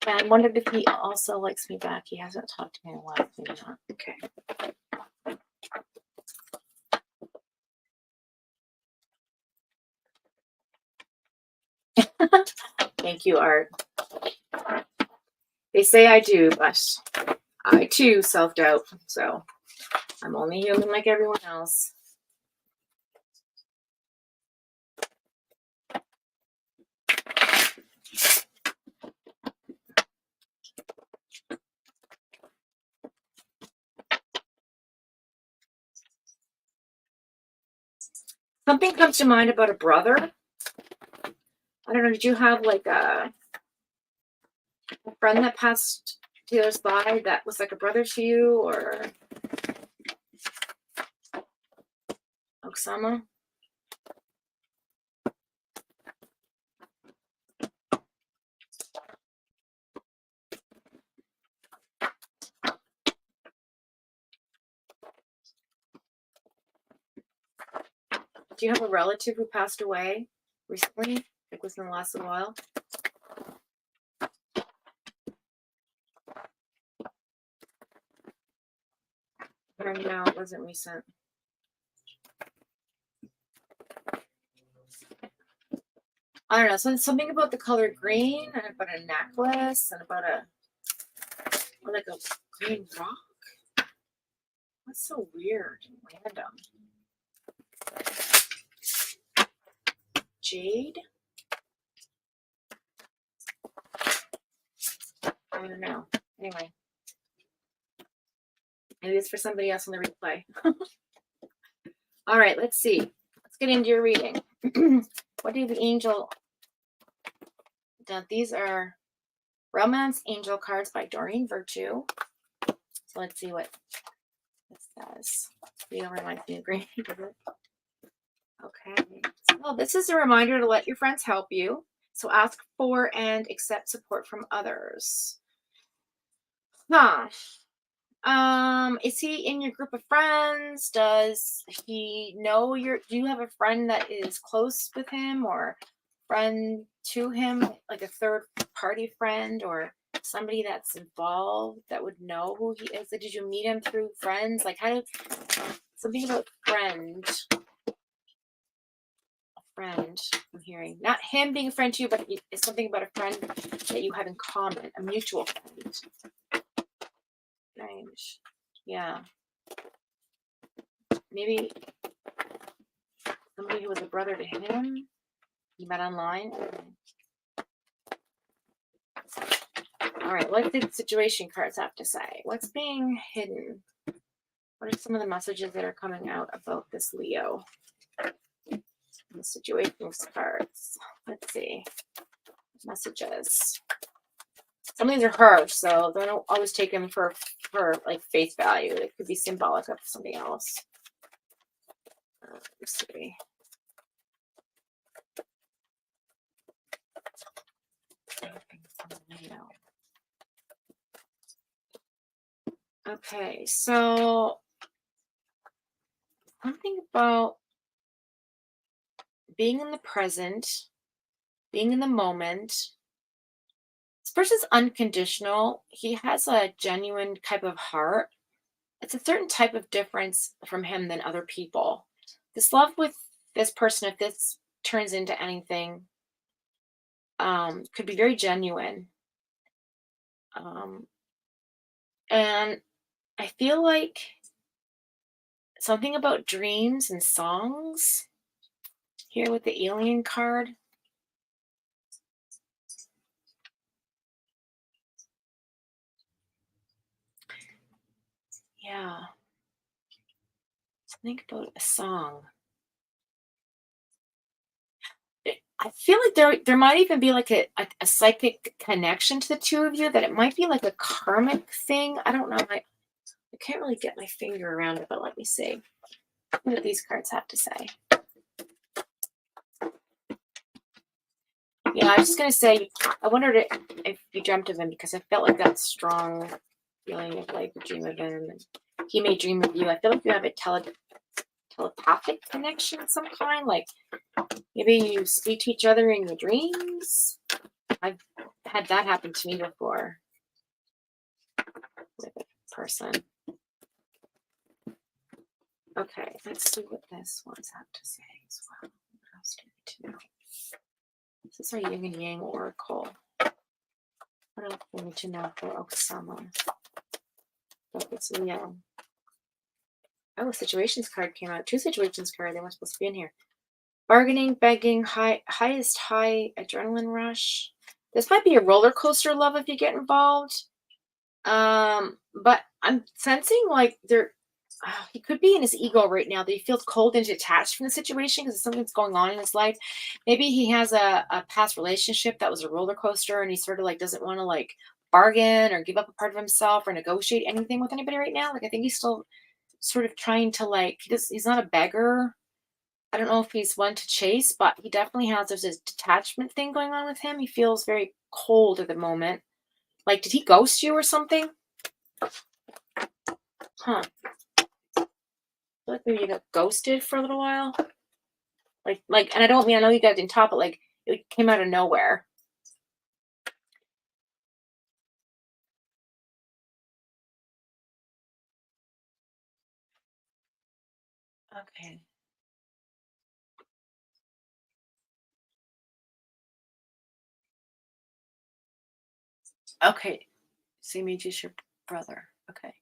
I wondered if he also likes me back. He hasn't talked to me in a while. Maybe not. Okay. Thank you, Art. They say I do, but I too self-doubt. So I'm only human like everyone else. Something comes to mind about a brother. I don't know. Did you have like a friend that passed to the other side that was like a brother to you, or Oksana? Do you have a relative who passed away recently, like within the last little while? Or no, it wasn't recent. I don't know. So something about the color green and about a necklace and about like a green rock. That's so weird and random. Jade? I don't know. Anyway. Maybe it's for somebody else on the replay. All right, let's see. Let's get into your reading. What do the angel... Now, these are Romance Angel cards by Doreen Virtue. So let's see what this says. You don't remind me of green. Okay. So this is a reminder to let your friends help you. So ask for and accept support from others. Is he in your group of friends? Does he know do you have a friend that is close with him or friend to him, like a third party friend or somebody that's involved that would know who he is? Like, did you meet him through friends? Like, something about friend. A friend, I'm hearing. Not him being a friend to you, but it's something about a friend that you have in common, a mutual friend. Strange. Yeah. Maybe somebody who was a brother to him. You met online. All right, what did the situation cards have to say? What's being hidden? What are some of the messages that are coming out about this Leo? The situations cards. Let's see. Messages. Some of these are harsh, so don't always take them for like face value. It could be symbolic of something else. Let's see. Okay, so something about being in the present, being in the moment. This person's unconditional. He has a genuine type of heart. It's a certain type of difference from him than other people. This love with this person, if this turns into anything, could be very genuine. And I feel like something about dreams and songs here with the alien card. Yeah. Think about a song. I feel like there might even be like a psychic connection to the two of you, that it might be like a karmic thing. I don't know. I can't really get my finger around it, but let me see what these cards have to say. Yeah, I was just going to say, I wondered if you dreamt of him, because I felt like that strong feeling of like a dream of him. And he may dream of you. I feel like you have a telepathic connection of some kind. Like maybe you speak to each other in your dreams. I've had that happen to me before with a person. Okay, let's see what this one's have to say as well. What else do we need to know? This is our yin and yang oracle. What else do we need to know for Osama? Focus Leo. Oh, situations card came out. 2 situations card. They weren't supposed to be in here. Bargaining, begging, highest high adrenaline rush. This might be a roller coaster love if you get involved. But I'm sensing like he could be in his ego right now, that he feels cold and detached from the situation because something's going on in his life. Maybe he has a past relationship that was a roller coaster, and he sort of like doesn't want to like bargain or give up a part of himself or negotiate anything with anybody right now. Like I think he's still sort of trying to like, he's not a beggar. I don't know if he's one to chase, but he definitely has, there's this detachment thing going on with him. He feels very cold at the moment. Like, did he ghost you or something? Huh. I feel like maybe you got ghosted for a little while. Like, and I know you got it in top, but like, it came out of nowhere. Okay. Okay. So you made just your brother. Okay.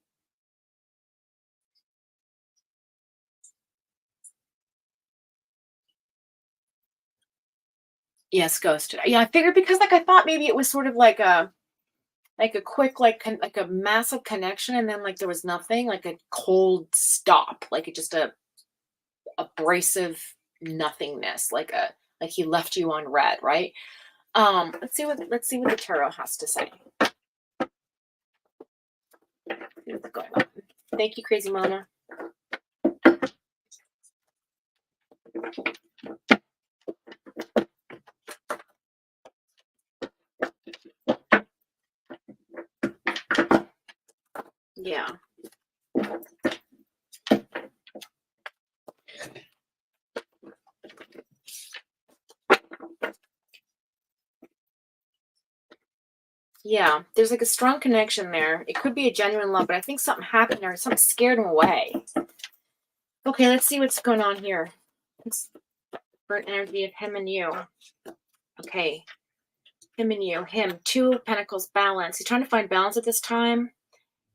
Yes, ghosted. Yeah, I figured because like I thought maybe it was sort of like a quick like a massive connection and then like there was nothing, like a cold stop, like it just a abrasive nothingness, like he left you on red, right? Let's see what the tarot has to say. See what's going on. Thank you, Crazy Mona. Yeah. Yeah, there's like a strong connection there. It could be a genuine love, but I think something happened or something scared him away. Okay, let's see what's going on here. It's for energy of him and you. Okay, him and you. Him, 2 of Pentacles, balance. He's trying to find balance at this time.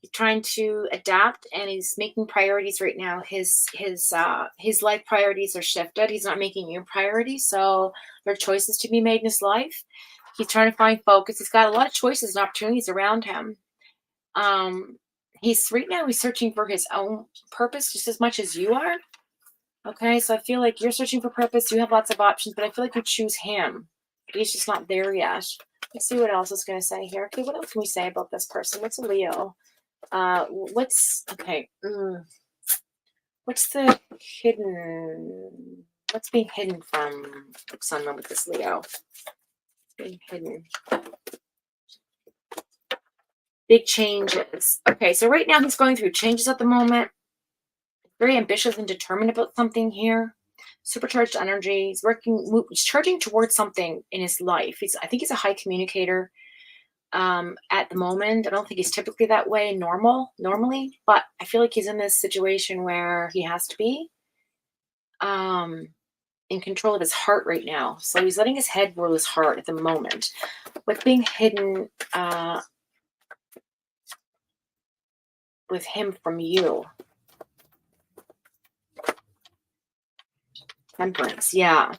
He's trying to adapt and he's making priorities right now. His life priorities are shifted. He's not making new priorities, so there are choices to be made in his life. He's trying to find focus. He's got a lot of choices and opportunities around him. He's right now he's searching for his own purpose just as much as you are. Okay, so I feel like you're searching for purpose. You have lots of options, but I feel like you choose him. He's just not there yet. Let's see what else is going to say here. Okay, what else can we say about this person? What's a Leo? What's okay? What's the hidden? What's being hidden from Sun with this Leo? It's being hidden. Big changes. Okay, so right now he's going through changes at the moment. Very ambitious and determined about something here. Supercharged energy. He's charging towards something in his life. I think he's a high communicator. At the moment, I don't think he's typically that way normally, but I feel like he's in this situation where he has to be in control of his heart right now. So he's letting his head rule his heart at the moment. What's being hidden with him from you? Temperance, yeah.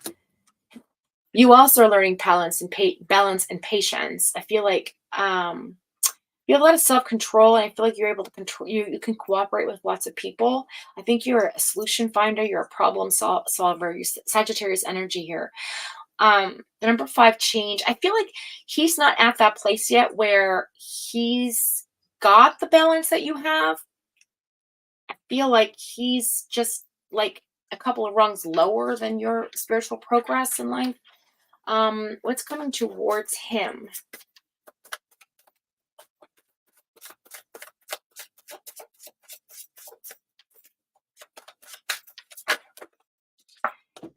You also are learning balance and patience. I feel like you have a lot of self-control, and I feel like you're able to control. You can cooperate with lots of people. I think you're a solution finder. You're a problem solver. You're Sagittarius energy here. The number 5 change. I feel like he's not at that place yet where he's got the balance that you have. I feel like he's just like a couple of rungs lower than your spiritual progress in life. What's coming towards him?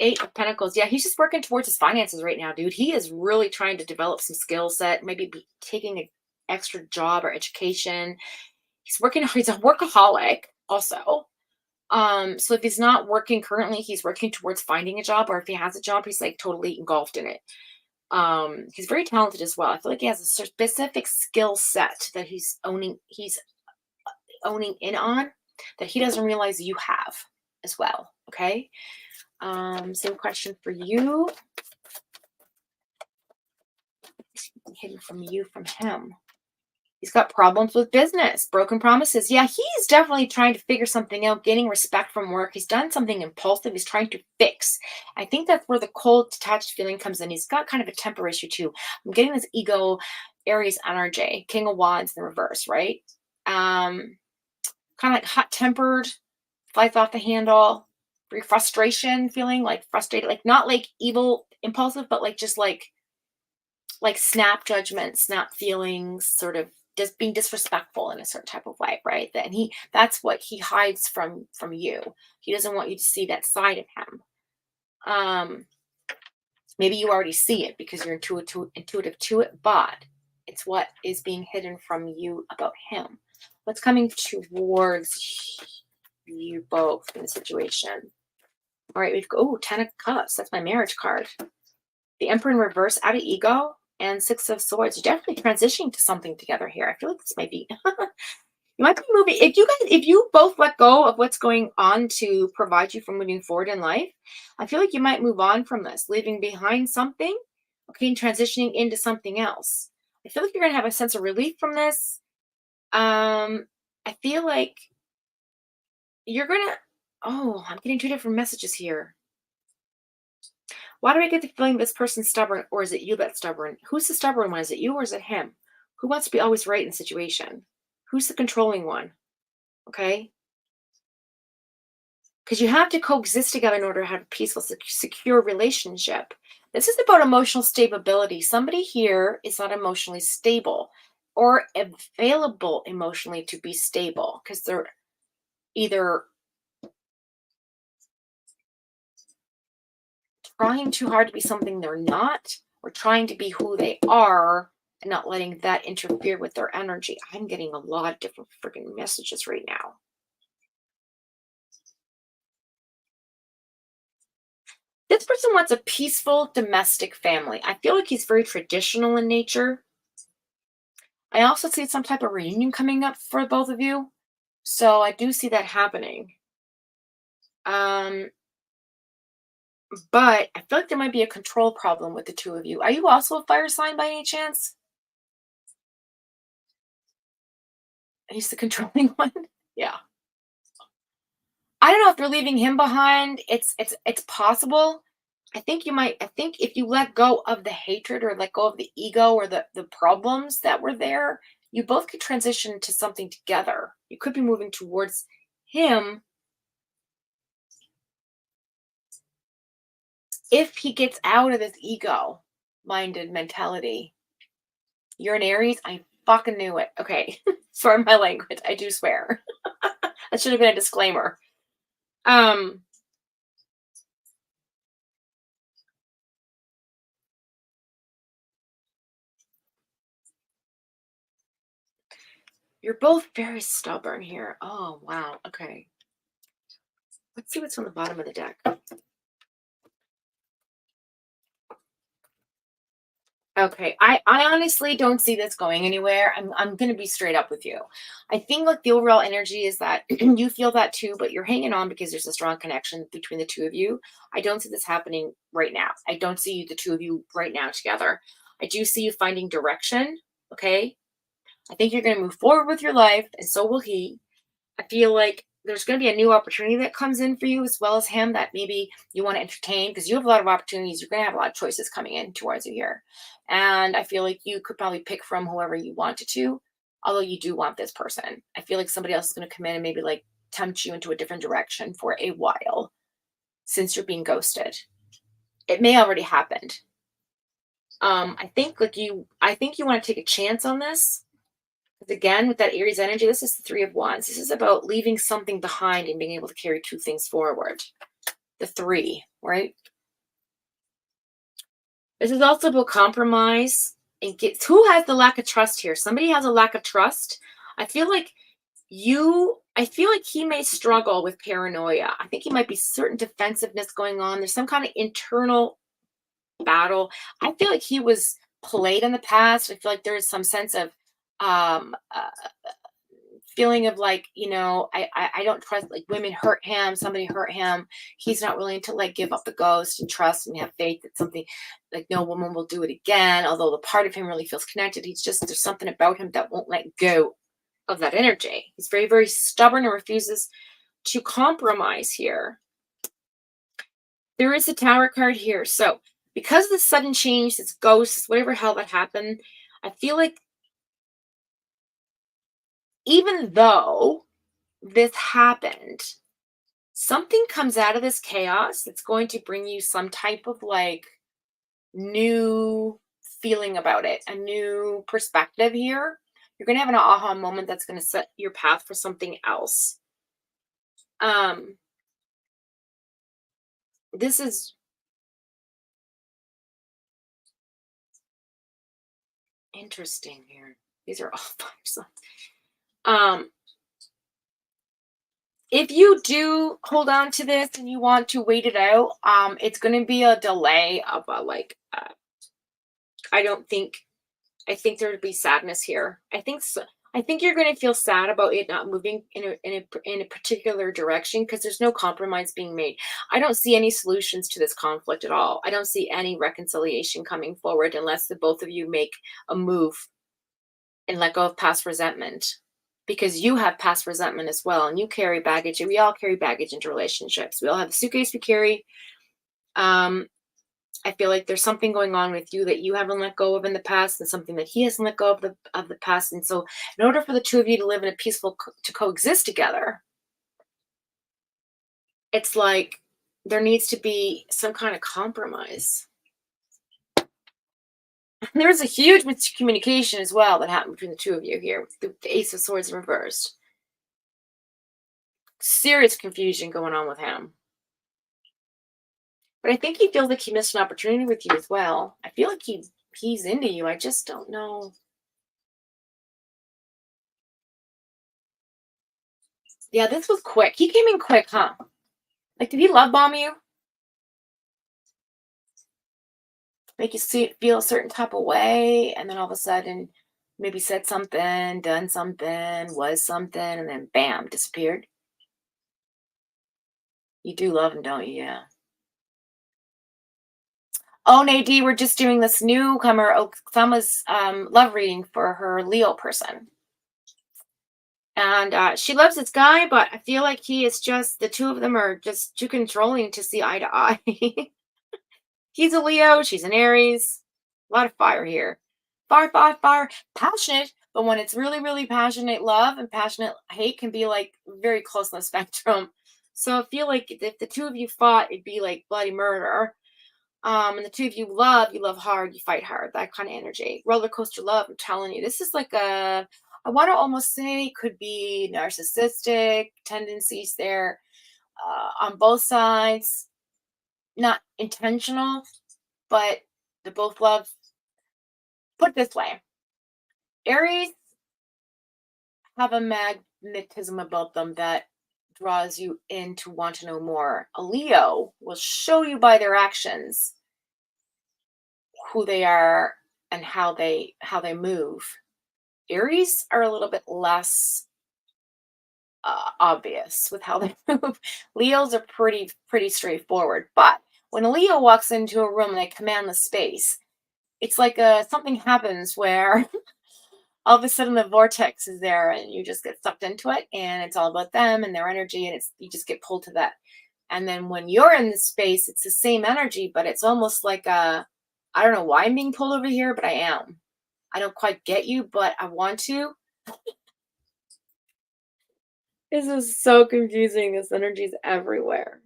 Eight of Pentacles. Yeah, he's just working towards his finances right now, dude. He is really trying to develop some skill set, maybe be taking an extra job or education. He's a workaholic also. So if he's not working currently, he's working towards finding a job, or if he has a job, he's like totally engulfed in it. He's very talented as well. I feel like he has a specific skill set that he's owning in on that he doesn't realize you have as well. Okay. Same question for you. Hidden from you, from him. He's got problems with business, broken promises. Yeah, he's definitely trying to figure something out, gaining respect from work. He's done something impulsive. He's trying to fix. I think that's where the cold, detached feeling comes in. He's got kind of a temper issue too. I'm getting this ego, Aries energy, King of Wands in reverse, right? Kind of like hot-tempered, flies off the handle, very frustration feeling, like frustrated, like not like evil, impulsive, but like just like snap judgment, snap feelings, sort of just being disrespectful in a certain type of way, right? That's what he hides from you. He doesn't want you to see that side of him. Maybe you already see it because you're intuitive to it, but it's what is being hidden from you about him. What's coming towards you both in the situation? All right, we've got 10 of Cups. That's my marriage card. The Emperor in reverse, out of ego. and Six of Swords. You're definitely transitioning to something together here. I feel like this might be you might be moving. If you both let go of what's going on to provide you for moving forward in life, I feel like you might move on from this, leaving behind something, okay, and transitioning into something else. I feel like you're gonna have a sense of relief from this. I feel like you're gonna. Oh, I'm getting two different messages here. Why do I get the feeling this person's stubborn, or is it you that's stubborn? Who's the stubborn one? Is it you or is it him? Who wants to be always right in the situation? Who's the controlling one? Okay. Because you have to coexist together in order to have a peaceful, secure relationship. This is about emotional stability. Somebody here is not emotionally stable or available emotionally to be stable because they're either trying too hard to be something they're not or trying to be who they are and not letting that interfere with their energy. I'm getting a lot of different freaking messages right now. This person wants a peaceful domestic family. I feel like he's very traditional in nature. I also see some type of reunion coming up for both of you. So I do see that happening. Um, but I feel like there might be a control problem with the two of you. Are you also a fire sign by any chance? He's the controlling one. Yeah. I don't know if you're leaving him behind. It's possible. I think if you let go of the hatred or let go of the ego or the problems that were there, you both could transition to something together. You could be moving towards him if he gets out of this ego minded mentality. You're an Aries. I fucking knew it. Okay. Sorry my language. I do swear. That should have been a disclaimer. Um you're both very stubborn here. Oh wow. Okay. Let's see what's on the bottom of the deck. Okay, I honestly don't see this going anywhere. I'm gonna be straight up with you. I think like the overall energy is that you feel that too, but you're hanging on because there's a strong connection between the two of you. I don't see this happening right now. I don't see the two of you right now together. I do see you finding direction. Okay, I think you're gonna move forward with your life, and so will he. I feel like there's going to be a new opportunity that comes in for you as well as him that maybe you want to entertain because you have a lot of opportunities. You're going to have a lot of choices coming in towards you here. And I feel like you could probably pick from whoever you wanted to, although you do want this person. I feel like somebody else is going to come in and maybe like tempt you into a different direction for a while since you're being ghosted. It may already happened. I think you want to take a chance on this. Again, with that Aries energy, this is the Three of Wands. This is about leaving something behind and being able to carry two things forward. The three, right? This is also about compromise and who has the lack of trust here? Somebody has a lack of trust. I feel like he may struggle with paranoia. I think he might be certain defensiveness going on. There's some kind of internal battle. I feel like he was played in the past. I feel like there is some sense of um uh, feeling of like, I don't trust, like women hurt him, somebody hurt him. He's not willing to like give up the ghost and trust and have faith that something like no woman will do it again. Although the part of him really feels connected. There's something about him that won't let go of that energy. He's very, very stubborn and refuses to compromise here. There is a Tower card here. So because of the sudden change, this ghost, whatever hell that happened, I feel like even though this happened, something comes out of this chaos that's going to bring you some type of like new feeling about it, a new perspective here. You're going to have an aha moment that's going to set your path for something else. This is interesting here. These are all fire signs. If you do hold on to this and you want to wait it out, it's going to be a delay of I don't think, I think there would be sadness here. I think you're going to feel sad about it not moving in a particular direction because there's no compromise being made. I don't see any solutions to this conflict at all. I don't see any reconciliation coming forward unless the both of you make a move and let go of past resentment, because you have past resentment as well, and you carry baggage, and we all carry baggage into relationships. We all have a suitcase we carry. I feel like there's something going on with you that you haven't let go of in the past, and something that he hasn't let go of the past. And so, in order for the two of you to live in a peaceful to coexist together, it's like there needs to be some kind of compromise. There's a huge miscommunication as well that happened between the two of you here with the Ace of Swords reversed. Serious confusion going on with him. But I think he feels like he missed an opportunity with you as well. I feel like he's into you. I just don't know. Yeah, this was quick. He came in quick, huh? Like, did he love bomb you? Make you feel a certain type of way, and then all of a sudden maybe said something, done something, was something, and then bam, disappeared? You do love him, don't you? Yeah. Oh, Nadine, we're just doing this newcomer Oksama's love reading for her Leo person. And she loves this guy, but I feel like he is just, the two of them are just too controlling to see eye to eye. He's a Leo, she's an Aries. A lot of fire here. Fire, fire, fire. Passionate, but when it's really, really passionate love and passionate hate can be like very close on the spectrum. So I feel like if the two of you fought, it'd be like bloody murder. And the two of you love hard, you fight hard, that kind of energy. Roller coaster love, I'm telling you. This is like I want to almost say could be narcissistic tendencies there on both sides. Not intentional, but they both love. Put it this way, Aries have a magnetism about them that draws you in to want to know more. A Leo will show you by their actions who they are and how they move. Aries are a little bit less obvious with how they move. Leos are pretty straightforward, but when a Leo walks into a room and they command the space, it's like something happens where all of a sudden the vortex is there and you just get sucked into it, and it's all about them and their energy, and it's, you just get pulled to that. And then when you're in the space, it's the same energy, but it's almost like I don't know why I'm being pulled over here, but I am. I don't quite get you, but I want to. This is so confusing. This energy is everywhere.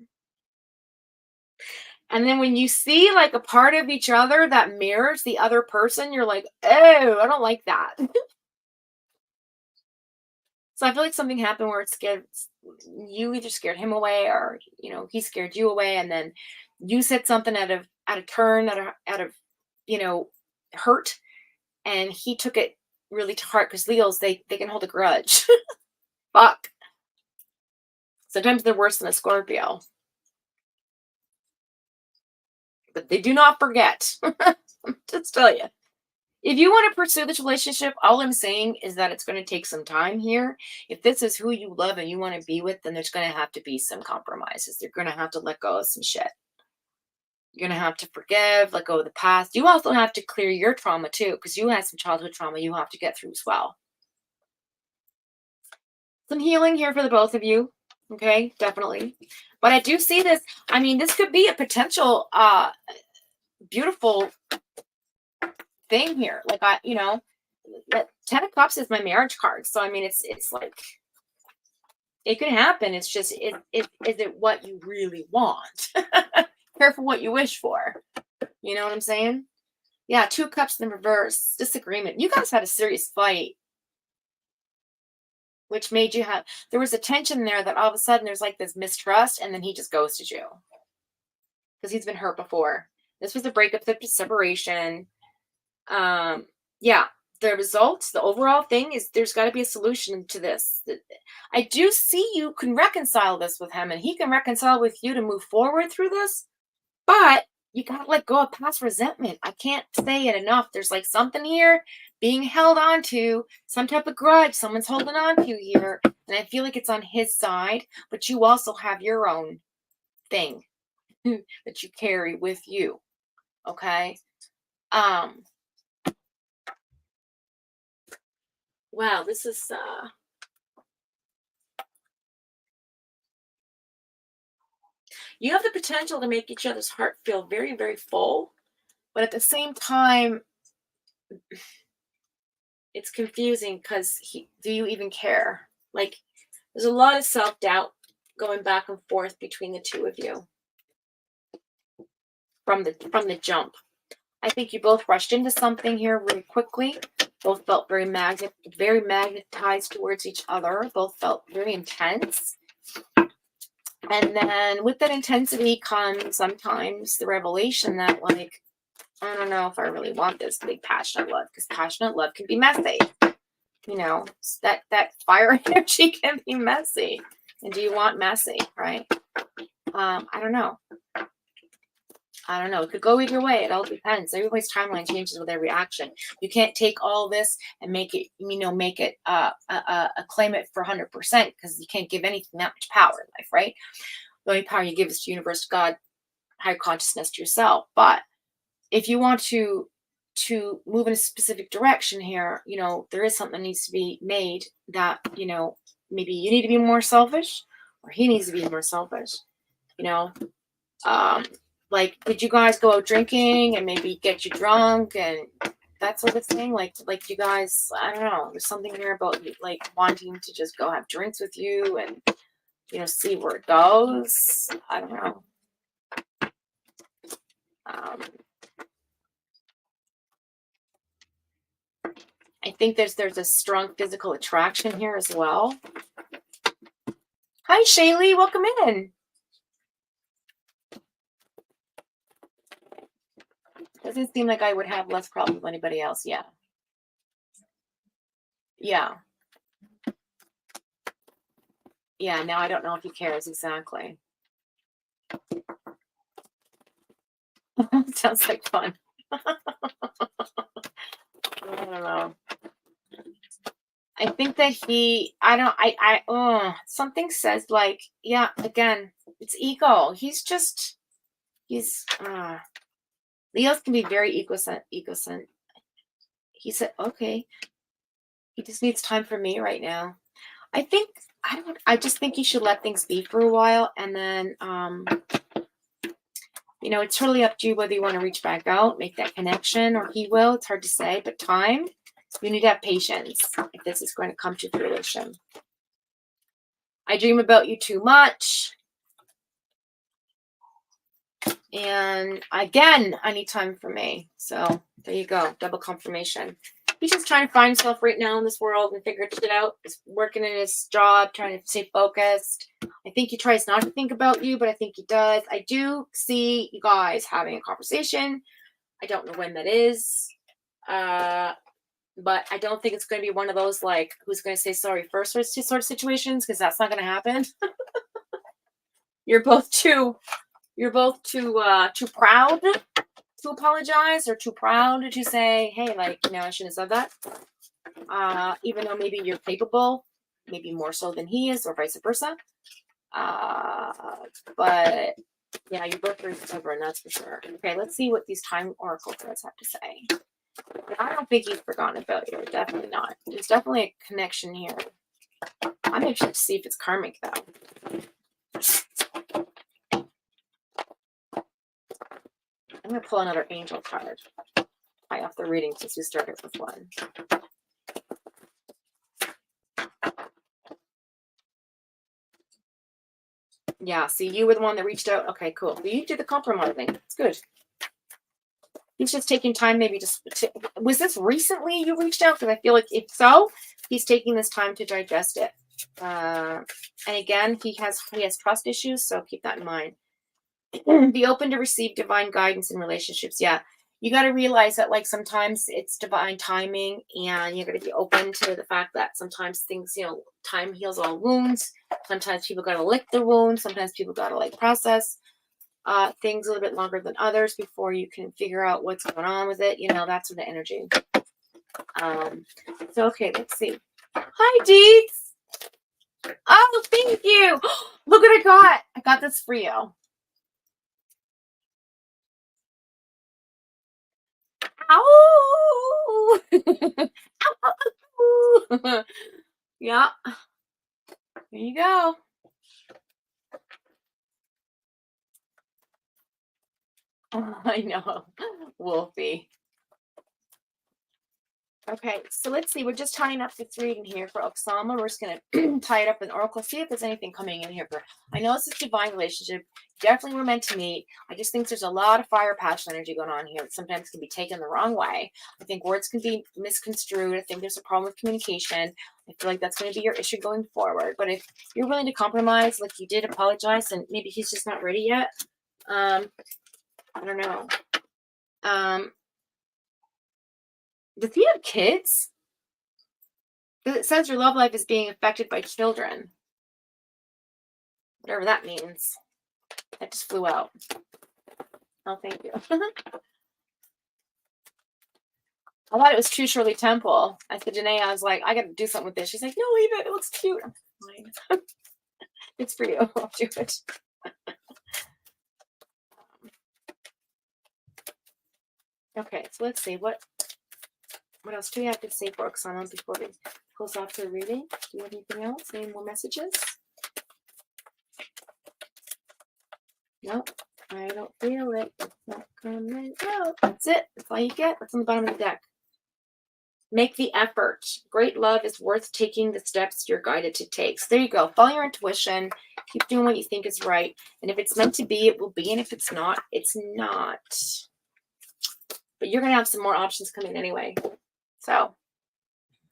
And then when you see like a part of each other that mirrors the other person, you're like, oh, I don't like that. So I feel like something happened where it scared, you either scared him away, or he scared you away, and then you said something out of turn, out of hurt, and he took it really to heart, because Leos, they can hold a grudge. Fuck. Sometimes they're worse than a Scorpio, but they do not forget. Just tell you. If you want to pursue this relationship, all I'm saying is that it's going to take some time here. If this is who you love and you want to be with, then there's going to have to be some compromises. You're going to have to let go of some shit. You're going to have to forgive, let go of the past. You also have to clear your trauma too, because you had some childhood trauma you have to get through as well. Some healing here for the both of you. Okay, definitely. But I do see this. I mean, this could be a potential beautiful thing here. Like, that 10 of Cups is my marriage card. So I mean, it's like it could happen. It's just is it what you really want? Careful what you wish for. You know what I'm saying? Yeah, 2 Cups in reverse. Disagreement. You guys had a serious fight, which made you have, there was a tension there that all of a sudden there's like this mistrust, and then he just ghosted you because he's been hurt before. This was a breakup, separation. Yeah, the results, the overall thing is there's got to be a solution to this. I do see you can reconcile this with him, and he can reconcile with you to move forward through this, but you gotta let go of past resentment. I can't say it enough. There's like something here being held on to, some type of grudge someone's holding on to here. And I feel like it's on his side, but you also have your own thing that you carry with you. Okay. Wow, this is you have the potential to make each other's heart feel very, very full, but at the same time, it's confusing because do you even care? Like, there's a lot of self-doubt going back and forth between the two of you from the jump. I think you both rushed into something here really quickly. Both felt very magnetized towards each other. Both felt very intense. And then with that intensity comes sometimes the revelation that, like, I don't know if I really want this big passionate love, because passionate love can be messy. You know, that fire energy can be messy. And do you want messy, right? I don't know. It could go either way. It all depends. Everybody's timeline changes with every action. You can't take all this and make it, claim it for 100%, because you can't give anything that much power in life, right? The only power you give is to universe, God, higher consciousness, to yourself. But if you want to move in a specific direction here, there is something that needs to be made that, maybe you need to be more selfish, or he needs to be more selfish, like, did you guys go out drinking and maybe get you drunk and that sort of thing? Like you guys, I don't know, there's something here about like wanting to just go have drinks with you and, see where it goes. I don't know. I think there's a strong physical attraction here as well. Hi, Shaylee, welcome in. Doesn't seem like I would have less problems with anybody else. Yeah. Yeah. Yeah, now I don't know if he cares exactly. Sounds like fun. I don't know. I think that something says like, yeah, again, it's ego. Leos can be very egocentric. He said, okay, he just needs time for me right now. I just think you should let things be for a while. And then, it's totally up to you whether you want to reach back out, make that connection, or he will. It's hard to say, but time, you need to have patience if this is going to come to fruition. I dream about you too much. And again, I need time for me. So there you go. Double confirmation. He's just trying to find himself right now in this world and figure shit out. He's working in his job, trying to stay focused. I think he tries not to think about you, but I think he does. I do see you guys having a conversation. I don't know when that is. But I don't think it's going to be one of those, like, who's going to say sorry first sort of situations, because that's not going to happen. You're both too proud to apologize, or too proud to say, hey, like, I shouldn't have said that. Even though maybe you're capable, maybe more so than he is, or vice versa. But yeah, you're both very stubborn, that's for sure. Okay, let's see what these time oracle cards have to say. I don't think he's forgotten about you. Definitely not. There's definitely a connection here. I'm interested to see if it's karmic, though. I'm going to pull another angel card. High off the reading since we started with one. Yeah, see, you were the one that reached out. Okay, cool. Well, you did the compromising. It's good. He's just taking time, maybe was this recently you reached out? Because I feel like if so, he's taking this time to digest it. And again, he has trust issues, so keep that in mind. Be open to receive divine guidance in relationships. Yeah, you got to realize that, like, sometimes it's divine timing, and you got to be open to the fact that sometimes things, time heals all wounds. Sometimes people got to lick the wounds. Sometimes people got to, like, process. things a little bit longer than others before you can figure out what's going on with it. You know, that sort of energy. So, okay, let's see. Hi, Deets. Oh, thank you. Look what I got. I got this for you. Ow! Ow! Yeah. There you go. Oh, I know. Wolfie. Okay, so let's see. We're just tying up this reading here for Oksama. We're just going to tie it up in Oracle, see if there's anything coming in here. I know it's a divine relationship. Definitely we're meant to meet. I just think there's a lot of fire passion energy going on here that sometimes can be taken the wrong way. I think words can be misconstrued. I think there's a problem with communication. I feel like that's going to be your issue going forward. But if you're willing to compromise, like you did apologize, and maybe he's just not ready yet. I don't know. Does he have kids? Because it says your love life is being affected by children. Whatever that means. That just flew out. Oh, thank you. I thought it was True Shirley Temple. I said, Janae, I was like, I got to do something with this. She's like, no, leave it. It looks cute. I'm fine. It's for you. I'll do it. Okay, so let's see. What else do we have to say for Oksana before we close off the reading? Do you have anything else? Any more messages? Nope. I don't feel it. It's not coming out. That's it. That's all you get. What's on the bottom of the deck? Make the effort. Great love is worth taking the steps you're guided to take. So there you go. Follow your intuition. Keep doing what you think is right. And if it's meant to be, it will be. And if it's not, it's not. But you're going to have some more options coming anyway. So,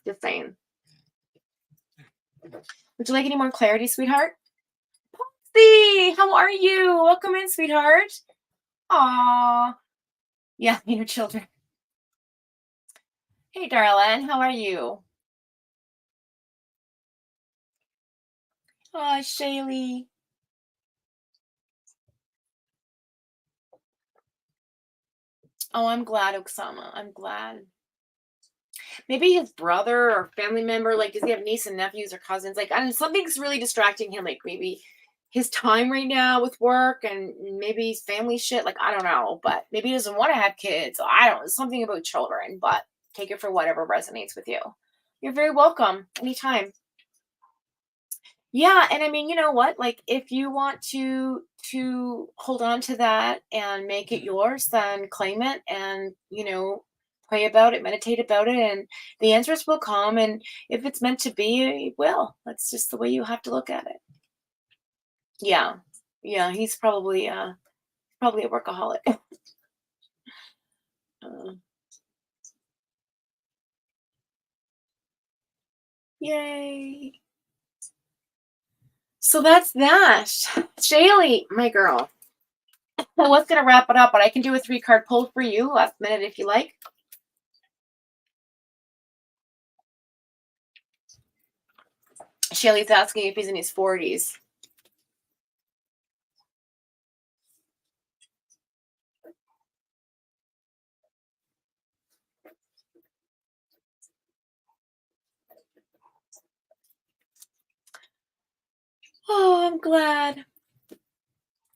just saying. Would you like any more clarity, sweetheart? Foxy, how are you? Welcome in, sweetheart. Aw. Yeah, your children. Hey, darling, how are you? Aw, Shaylee. Oh, I'm glad, Oksama. I'm glad. Maybe his brother or family member, like, does he have nieces and nephews or cousins? Like, I don't know, something's really distracting him. Like, maybe his time right now with work and maybe his family shit. Like, I don't know. But maybe he doesn't want to have kids. I don't know. Something about children. But take it for whatever resonates with you. You're very welcome. Anytime. Yeah, and I mean, you know what? Like, if you want to hold on to that and make it yours, then claim it and, pray about it, meditate about it, and the answers will come. And if it's meant to be, it will. That's just the way you have to look at it. Yeah. Yeah, he's probably a workaholic. Yay. So that's that. Shaylee, my girl. I was going to wrap it up, but I can do a 3-card pull for you last minute if you like. Shaylee's asking if he's in his 40s. Oh, I'm glad.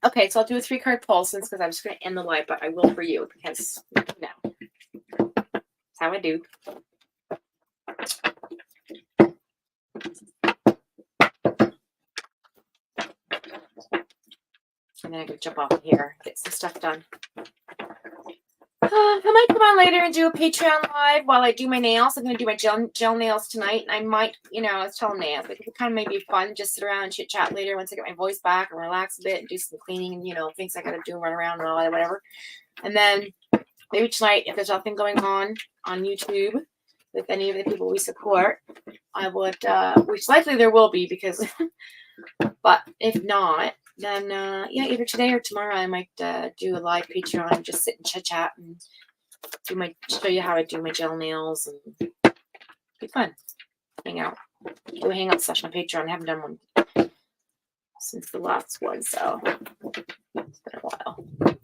Okay, so I'll do a 3-card pull since because I'm just going to end the live, but I will for you because that's how I do. And then I could jump off of here, get some stuff done. I might come on later and do a Patreon live while I do my nails. I'm going to do my gel nails tonight. And I might, I was telling Nance, like, it kind of may be fun just sit around and chit chat later once I get my voice back and relax a bit and do some cleaning and, things I got to do, run around and all that, whatever. And then maybe tonight, if there's nothing going on YouTube with any of the people we support, I would, which likely there will be because, but if not, then either today or tomorrow I might do a live Patreon and just sit and chit chat and show you how I do my gel nails and be fun. Hang out. Do a hangout session on Patreon. I haven't done one since the last one, so it's been a while. girl.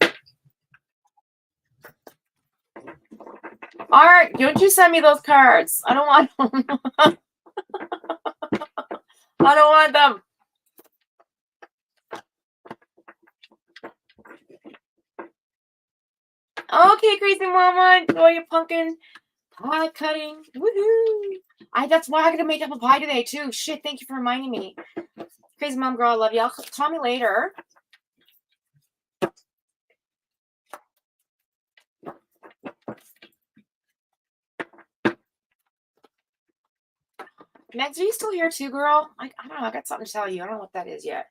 Art, don't you send me those cards. I don't want them. I don't want them. Okay, crazy mama. Enjoy your pumpkin pie cutting. Woohoo. That's why I gotta make up a pie today too. Shit, thank you for reminding me. Crazy mom girl, I love y'all. Call me later. Megs, are you still here too, girl? I don't know. I got something to tell you. I don't know what that is yet.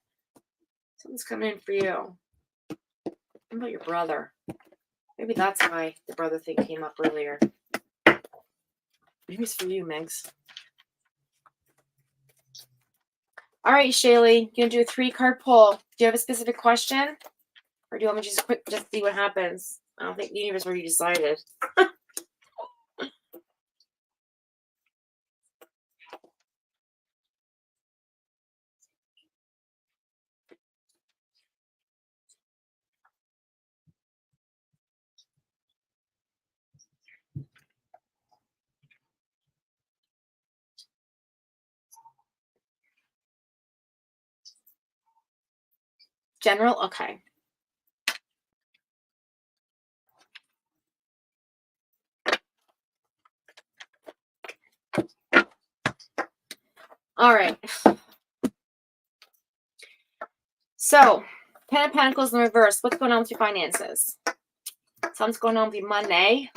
Something's coming in for you. What about your brother? Maybe that's why the brother thing came up earlier. Maybe it's for you, Megs. All right, Shaylee, you gonna do a 3-card pull. Do you have a specific question? Or do you want me to just see what happens? I don't think the universe already decided. General? Okay. All right. So, 10 of Pentacles in reverse. What's going on with your finances? Something's going on with your money.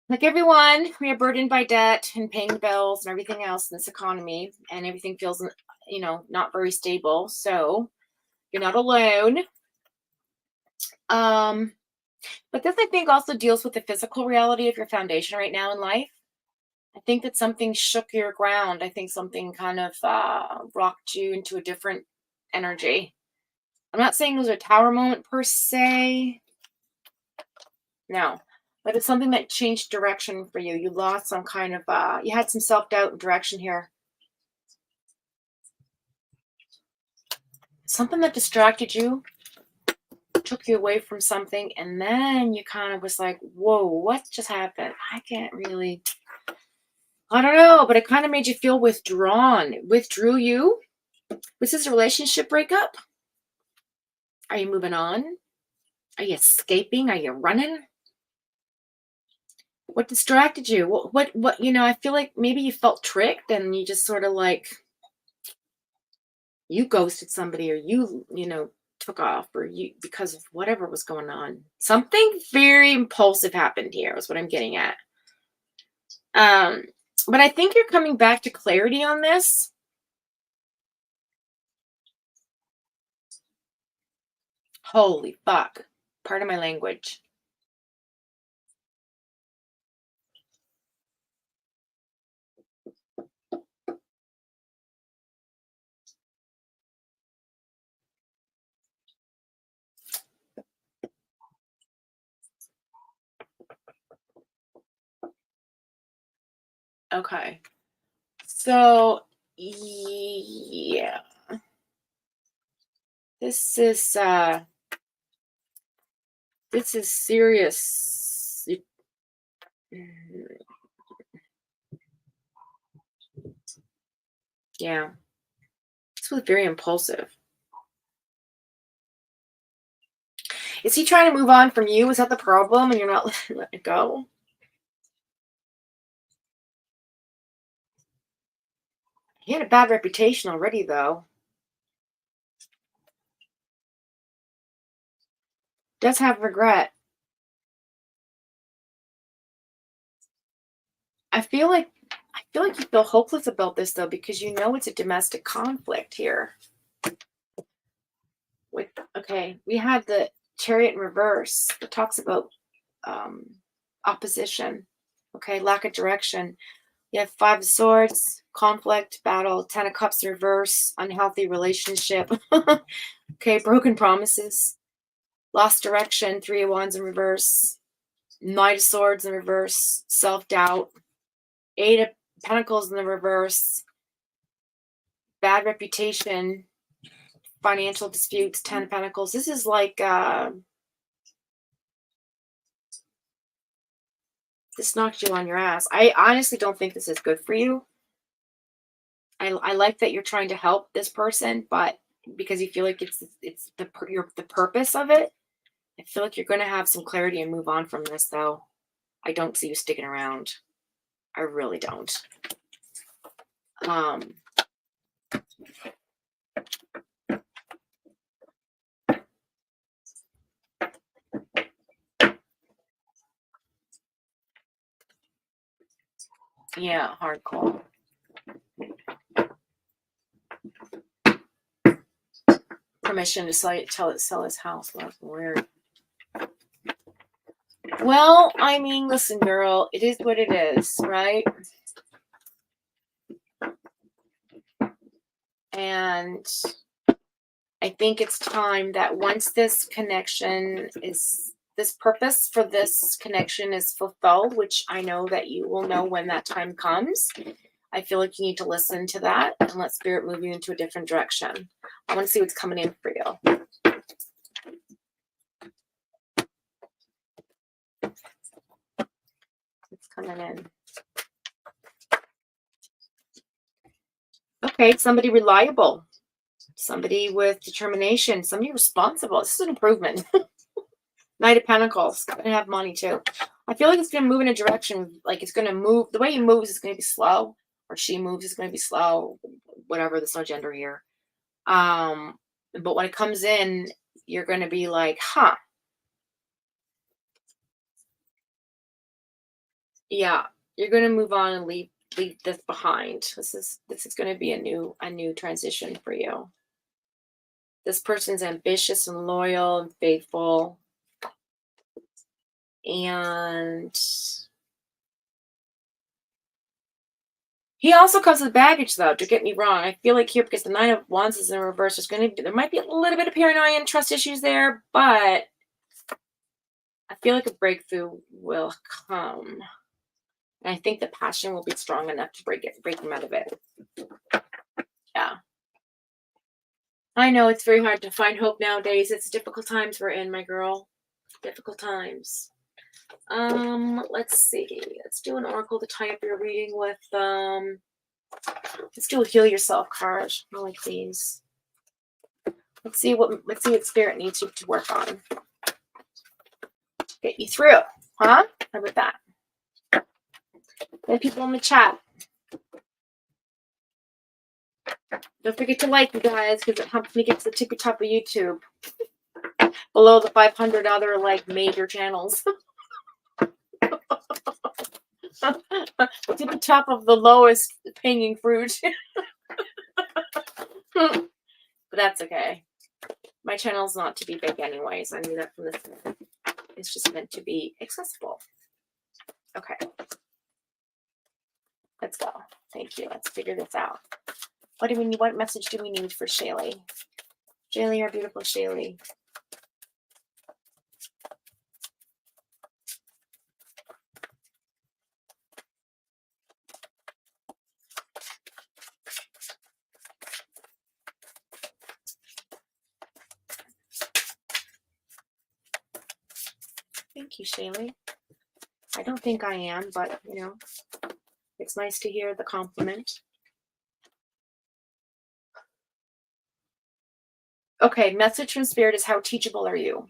Like everyone, we are burdened by debt and paying the bills and everything else in this economy. And everything feels, not very stable. So, you're not alone. But this, I think, also deals with the physical reality of your foundation right now in life. I think that something shook your ground. I think something kind of rocked you into a different energy. I'm not saying it was a tower moment per se. No. But it's something that changed direction for you. You lost some kind of, you had some self-doubt and direction here. Something that distracted you, took you away from something, and then you kind of was like, whoa, what just happened? I can't really, I don't know, but it kind of made you feel withdrawn. It withdrew you. Was this a relationship breakup? Are you moving on? Are you escaping? Are you running? What distracted you? What, I feel like maybe you felt tricked and you just sort of like, you ghosted somebody or you took off or you, because of whatever was going on. Something very impulsive happened here is what I'm getting at. But I think you're coming back to clarity on this. Holy fuck. Pardon my language. Okay. So, yeah. This is serious. Yeah. This was very impulsive. Is he trying to move on from you? Is that the problem and you're not letting it go? He had a bad reputation already, though. Does have regret. I feel like you feel hopeless about this, though, because you know it's a domestic conflict here. We had the Chariot in reverse that talks about opposition. Okay, lack of direction. You have 5 of Swords, conflict, battle, 10 of Cups in reverse, unhealthy relationship. Okay, broken promises, lost direction, 3 of Wands in reverse, Knight of Swords in reverse, self-doubt, 8 of Pentacles in the reverse, bad reputation, financial disputes, 10 of Pentacles. This is like, this knocked you on your ass. I honestly don't think this is good for you. I like that you're trying to help this person, but because you feel like it's the purpose of it, I feel like you're going to have some clarity and move on from this, though. I don't see you sticking around. I really don't. Yeah, hardcore. Permission to sell his house. Well, that's weird. Well, I mean, listen, girl, it is what it is, right? And I think it's time that once this connection is, this purpose for this connection is fulfilled, which I know that you will know when that time comes. I feel like you need to listen to that and let spirit move you into a different direction. I want to see what's coming in for you. What's coming in? Okay, somebody reliable. Somebody with determination. Somebody responsible. This is an improvement. Knight of Pentacles. Gonna have money too. I feel like it's gonna move in a direction. Like it's gonna move. The way he moves is gonna be slow, or she moves is gonna be slow. Whatever. There's no gender here. But when it comes in, you're gonna be like, huh. Yeah, you're gonna move on and leave this behind. This is gonna be a new transition for you. This person's ambitious and loyal and faithful. And he also comes with baggage, though. Don't get me wrong. I feel like here, because the Nine of Wands is in reverse, there might be a little bit of paranoia and trust issues there, but I feel like a breakthrough will come. And I think the passion will be strong enough to break him out of it. Yeah. I know it's very hard to find hope nowadays. It's difficult times we're in, my girl. Difficult times. Let's see. Let's do an oracle to tie up your reading with. Let's do a heal yourself card. I like these. Let's see what spirit needs you to work on. Get you through, huh? How about that? And people in the chat. Don't forget to like, you guys, because it helps me get to the tippy top of YouTube. Below the 500 other major channels. To the top of the lowest hanging fruit. But that's okay. My channel's not to be big anyways. I knew that from the start. It's just meant to be accessible. Okay. Let's go. Thank you. Let's figure this out. What message do we need for Shaylee? Shaylee, our beautiful Shaylee. Thank you, Shaylee. I don't think I am, but, it's nice to hear the compliment. Okay, message from Spirit is, how teachable are you?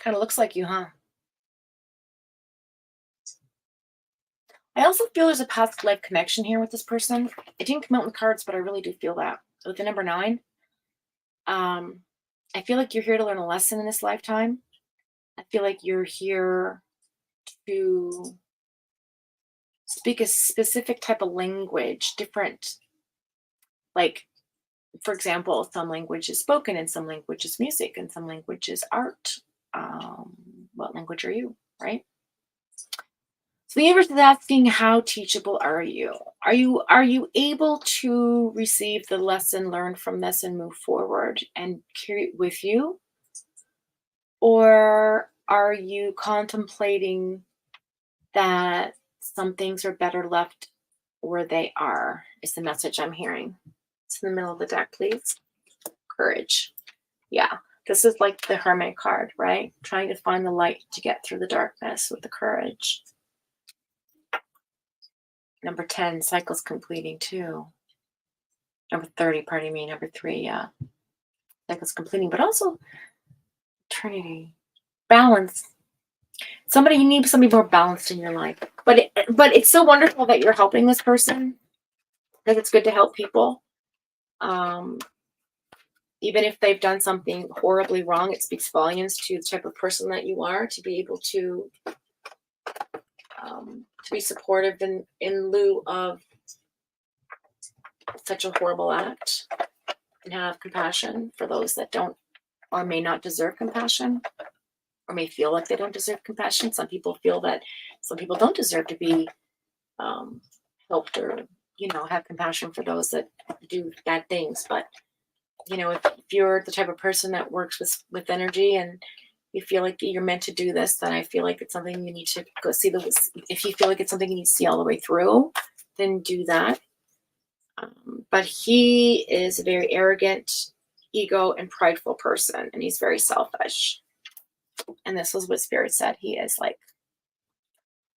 Kind of looks like you, huh? I also feel there's a past life connection here with this person. It didn't come out in the cards, but I really do feel that. With the number 9, I feel like you're here to learn a lesson in this lifetime. I feel like you're here to speak a specific type of language, different, for example, some language is spoken and some language is music and some language is art. What language are you, right? So the universe is asking, how teachable are you? Are you able to receive the lesson learned from this and move forward and carry it with you? Or are you contemplating that some things are better left where they are, is the message I'm hearing. It's in the middle of the deck, please. Courage. Yeah, this is like the Hermit card, right? Trying to find the light to get through the darkness with the courage. Number 10, cycles completing too. Number 30, pardon me, number 3, yeah. Cycles completing, but also Trinity. Balance. You need somebody more balanced in your life. But it's so wonderful that you're helping this person, because it's good to help people. Even if they've done something horribly wrong, it speaks volumes to the type of person that you are, to be able to be supportive in lieu of such a horrible act, and have compassion for those that don't or may not deserve compassion, or may feel like they don't deserve compassion. Some people feel that some people don't deserve to be helped, or, have compassion for those that do bad things. But, if you're the type of person that works with energy, and you feel like you're meant to do this, then I feel like it's something you need to go see. If you feel like it's something you need to see all the way through, then do that. But he is a very arrogant, ego, and prideful person, and he's very selfish. And this was what Spirit said he is like.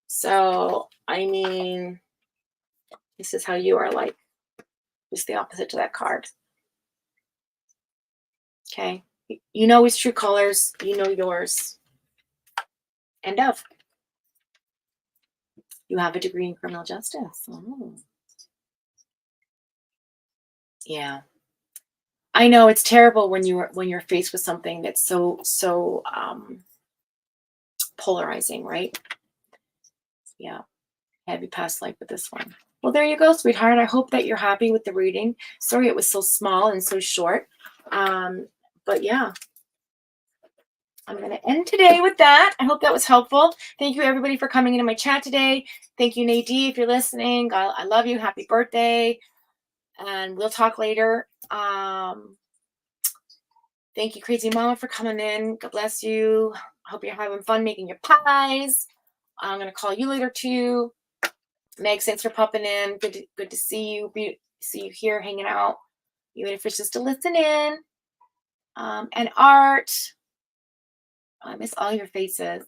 So, I mean, this is how you are like. Just the opposite to that card. Okay? You know his true colors. You know yours. End of. You have a degree in criminal justice. Oh. Yeah. I know it's terrible when you're faced with something that's so polarizing, right? Yeah. Heavy past life with this one. Well, there you go, sweetheart. I hope that you're happy with the reading. Sorry it was so small and so short. But yeah, I'm going to end today with that. I hope that was helpful. Thank you, everybody, for coming into my chat today. Thank you, Nadine, if you're listening. I love you. Happy birthday. And we'll talk later. Thank you, Crazy Mama, for coming in. God bless you. I hope you're having fun making your pies. I'm going to call you later, too. Meg, thanks for popping in. Good to see you. See you here hanging out, even if it's just to listen in. And Art, I miss all your faces.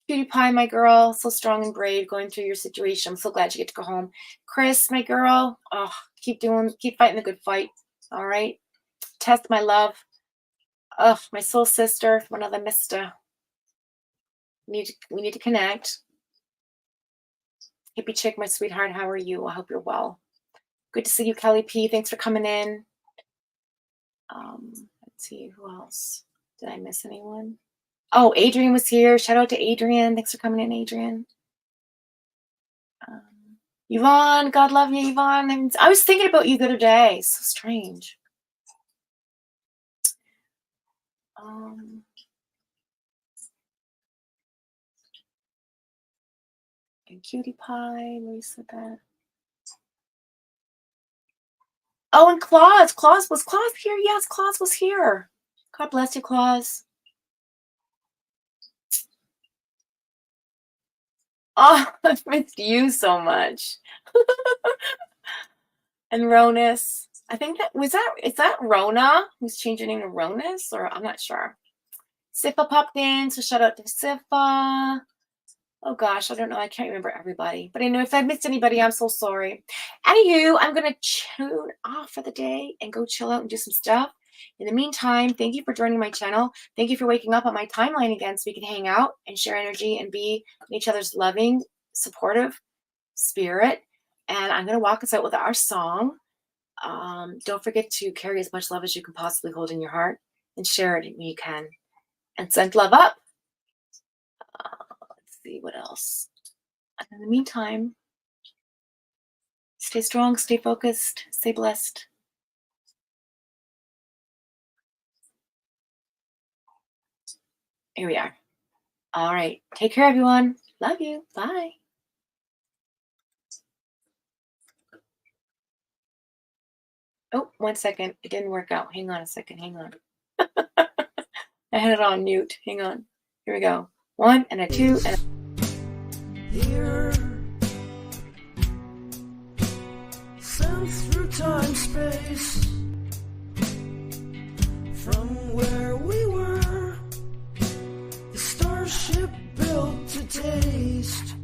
Cutie Pie, my girl, so strong and brave, going through your situation. I'm so glad you get to go home. Chris, my girl, keep fighting the good fight. All right. Tess, my love. My soul sister, one of the mister. We need to connect. Hippie chick, my sweetheart, how are you? I hope you're well. Good to see you, Kelly P. Thanks for coming in. Let's see, who else? Did I miss anyone? Oh, Adrian was here. Shout out to Adrian. Thanks for coming in, Adrian. Yvonne, God love you, Yvonne. I was thinking about you the other day. So strange. And Cutie Pie, where you said that? Oh, and Claus. Was Claus here? Yes, Claus was here. God bless you, Claus. Oh, I missed you so much. And Ronus. I think is that Rona who's changing name to Ronus, or I'm not sure. Sifa popped in, so shout out to Sifa. Oh gosh, I don't know. I can't remember everybody. But anyway, if I missed anybody, I'm so sorry. Anywho, I'm going to tune off for the day and go chill out and do some stuff. In the meantime, thank you for joining my channel. Thank you for waking up on my timeline again so we can hang out and share energy and be each other's loving, supportive spirit. And I'm going to walk us out with our song. Don't forget to carry as much love as you can possibly hold in your heart and share it when you can. And send love up. Let's see what else. And in the meantime, stay strong, stay focused, stay blessed. Here we are. All right. Take care, everyone. Love you. Bye. Oh, 1 second. It didn't work out. Hang on a second. Hang on. I had it on mute. Hang on. Here we go. 1 and a 2 and a... Here went through time space. From where we were, the starship built to taste.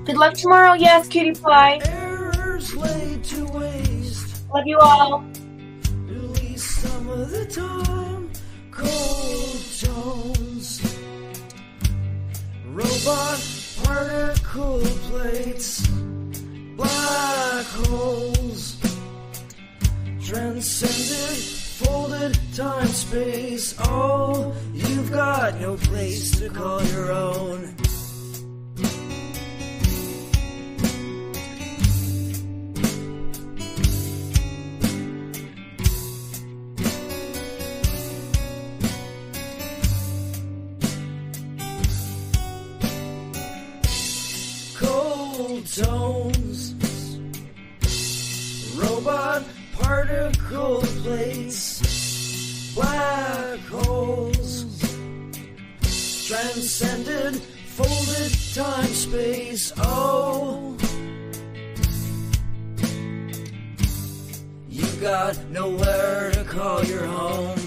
Good luck tomorrow. Yes, cutie pie. Errors laid to waste. Love you all. At least some of the time. Cold tones. Robot particle plates. Black holes. Transcended, folded time space. Oh, you've got no place to call your own. Cold tones. Robot particle plates, black holes, transcended, folded time space. Oh, you got nowhere to call your home.